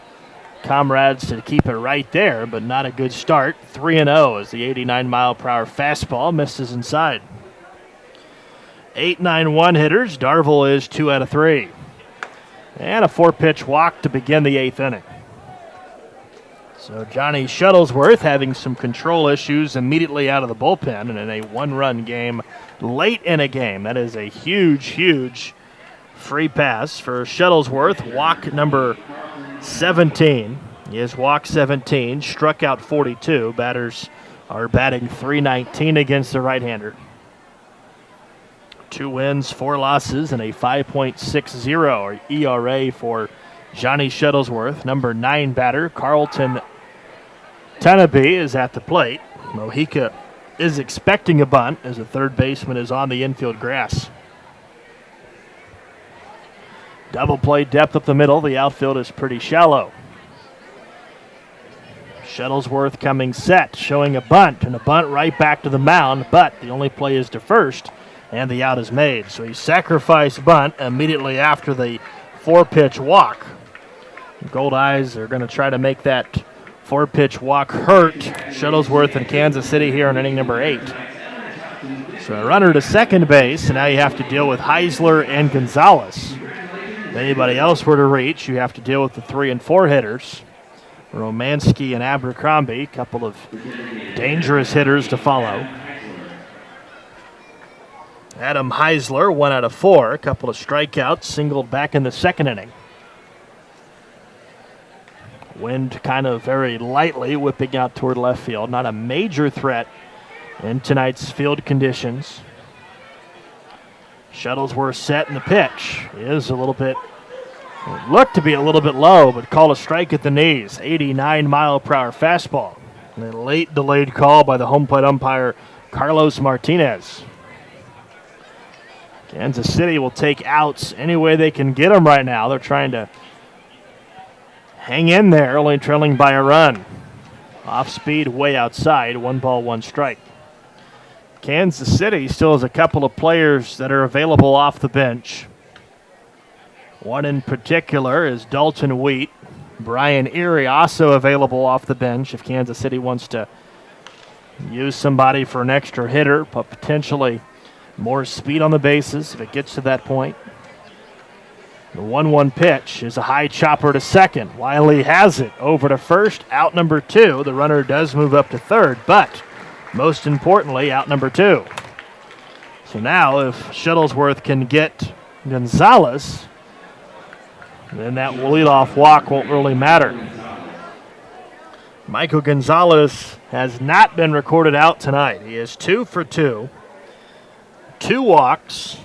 comrades to keep it right there, but not a good start. 3-0 as the 89-mile-per-hour fastball misses inside. 8-9-1 hitters. Darville is 2 out of 3. And a 4-pitch walk to begin the 8th inning. So Johnny Shuttlesworth having some control issues immediately out of the bullpen and in a 1-run game late in a game. That is a huge, huge free pass for Shuttlesworth. Walk number 17. He has walked 17, struck out 42. Batters are batting .319 against the right-hander. 2 wins, 4 losses, and a 5.60 ERA for Johnny Shuttlesworth. Number 9 batter, Carlton Tanabe, is at the plate. Mojica is expecting a bunt as the third baseman is on the infield grass. Double play depth up the middle. The outfield is pretty shallow. Shuttlesworth coming set, showing a bunt, and a bunt right back to the mound, but the only play is to first, and the out is made. So he sacrificed bunt immediately after the 4-pitch walk. Goldeyes are going to try to make that 4-pitch walk hurt Shuttlesworth and Kansas City here in inning number 8. So a runner to second base, and now you have to deal with Heisler and Gonzalez. If anybody else were to reach, you have to deal with the 3 and 4 hitters. Romansky and Abercrombie, a couple of dangerous hitters to follow. Adam Heisler, 1 out of 4, a couple of strikeouts, singled back in the second inning. Wind kind of very lightly whipping out toward left field. Not a major threat in tonight's field conditions. Shuttlesworth set in the pitch. Is a little bit, it looked to be a little bit low, but called a strike at the knees. 89-mile-per-hour fastball. And a late delayed call by the home plate umpire, Carlos Martinez. Kansas City will take outs any way they can get them right now. They're trying to hang in there, only trailing by a run. Off speed, way outside, 1 ball, 1 strike. Kansas City still has a couple of players that are available off the bench. One in particular is Dalton Wheat. Brian Erie also available off the bench if Kansas City wants to use somebody for an extra hitter, but potentially more speed on the bases if it gets to that point. The 1-1 pitch is a high chopper to second. Wiley has it over to first, out number 2. The runner does move up to third, but most importantly, out number 2. So now if Shuttlesworth can get Gonzalez, then that leadoff walk won't really matter. Michael Gonzalez has not been recorded out tonight. He is 2 for 2. 2 walks,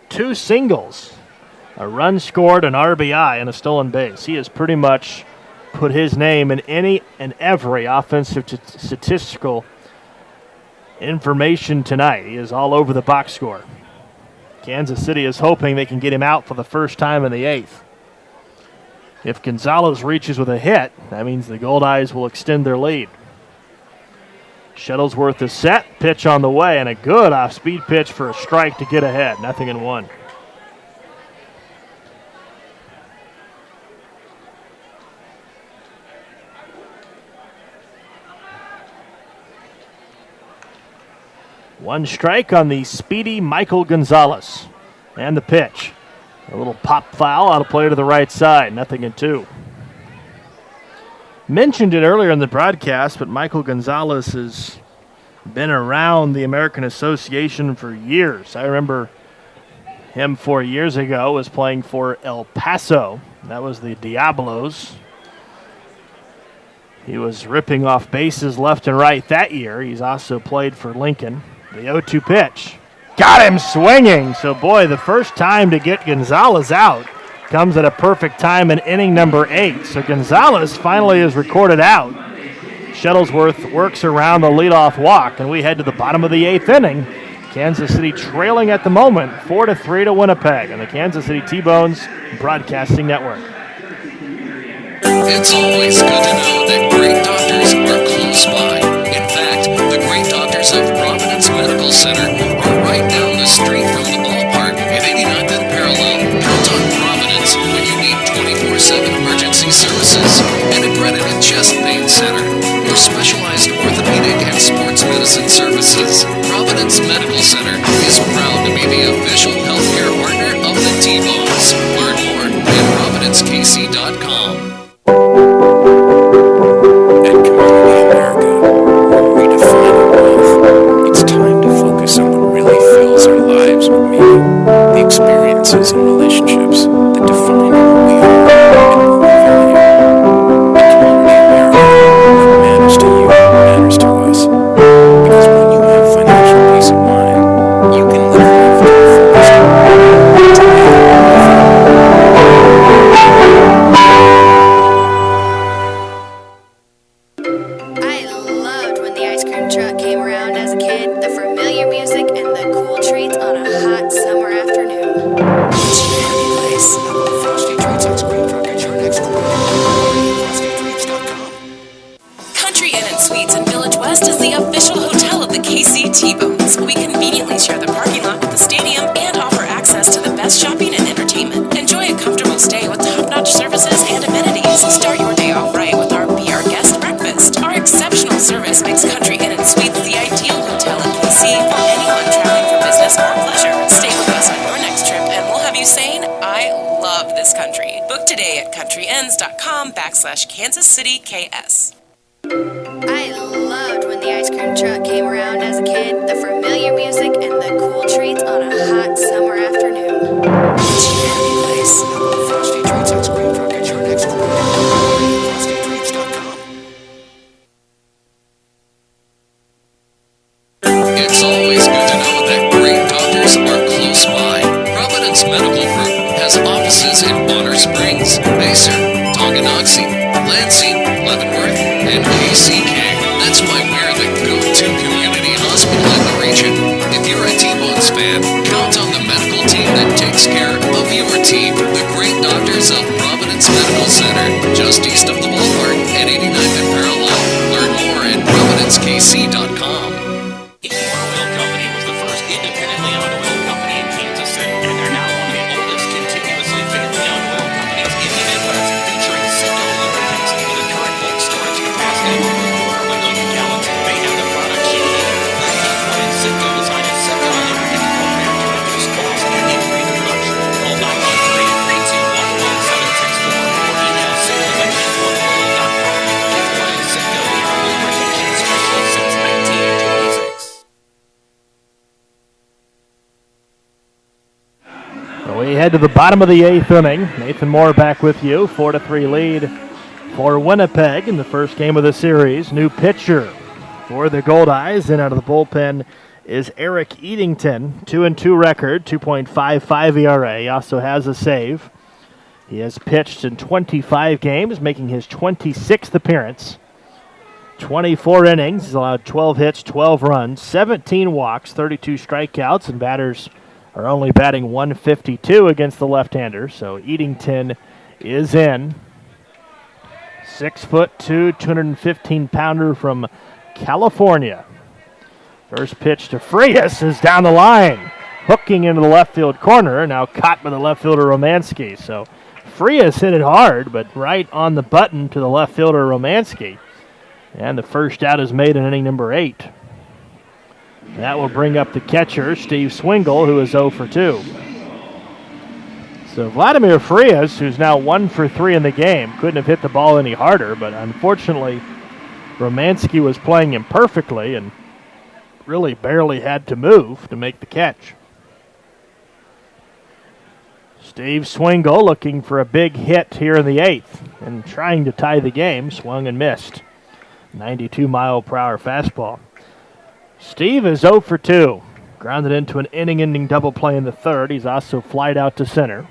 2 singles, a run scored, an RBI, and a stolen base. He has pretty much put his name in any and every offensive statistical information tonight. He is all over the box score. Kansas City is hoping they can get him out for the first time in the 8th. If Gonzalez reaches with a hit, that means the Goldeyes will extend their lead. Shuttlesworth is set, pitch on the way, and a good off-speed pitch for a strike to get ahead. 0-1. One strike on the speedy Michael Gonzalez. And the pitch. A little pop foul out of play to the right side. 0-2. Mentioned it earlier in the broadcast, but Michael Gonzalez has been around the American Association for years. I remember him 4 years ago was playing for El Paso. That was the Diablos. He was ripping off bases left and right that year. He's also played for Lincoln. The 0-2 pitch. Got him swinging. So, boy, the first time to get Gonzalez out comes at a perfect time in inning number 8. So Gonzalez finally is recorded out. Shuttlesworth works around the leadoff walk, and we head to the bottom of the 8th inning. Kansas City trailing at the moment, 4-3 to Winnipeg on the Kansas City T-Bones Broadcasting Network. It's always good to know that great doctors are close by. In fact, the great doctors of Providence Medical Center are right down the street from the ballpark at 89th and Parallel. Count on Providence when you need 24/7 emergency services. An accredited chest pain center or specialized orthopedic and sports medicine services. Providence Medical Center is proud to be the official healthcare partner of the T-Bones. Learn more at providencekc.com. At Community America, we're redefining wealth. It's time to focus on what really fills our lives with meaning. The experiences and relationships that define who we are and who we value. At Community America, what matters to you matters to us. Because when you have financial peace of mind, you can live life to the fullest. I loved when the ice cream truck came around as a kid. The familiar music and the cool treats on a hot summer afternoon. It's your happy place. How about Frosty Treats ice cream truck at your next corner? FrostyTreats.com. Country Inn and Suites in Village West is the official hotel of the KC T-Bones. We conveniently share the parking lot with the stadium and offer access to the best shopping and entertainment. Enjoy a comfortable stay with top-notch services and amenities. Start your day off right with our Be Our Guest breakfast. Facebook.com/Kansas City KS. I loved when the ice cream truck came around as a kid. The familiar music and the cool treats on a hot summer afternoon. It's your happy place. Frosty Treats ice cream truck at your next corner. FrostyTreats.com. It's always good to know that great doctors are close by. Providence Medical Group has offices in Bonner Springs, Mesa, Tonganoxie, Lansing, Leavenworth, and KCK. That's why we're the go-to community hospital in the region. If you're a TBONES fan, count on the medical team that takes care of your team. The great doctors of Providence Medical Center, just east of the ballpark at 89th and Parallel. Learn more at providencekc.com. Indian Oil Company was the first independently owned oil company in Kansas City, and they're now one of the oldest continuously family-owned oil companies in the Midwest, featuring single lubricants with a current bulk storage capacity of over 250,000 gallons. They have the products you need. The Heatwood and Citgo designed a Citgo lubricant program to reduce costs and increase production. Call 913-832-11764 or email sales at heatwoodoil.com. Heatwood and Citgo, your lubrication specialist since 1926. We head to the bottom of the 8th inning. Nathan Moore back with you. 4-3 lead for Winnipeg in the first game of the series. New pitcher for the Goldeyes. In out of the bullpen is Eric Eatington. 2-2 record, 2.55 ERA. He also has a save. He has pitched in 25 games, making his 26th appearance. 24 innings. He's allowed 12 hits, 12 runs, 17 walks, 32 strikeouts, and batters are only batting 152 against the left-hander. So Eatington is in. 6'2", 215-pounder from California. First pitch to Frias is down the line, hooking into the left field corner. Now caught by the left fielder Romanski. So Frias hit it hard, but right on the button to the left fielder Romanski. And the first out is made in inning number 8. That will bring up the catcher, Steve Swingle, who is 0 for 2. So Vladimir Frias, who's now 1 for 3 in the game, couldn't have hit the ball any harder, but unfortunately, Romanski was playing him perfectly and really barely had to move to make the catch. Steve Swingle looking for a big hit here in the 8th and trying to tie the game, swung and missed. 92-mile-per-hour fastball. Steve is 0 for 2. Grounded into an inning-ending double play in the 3rd. He's also flied out to center.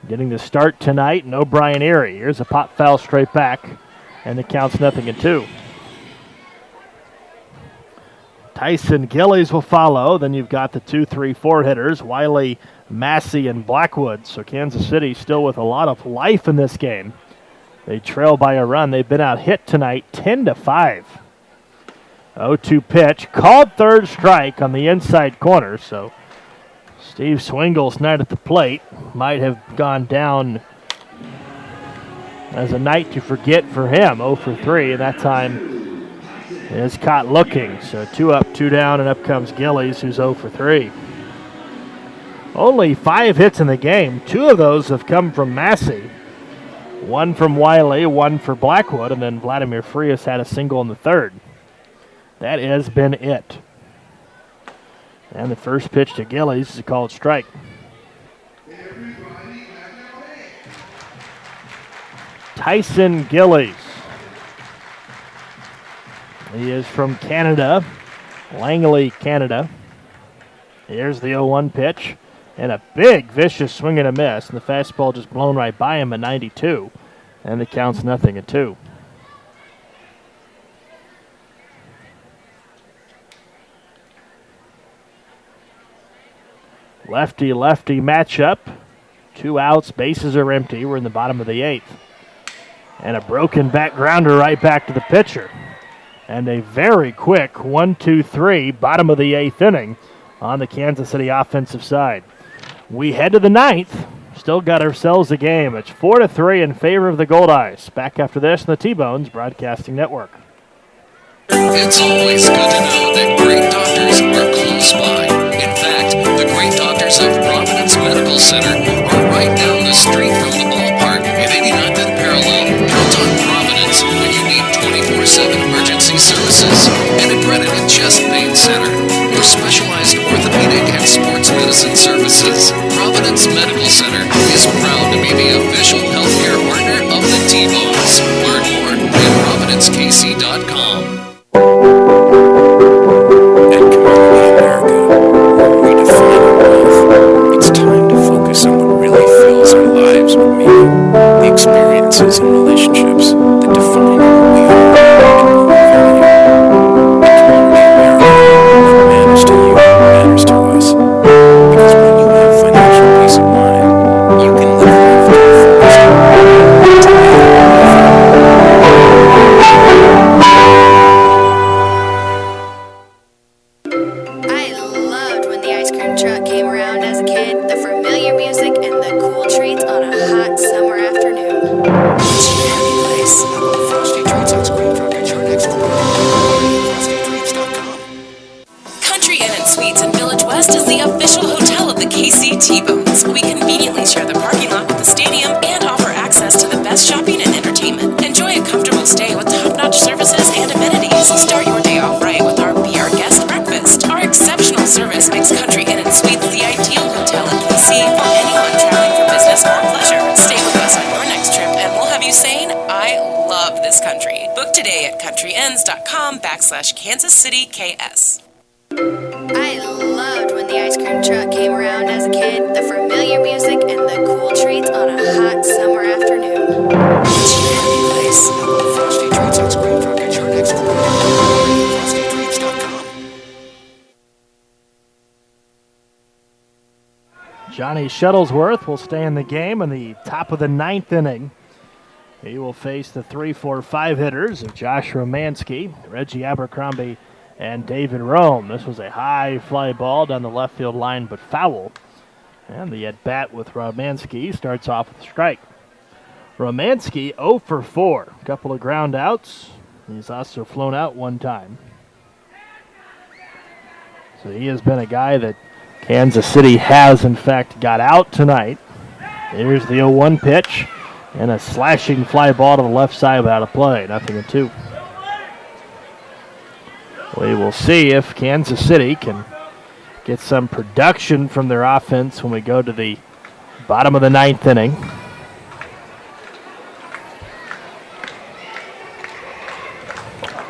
Getting the start tonight, no Brian Erie. Here's a pop foul straight back, and the count's 0-2. Tyson Gillies will follow. Then you've got the 2, 3, 4 hitters, Wiley, Massey, and Blackwood. So Kansas City still with a lot of life in this game. They trail by a run. They've been out hit tonight 10-5. 0-2 pitch, called third strike on the inside corner, so Steve Swingle's night at the plate might have gone down as a night to forget for him. 0 for 3, and that time is caught looking. So 2 up, 2 down, and up comes Gillies, who's 0 for 3. Only 5 hits in the game. 2 of those have come from Massey. 1 from Wiley, 1 for Blackwood, and then Vladimir Frias had a single in the 3rd. That has been it. And the first pitch to Gillies is a called strike. Tyson Gillies. He is from Canada, Langley, Canada. Here's the 0-1 pitch. And a big, vicious swing and a miss. And the fastball just blown right by him at 92. And the count's 0-2. Lefty-lefty matchup. 2 outs, bases are empty. We're in the bottom of the 8th. And a broken back grounder right back to the pitcher. And a very quick 1-2-3, bottom of the 8th inning on the Kansas City offensive side. We head to the 9th. Still got ourselves a game. It's 4-3 in favor of the Goldeyes. Back after this on the T-Bones Broadcasting Network. It's always good to know that great doctors are close by. In fact, the great doctors of Providence Medical Center are right down the street from the ballpark at 89th and Parallel. ProvidenceKC.com. At Community America, we're redefining wealth. It's time to focus on what really fills our lives with meaning. The experiences and relationships that define who we are and who we value. At Community America, what matters to you matters to us. Because when you have financial peace of mind, you can live life to the fullest. I loved when the ice cream truck came around as a kid, the familiar music and the cool treats on a hot summer afternoon. It's your happy place. How about Frosty Treats ice cream truck at your next corner? FrostyTreats.com. Country Inn and Suites in Village West is the official hotel of the KC T-Bones. We conveniently share the parking lot with the stadium and offer access to the best shopping and entertainment. Enjoy a comfortable stay with top-notch services and amenities. Start your day off right with our Be Our Guest breakfast. Our exceptional service makes Country Inn and Suites the ideal hotel in KC for anyone traveling for business or pleasure. Stay with us on your next trip and we'll have you saying, I love this country. Book today at countryends.com/Kansas City KS. I loved when the ice cream truck came around as a kid, the familiar music and the cool treats on a hot summer afternoon. It's your happy place. How about Frosty Treats ice cream truck at your next corner? FrostyTreats.com. Johnny Shuttlesworth will stay in the game in the top of the ninth inning. He will face the 3-4-5 hitters of Josh Romanski, Reggie Abercrombie, and David Rome. This was a high fly ball down the left field line, but foul. And the at-bat with Romanski starts off with a strike. Romanski 0 for 4. A couple of ground outs. He's also flown out one time. So he has been a guy that Kansas City has, in fact, got out tonight. Here's the 0-1 pitch. And a slashing fly ball to the left side without a play. 0-2. We will see if Kansas City can get some production from their offense when we go to the bottom of the ninth inning.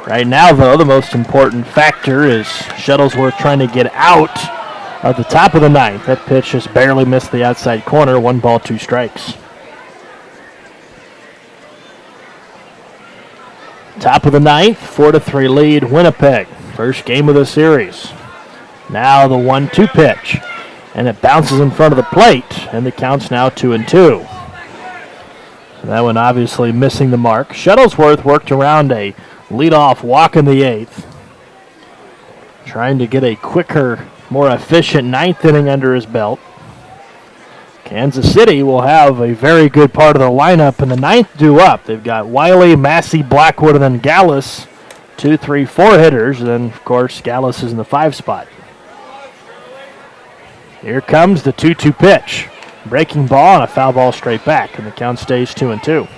Right now, though, the most important factor is Shuttlesworth trying to get out of the top of the ninth. That pitch just barely missed the outside corner. 1 ball, 2 strikes. Top of the ninth, 4-3 lead, Winnipeg. First game of the series. Now the 1-2 pitch. And it bounces in front of the plate. And the count's now 2-2. So that one obviously missing the mark. Shuttlesworth worked around a leadoff walk in the 8th. Trying to get a quicker, more efficient ninth inning under his belt. Kansas City will have a very good part of the lineup in the ninth due up. They've got Wiley, Massey, Blackwood, and then Gallus. 2, 3, 4 hitters. And then, of course, Gallus is in the 5 spot. Here comes the 2-2 pitch. Breaking ball and a foul ball straight back. And the count stays 2-2.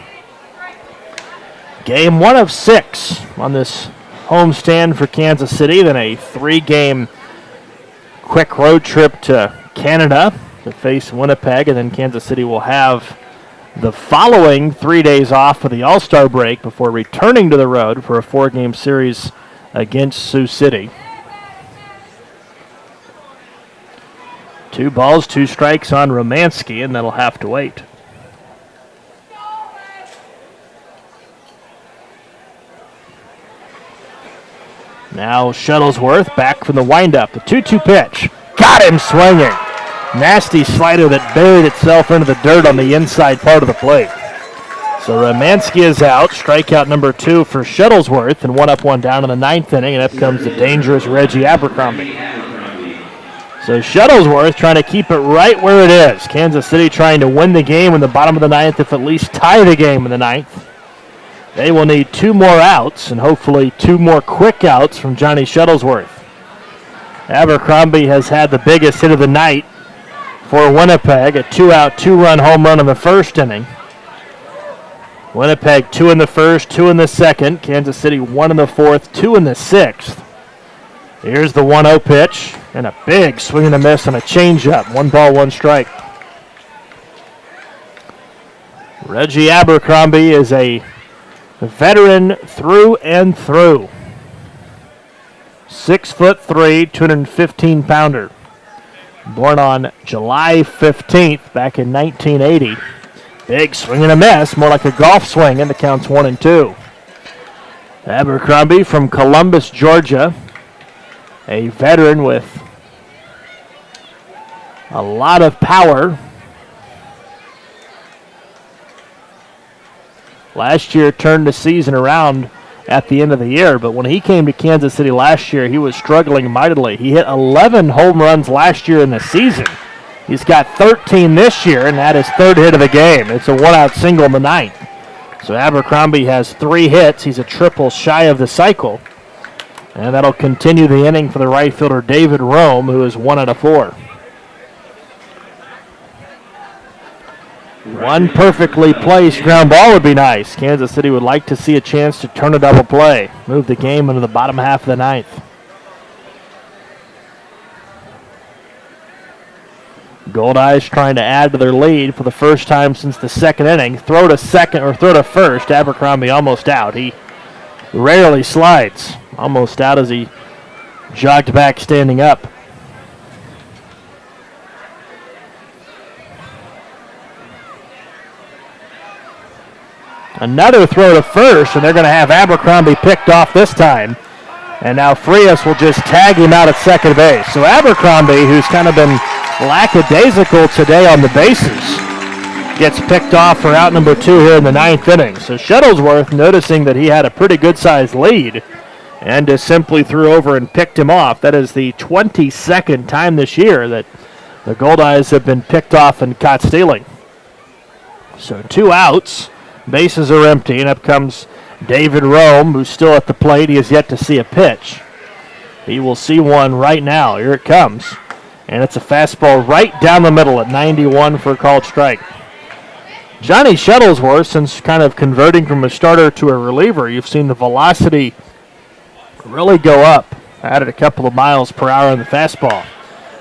Game 1 of 6 on this homestand for Kansas City. Then a 3-game quick road trip to Canada to face Winnipeg, and then Kansas City will have the following 3 days off for the All-Star break before returning to the road for a 4-game series against Sioux City. 2 balls, 2 strikes on Romanski, and that'll have to wait. Now Shuttlesworth back from the windup. The 2-2 pitch. Got him swinging. Nasty slider that buried itself into the dirt on the inside part of the plate. So Romanski is out. Strikeout number 2 for Shuttlesworth, and 1 up, 1 down in the 9th inning, and up comes the dangerous Reggie Abercrombie. So Shuttlesworth trying to keep it right where it is. Kansas City trying to win the game in the bottom of the 9th, if at least tie the game in the 9th. They will need 2 more outs, and hopefully 2 more quick outs from Johnny Shuttlesworth. Abercrombie has had the biggest hit of the night for Winnipeg, a 2-out, 2-run home run in the first inning. Winnipeg 2 in the first, 2 in the second. Kansas City 1 in the fourth, 2 in the 6th. Here's the 1-0 pitch, and a big swing and a miss on a changeup. 1 ball, 1 strike. Reggie Abercrombie is a A veteran through and through. 6'3", 215-pounder. Born on July 15th back in 1980. Big swing and a miss, more like a golf swing, and the count's 1-2. Abercrombie from Columbus, Georgia. A veteran with a lot of power. Last year turned the season around at the end of the year, but when he came to Kansas City last year, he was struggling mightily. He hit 11 home runs last year in the season. He's got 13 this year, and that is third hit of the game. It's a one-out single in the ninth. So Abercrombie has 3 hits. He's a triple shy of the cycle. And that'll continue the inning for the right fielder, David Rome, who is 1 out of 4. One perfectly placed ground ball would be nice. Kansas City would like to see a chance to turn a double play. Move the game into the bottom half of the ninth. Goldeyes trying to add to their lead for the first time since the second inning. Throw to second or throw to first. Abercrombie almost out. He rarely slides. Almost out as he jogged back standing up. Another throw to first, and they're going to have Abercrombie picked off this time. And now Frias will just tag him out at second base. So Abercrombie, who's kind of been lackadaisical today on the bases, gets picked off for out number 2 here in the ninth inning. So Shuttlesworth, noticing that he had a pretty good-sized lead, and just simply threw over and picked him off. That is the 22nd time this year that the Goldeyes have been picked off and caught stealing. So 2 outs. Bases are empty, and up comes David Rome, who's still at the plate. He has yet to see a pitch. He will see one right now. Here it comes. And it's a fastball right down the middle at 91 for a called strike. Johnny Shuttlesworth, since kind of converting from a starter to a reliever, you've seen the velocity really go up. Added a couple of miles per hour in the fastball.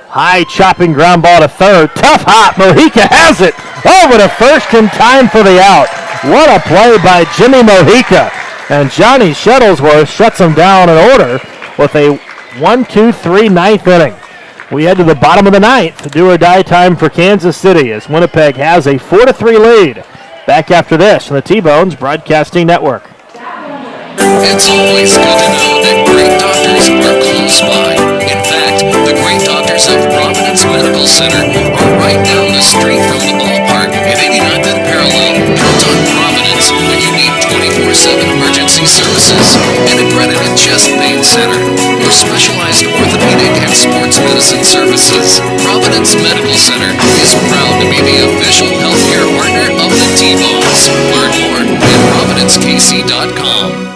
High chopping ground ball to third. Tough hop. Mojica has it. Over to first in time for the out. What a play by Jimmy Mojica. And Johnny Shuttlesworth shuts him down in order with a 1-2-3 ninth inning. We head to the bottom of the ninth. Do or die time for Kansas City as Winnipeg has a 4-3 lead. Back after this on the T-Bones Broadcasting Network. It's always good to know that great doctors are close by. In fact, the great doctors of Providence Medical Center are right down the street from the ballpark at 89th and Parallel. Count on Providence when you need 24/7 emergency services. An accredited chest pain center for specialized orthopedic and sports medicine services. Providence Medical Center is proud to be the official healthcare partner of the T-Bones. Learn more at providencekc.com.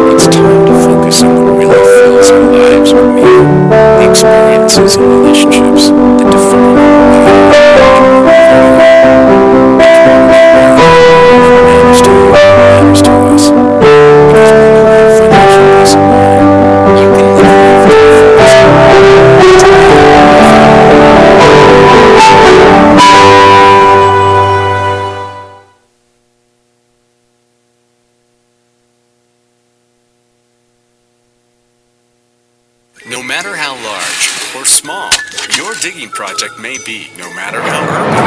It's time to focus on what really fills our lives with meaning, the experiences and relationships that define who we are. Matters to you, matters to us. Because when you have financial peace of mind, you can live No matter how large or small your digging project may be, no matter how urban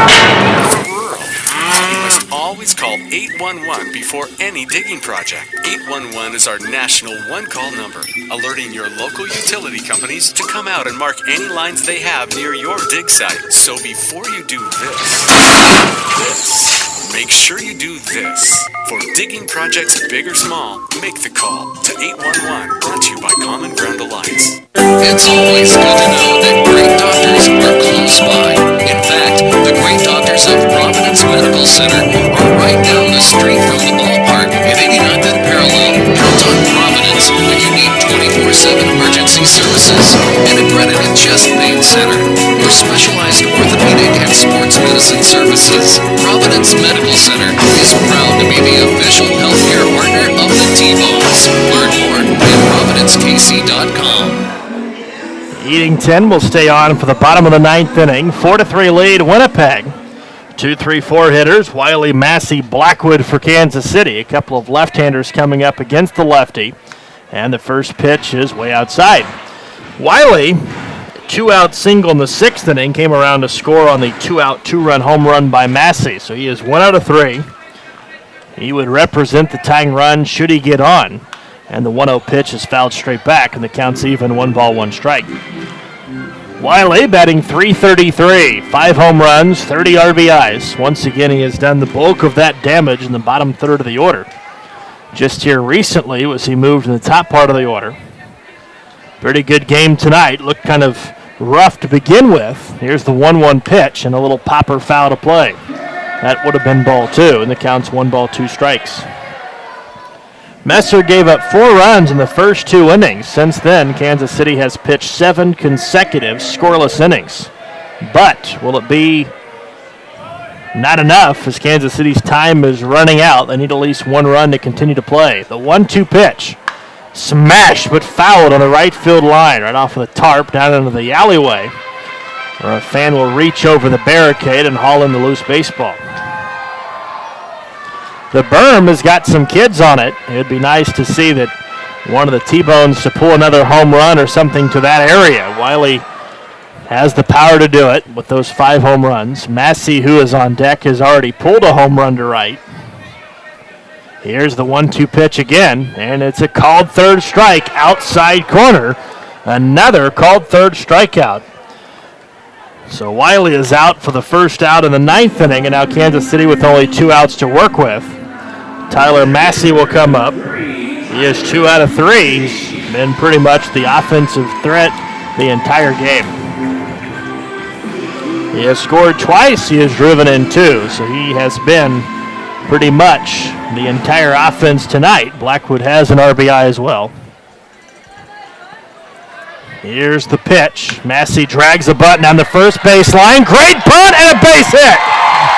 or rural, you must always call 811 before any digging project. 811 is our national one-call number, alerting your local utility companies to come out and mark any lines they have near your dig site. So before you do this, make sure you do this. For digging projects big or small, make the call to 811, brought to you by Common Ground Alliance. It's always good to know that great doctors are close by. In fact, the great doctors of Providence Medical Center are right down the street from the ballpark at 89th and Parallel. Count on Providence when you need 24/7 emergency services. An accredited chest pain center for specialized orthopedic and sports medicine services. Providence Medical Center is proud to be the official healthcare partner of the T-Bones. Learn more at providencekc.com. Eatington will stay on for the bottom of the ninth inning. 4-3 lead, Winnipeg. 2-3-4 hitters, Wiley, Massey, Blackwood for Kansas City. A couple of left-handers coming up against the lefty. And the first pitch is way outside. Wiley, 2-out single in the sixth inning, came around to score on the 2-out, 2-run home run by Massey. So he is 1 out of 3. He would represent the tying run should he get on. And the 1-0 pitch is fouled straight back, and the count's even, 1 ball, 1 strike. Wiley batting .333, 5 home runs, 30 RBIs. Once again, he has done the bulk of that damage in the bottom third of the order. Just here recently was he moved in the top part of the order. Pretty good game tonight. Looked kind of rough to begin with. Here's the 1-1 pitch and a little popper foul to play. That would have been ball 2, and the count's 1 ball, 2 strikes. Messer gave up 4 runs in the first 2 innings. Since then, Kansas City has pitched 7 consecutive scoreless innings. But will it be not enough as Kansas City's time is running out? They need at least 1 run to continue to play. The 1-2 pitch. Smashed but fouled on the right field line, right off of the tarp down into the alleyway, where a fan will reach over the barricade and haul in the loose baseball. The berm has got some kids on it. It'd be nice to see that one of the T-Bones to pull another home run or something to that area. Wiley has the power to do it with those 5 home runs. Massey, who is on deck, has already pulled a home run to right. Here's the 1-2 pitch again, and it's a called third strike outside corner. Another called third strikeout. So Wiley is out for the first out in the ninth inning, and now Kansas City with only 2 outs to work with. Tyler Massey will come up. He is 2 out of 3. He's been pretty much the offensive threat the entire game. He has scored twice. He has driven in 2, so he has been pretty much the entire offense tonight. Blackwood has an RBI as well. Here's the pitch. Massey drags a bunt down the first baseline. Great bunt and a base hit.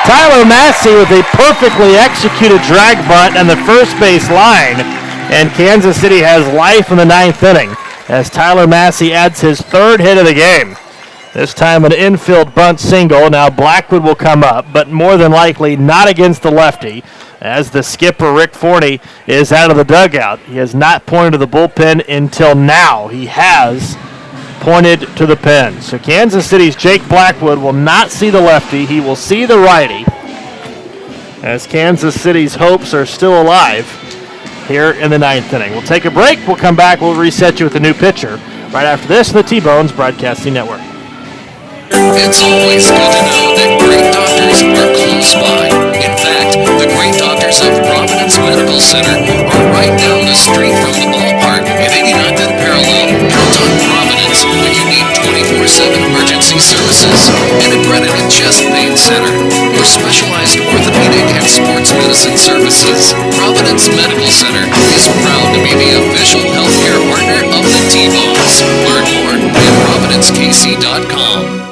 Tyler Massey with a perfectly executed drag bunt on the first base line. And Kansas City has life in the ninth inning as Tyler Massey adds his 3rd hit of the game. This time an infield bunt single. Now Blackwood will come up, but more than likely not against the lefty, as the skipper, Rick Forney, is out of the dugout. He has not pointed to the bullpen until now. He has pointed to the pen. So Kansas City's Jake Blackwood will not see the lefty. He will see the righty, as Kansas City's hopes are still alive here in the ninth inning. We'll take a break. We'll come back. We'll reset you with a new pitcher right after this on the T-Bones Broadcasting Network. It's always good to know that great doctors are close by. In fact, the great doctors of Providence Medical Center are right down the street from the ballpark at 89th and Parallel. Count on Providence when you need 24/7 emergency services. An accredited chest pain center for specialized orthopedic and sports medicine services. Providence Medical Center is proud to be the official healthcare partner of the T-Bones. Learn more at providencekc.com.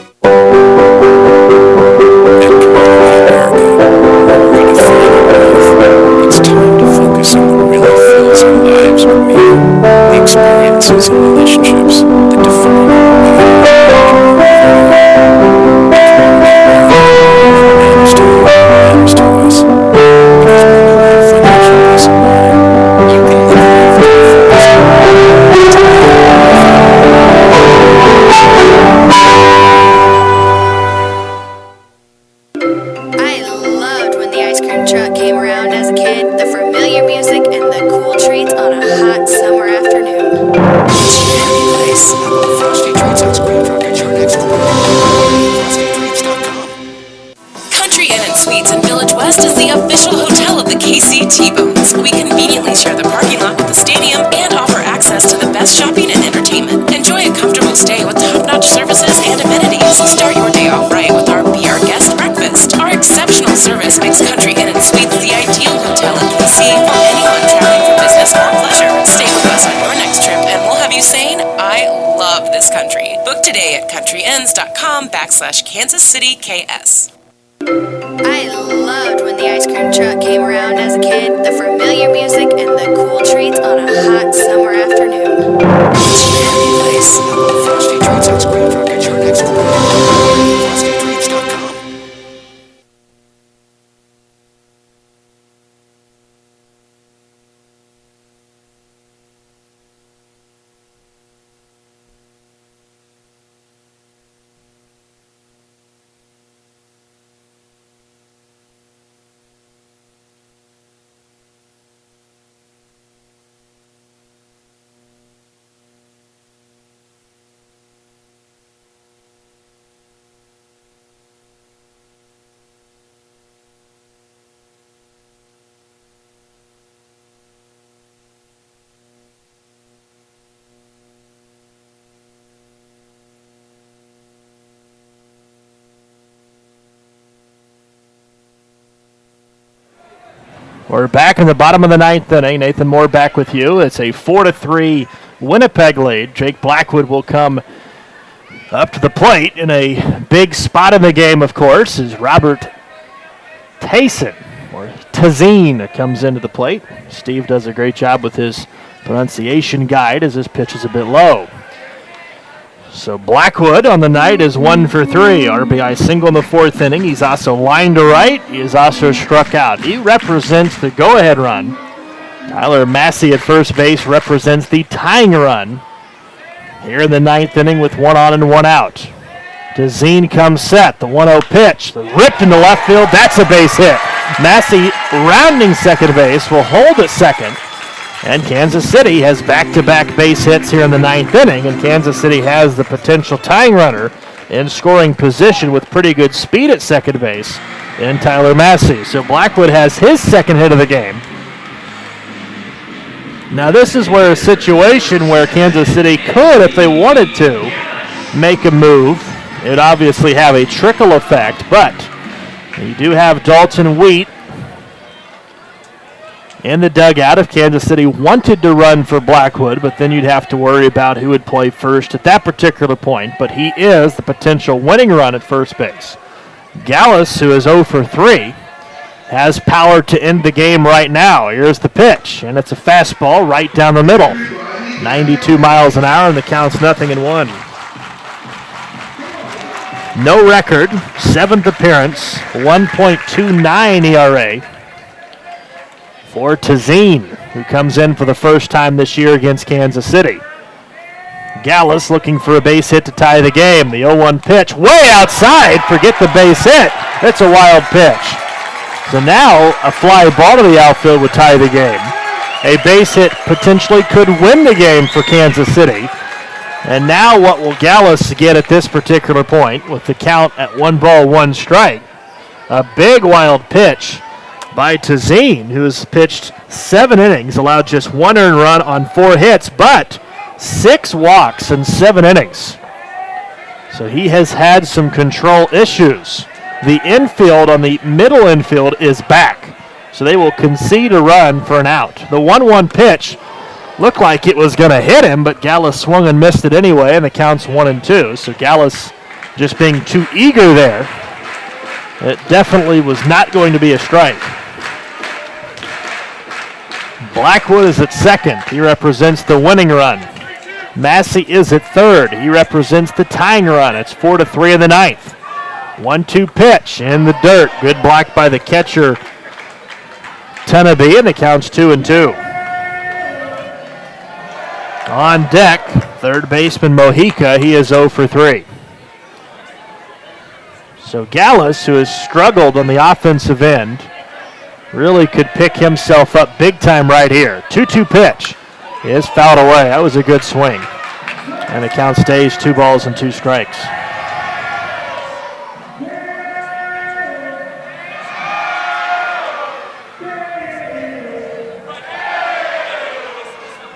It's time to focus on what really fills our lives with meaning, the experiences and relationships that define matters to us. Because when you have financial peace of mind, you can live I loved when the ice cream truck came around as a kid. The familiar music and the cool treats on a hot summer afternoon. Place. Frosty Treats Ice Cream Truck at your next corner. FrostyTreats.com. Country Inn and Suites in Village West is the official hotel of the KC T-Bones. We conveniently share the parking lot with the stadium and offer access to the best shopping and entertainment. Enjoy a comfortable stay with top-notch services and amenities. Start your day off right with our Be Our Guest breakfast. Our exceptional service makes Country Inn and Suites the ideal hotel in KC for anyone traveling for business or pleasure. Stay with us on your next trip and we'll have you saying, I love this country. Book today at countryinns.com/Kansas City KS. I loved when the ice cream truck came around as a kid. The familiar music and the cool treats on a hot summer afternoon. Place. Frosty Treats We're back in the bottom of the ninth inning. Nathan Moore back with you. It's a 4-3 Winnipeg lead. Jake Blackwood will come up to the plate in a big spot in the game, of course, is Robert Tayson, or Tazine, comes into the plate. Steve does a great job with his pronunciation guide as his pitch is a bit low. So Blackwood on the night is 1 for 3. RBI single in the fourth inning. He's also lined to right. He is also struck out. He represents the go-ahead run. Tyler Massey at first base represents the tying run here in the ninth inning with 1 on and 1 out. Tazine comes set. The 1-0 pitch. Ripped into left field. That's a base hit. Massey rounding second base will hold at second. And Kansas City has back-to-back base hits here in the ninth inning, and Kansas City has the potential tying runner in scoring position with pretty good speed at second base in Tyler Massey. So Blackwood has his second hit of the game. Now this is where a situation where Kansas City could, if they wanted to, make a move. It would obviously have a trickle effect, but you do have Dalton Wheat in the dugout if Kansas City wanted to run for Blackwood, but then you'd have to worry about who would play first at that particular point. But he is the potential winning run at first base. Gallus, who is 0 for 3, has power to end the game right now. Here's the pitch, and it's a fastball right down the middle. 92 miles an hour, and the count's 0-1. No record, 7th appearance, 1.29 ERA. For Tazine, who comes in for the first time this year against Kansas City. Gallus looking for a base hit to tie the game. The 0-1 pitch way outside. Forget the base hit. It's a wild pitch. So now a fly ball to the outfield would tie the game. A base hit potentially could win the game for Kansas City. And now what will Gallus get at this particular point with the count at 1-1 A big wild pitch by Tazine, who has pitched 7 innings, allowed just 1 earned run on 4 hits, but 6 walks in 7 innings. So he has had some control issues. The infield on the middle infield is back, so they will concede a run for an out. The 1-1 pitch looked like it was going to hit him, but Gallus swung and missed it anyway, and the count's 1-2. So Gallus just being too eager there. It definitely was not going to be a strike. Blackwood is at second. He represents the winning run. Massey is at third. He represents the tying run. It's 4-3 in the ninth. 1-2 pitch in the dirt. Good block by the catcher, Tenabe, and the count's 2-2. On deck, third baseman Mojica. He is 0 for 3. So Gallus, who has struggled on the offensive end, really could pick himself up big time right here. 2-2 pitch is fouled away. That was a good swing. And the count stays 2-2 strikes.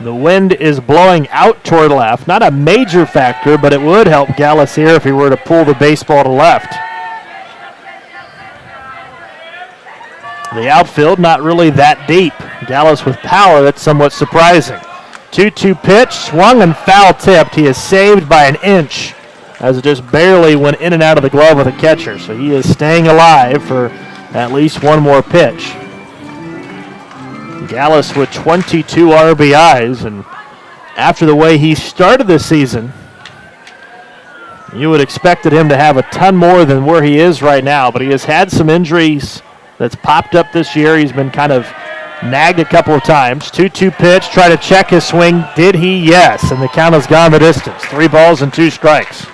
The wind is blowing out toward left. Not a major factor, but it would help Gallus here if he were to pull the baseball to left. The outfield not really that deep. Gallus with power, that's somewhat surprising. 2-2 pitch, swung and foul tipped. He is saved by an inch as it just barely went in and out of the glove of the catcher. So he is staying alive for at least one more pitch. Gallus with 22 RBIs, and after the way he started this season, you would expected him to have a ton more than where he is right now, but he has had some injuries that's popped up this year. He's been kind of nagged a couple of times. 2-2 pitch, try to check his swing. Did he? Yes, and the count has gone the distance. 3-2 strikes.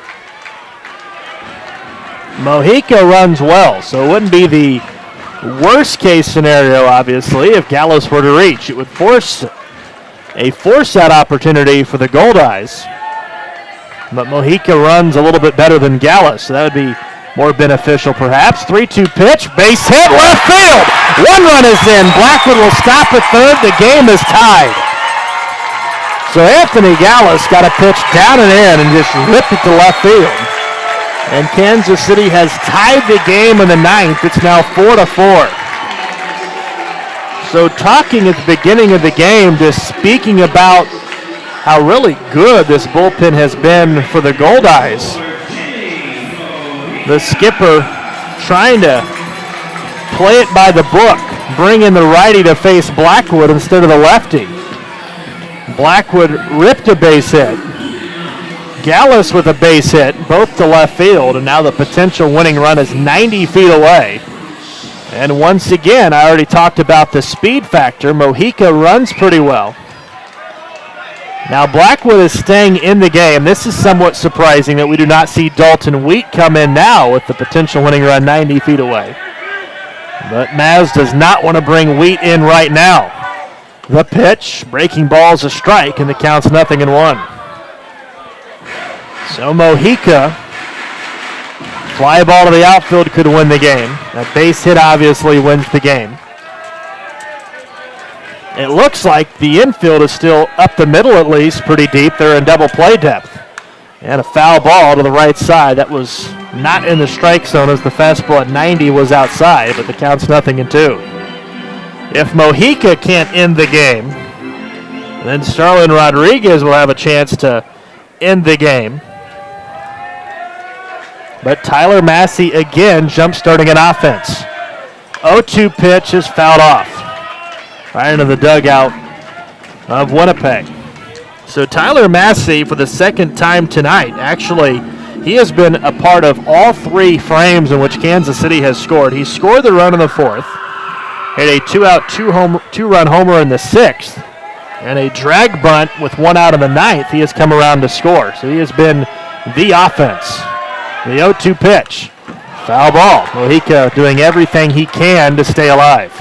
Mojica runs well, so it wouldn't be the worst case scenario, obviously, if Gallus were to reach. It would force a force-out opportunity for the Goldeyes. But Mojica runs a little bit better than Gallus, so that would be more beneficial perhaps. 3-2 pitch, base hit, left field. 1 run is in. Blackwood will stop at third. The game is tied. So Anthony Gallus got a pitch down and in and just ripped it to left field. And Kansas City has tied the game in the ninth. It's now 4-4. So talking at the beginning of the game, just speaking about how really good this bullpen has been for the Goldeyes. The skipper trying to play it by the book, bring in the righty to face Blackwood instead of the lefty. Blackwood ripped a base hit. Gallus with a base hit, both to left field, and now the potential winning run is 90 feet away. And once again, I already talked about the speed factor. Mojica runs pretty well. Now Blackwood is staying in the game. This is somewhat surprising that we do not see Dalton Wheat come in now with the potential winning run 90 feet away. But Maz does not want to bring Wheat in right now. The pitch, breaking ball is a strike, and the count's 0-1. So Mojica, fly ball to the outfield could win the game. That base hit obviously wins the game. It looks like the infield is still up the middle at least, pretty deep. They're in double play depth. And a foul ball to the right side. That was not in the strike zone as the fastball at 90 was outside, but the count's 0-2. If Mojica can't end the game, then Starlin Rodriguez will have a chance to end the game. But Tyler Massey again jump-starting an offense. 0-2 pitch is fouled off. Right into the dugout of Winnipeg. So Tyler Massey, for the second time tonight, actually, he has been a part of all three frames in which Kansas City has scored. He scored the run in the fourth, hit a two-run homer in the sixth, and a drag bunt with one out in the ninth. He has come around to score. So he has been the offense. The 0-2 pitch. Foul ball. Mojica doing everything he can to stay alive.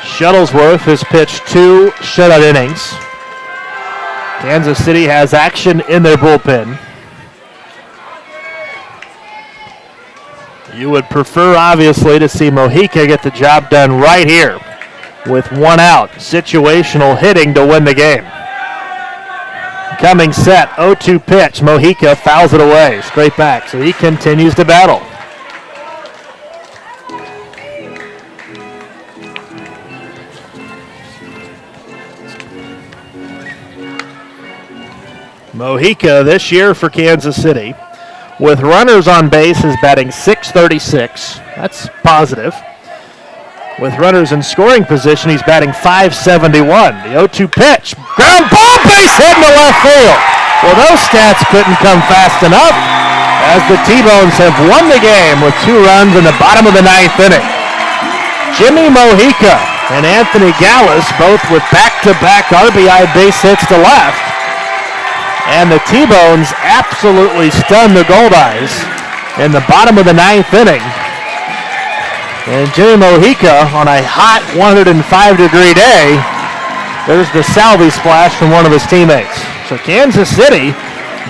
Shuttlesworth has pitched 2 shutout innings. Kansas City has action in their bullpen. You would prefer, obviously, to see Mojica get the job done right here with 1 out. Situational hitting to win the game. Coming set, 0-2 pitch. Mojica fouls it away, straight back, so he continues to battle. Mojica this year for Kansas City, with runners on base, is batting .636. That's positive. With runners in scoring position, he's batting .571. The 0-2 pitch. Ground ball, base hit in the left field. Well, those stats couldn't come fast enough as the T-Bones have won the game with 2 runs in the bottom of the 9th inning. Jimmy Mojica and Anthony Gallus both with back-to-back RBI base hits to left. And the T-Bones absolutely stunned the Goldeyes in the bottom of the 9th inning. And Jimmy Mojica on a hot 105-degree day, there's the salvi splash from one of his teammates. So Kansas City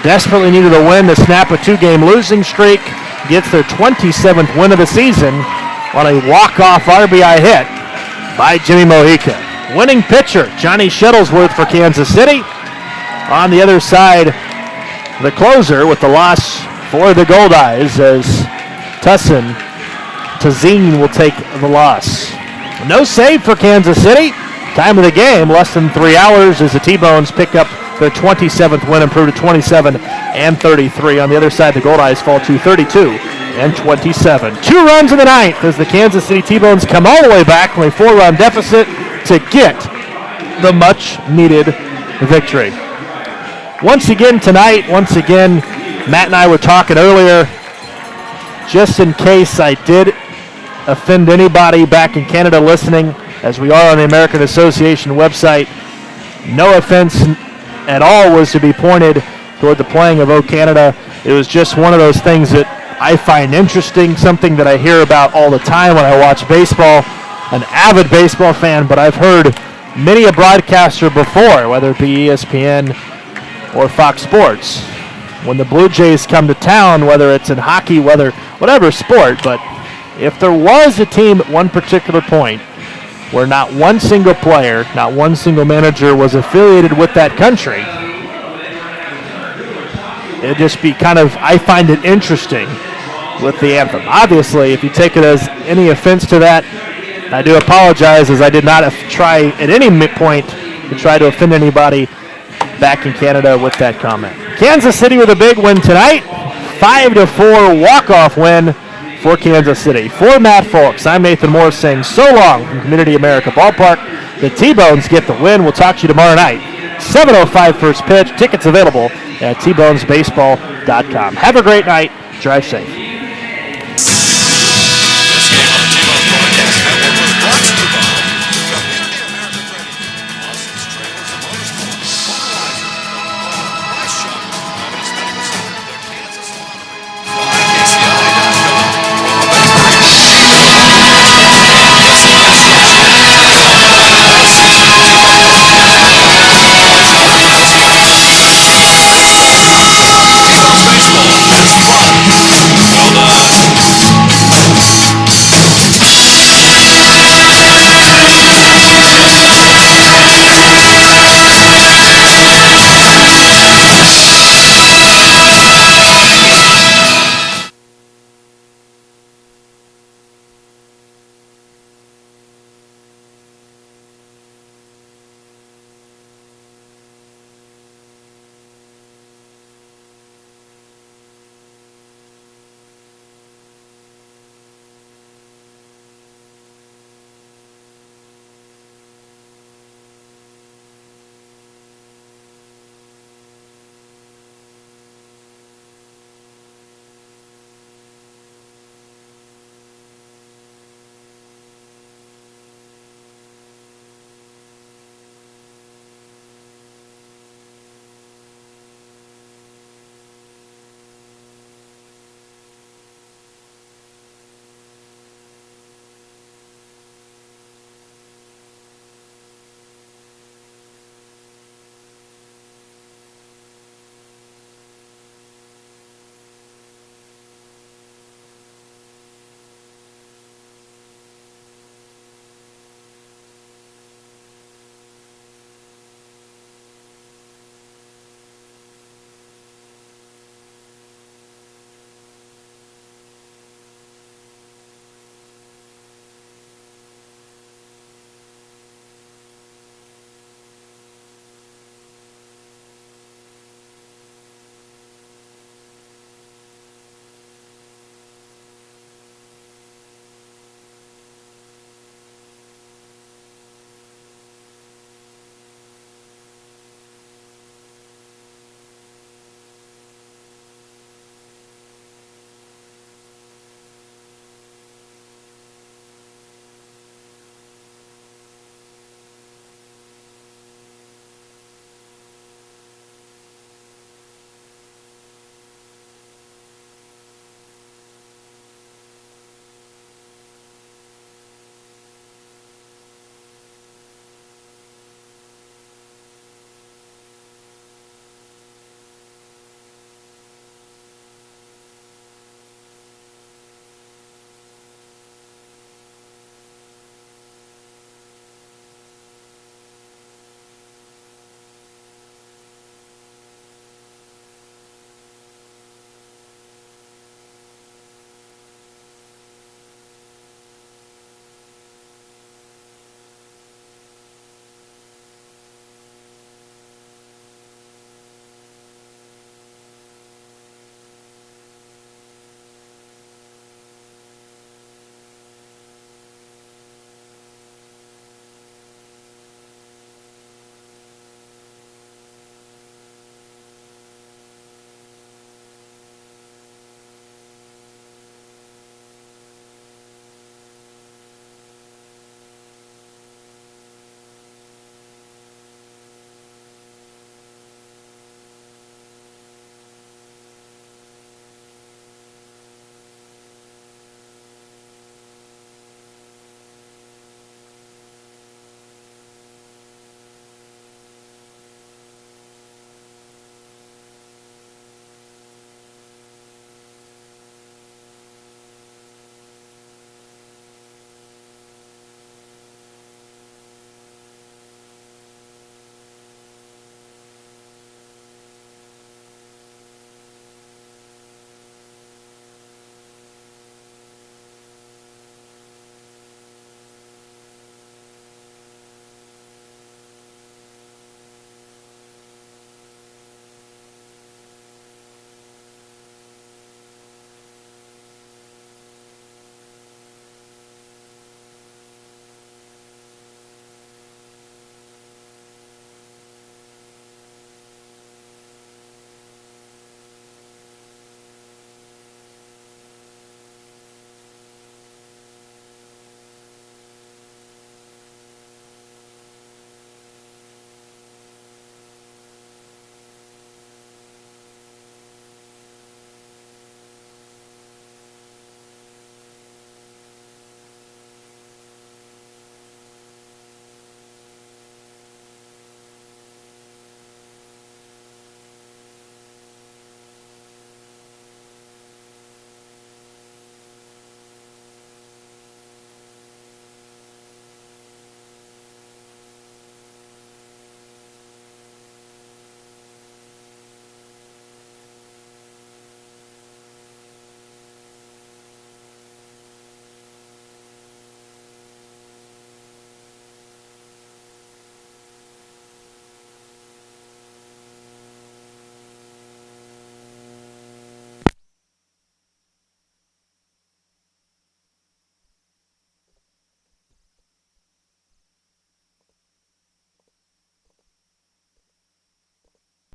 desperately needed a win to snap a 2-game losing streak, gets their 27th win of the season on a walk-off RBI hit by Jimmy Mojica. Winning pitcher, Johnny Shuttlesworth for Kansas City. On the other side, the closer with the loss for the Goldeyes as Tazeen will take the loss. No save for Kansas City. Time of the game, less than 3 hours as the T-Bones pick up their 27th win, improve to 27-33. On the other side, the Goldeyes fall to 32-27. 2 runs in the 9th as the Kansas City T-Bones come all the way back from a 4-run deficit to get the much-needed victory. Once again tonight, Matt and I were talking earlier, just in case I did offend anybody back in Canada listening, as we are on the American Association website, no offense at all was to be pointed toward the playing of O Canada. It was just one of those things that I find interesting, something that I hear about all the time when I watch baseball. An avid baseball fan, but I've heard many a broadcaster before, whether it be ESPN or Fox Sports, when the Blue Jays come to town, whether it's in hockey, whatever sport, but if there was a team at one particular point where not one single player, not one single manager was affiliated with that country, it'd just be I find it interesting with the anthem. Obviously, if you take it as any offense to that, I do apologize, as I did not try at any point to try to offend anybody back in Canada with that comment. Kansas City with a big win tonight. 5-4 walk-off win for Kansas City. For Matt Folks, I'm Nathan Moore saying so long from Community America Ballpark. The T-Bones get the win. We'll talk to you tomorrow night. 7:05 first pitch. Tickets available at tbonesbaseball.com. Have a great night. Drive safe.